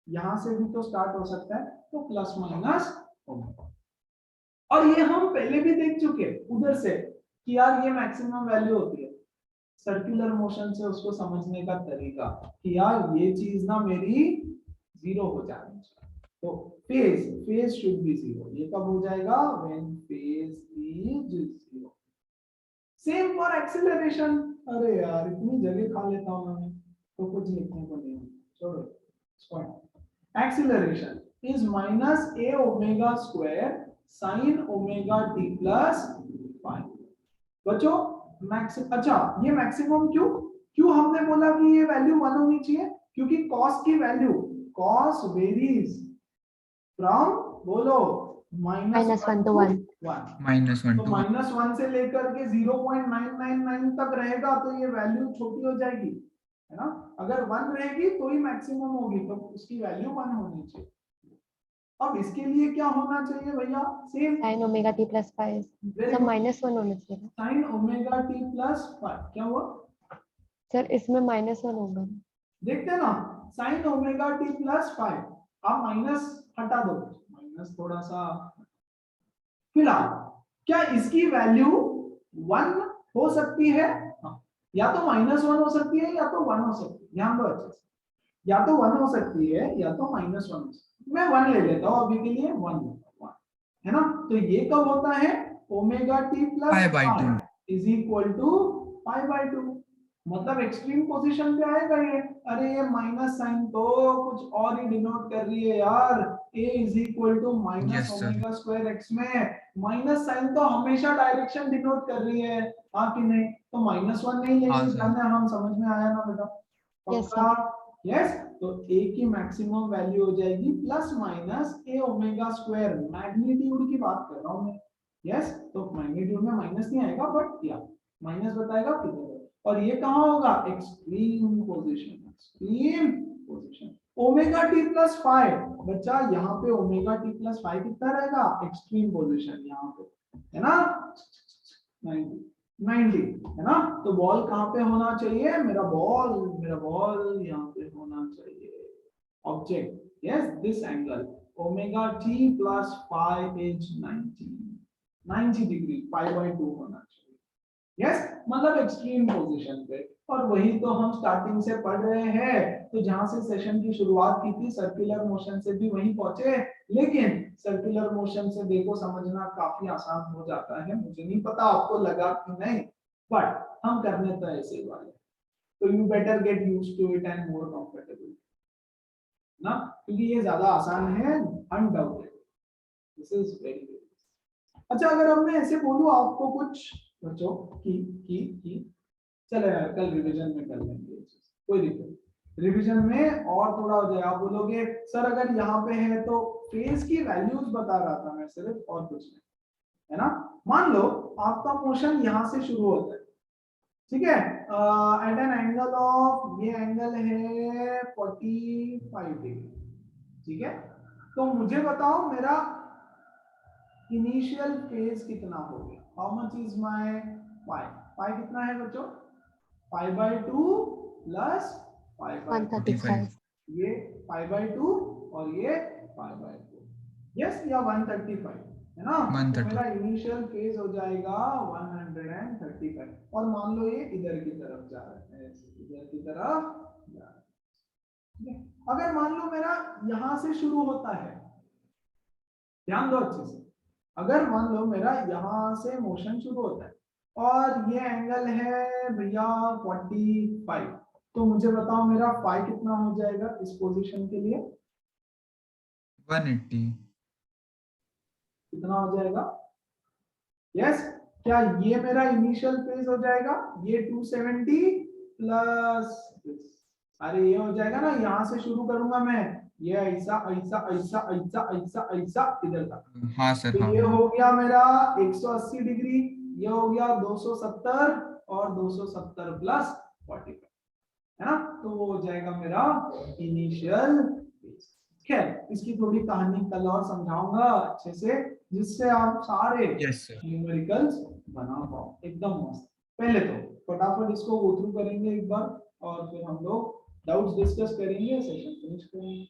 यहाँ से भी तो स्टार्ट हो सकता है, तो प्लस माइनस ओमेगा। और ये हम पहले भी देख चुके उधर से कि यार ये मैक्सिमम वैल्यू होती है, सर्कुलर मोशन से उसको समझने का तरीका कि यार ये चीज ना मेरी 0 हो जानी चाहिए, तो फेज शुड बी 0। ये कब हो जाएगा? When phase is 0। Same for acceleration. अरे यार इतनी जगह खा लेता हूं मैं, तो कुछ लिखने को नहीं है, छोड़ो। Acceleration is minus A omega square sine omega t plus five. बच्चों मैक्सिमम, अच्छा ये मैक्सिमम क्यों क्यों हमने बोला कि ये वैल्यू 1 होनी चाहिए? क्योंकि कॉस की वैल्यू, कॉस वेरीज फ्रॉम, बोलो, -1 to 1. -1 तो to 1. -1 से लेकर के 0.999 तक रहेगा तो ये वैल्यू छोटी हो जाएगी, है ना? अगर 1 रहेगी तो ही मैक्सिमम होगी, तो उसकी वैल्यू 1 होनी चाहिए। अब इसके लिए क्या होना चाहिए भैया? Same Sin omega t plus 5. सब -1 होना चाहिए ना sin ओमेगा t प्लस 5। क्या हुआ? सर, इसमें -1 होगा। देखते हैं ना, sin ओमेगा t प्लस 5। आप माइनस हटा दो, माइनस थोड़ा सा। फिलहाल क्या इसकी वैल्यू 1 हो सकती है? हाँ। या तो -1 हो सकती है या तो 1 हो सकती है। ध्यान दो अच्छे से, या तो 1 हो सकती है या तो -1 हो सकती है। मैं 1 ले लेता हूं अभी के लिए, 1 लेता हूं, है ना? तो ये कब होता है? Omega t plus Pi by 2. Is equal to pi by 2। मतलब एक्सट्रीम पोजीशन पे आएगा ये। अरे ये माइनस साइन तो कुछ और ही डिनोट कर रही है यार। a is equal to minus Yes, sir. Omega square x में माइनस साइन तो हमेशा डायरेक्शन डिनोट कर रही है, हाँ कि नहीं? तो -1 नहीं हाँ, लेके sir. जाना है, हम समझ में आया ना बेटा? Yes, sir. पक्का? यस। तो a की मैक्सिमम वैल्यू हो जाएगी plus minus a omega square. Magnitude की बात कर रहा हूं मैं। यस, तो मैग्नीट्यूड में माइनस नहीं आएगा, बट या माइनस बताएगा किधर है। और ये कहां होगा? Extreme position, extreme position. Omega t plus 5, बच्चा यहाँ पे ओमेगा टी प्लस 5 कितना रहेगा? एक्सट्रीम पोजीशन यहाँ पे, है ना? 90 है ना? तो बॉल कहाँ पे होना चाहिए? मेरा बॉल यहाँ पे होना चाहिए। Object, yes, this angle omega t plus 5 is 90 degree, pi by 2 होना चाहिए। यस, मतलब एक्सट्रीम पोजीशन पे। और वही तो हम स्टार्टिंग से पढ़ रहे हैं। तो जहां से सेशन की शुरुआत की थी सर्कुलर मोशन से भी वहीं पहुंचे, लेकिन सर्कुलर मोशन से देखो समझना काफी आसान हो जाता है। मुझे नहीं पता आपको लगा कि नहीं, बट हम करने तो ऐसे वाले, तो you better get used to it and more comfortable ना, क्योंकि ये ज्यादा आसान है undoubted. This is very good. अच्छा, अगर अब मैं ऐसे बोलूं आपको कुछ बच्चों की चले यार कल रिवीजन में कर लेंगे, कोई दिक्कत, रिवीजन में और थोड़ा हो जाए। आप बोलोगे सर अगर यहाँ पे है तो फेज की वैल्यूज बता रहा था मैं सिर्फ, और कुछ नहीं, है ना? मान लो आपका मोशन यहाँ से शुरू होता है, ठीक है, एट एन एंगल ऑफ, ये एंगल है 45 डिग्री, ठीक है? तो मुझे बताओ मेरा इनिशियल फेज कितना हो गया? हाउ मच इज माय पाई? पाई कितना है बच्चों? पाई बाय 2 प्लस पाई बाय 135. ये पाई बाय 2 और ये पाई बाय 2, यस, या 135, है ना? तो 130. मेरा इनिशियल फेज हो जाएगा 135। और मान लो ये इधर की तरफ जा रहा है, इधर की तरफ जा रहा है, ठीक है? अगर मान लो मेरा यहां से शुरू होता है, ध्यान दो अच्छे से, अगर मान लो मेरा यहां से मोशन शुरू होता है और ये एंगल है भैया 45, तो मुझे बताओ मेरा फाई कितना हो जाएगा इस पोजीशन के लिए? 180. कितना हो जाएगा? यस, क्या ये मेरा इनिशियल फेज हो जाएगा? ये 270 प्लस, अरे ये हो जाएगा ना, यहां से शुरू करूंगा मैं, ये ऐसा ऐसा ऐसा ऐसा ऐसा ऐसा इधर तक। हाँ सर, तो हाँ. ये हो गया मेरा 180 डिग्री, ये हो गया 270 और 270 प्लस 45, है ना? तो वो हो जाएगा मेरा इनिशियल फेज। खैर इसकी थोड़ी कहानी कल और समझाऊंगा अच्छे से, जिससे आप सारे Yes, sir. न्यूमेरिकल्स बना पाओ एकदम मस्त। पहले तो फटाफट इसको गो थ्रू करेंगे एक बार, और फिर हम लोग डाउट्स डिस्कस करेंगे, सेशन फिनिश करेंगे।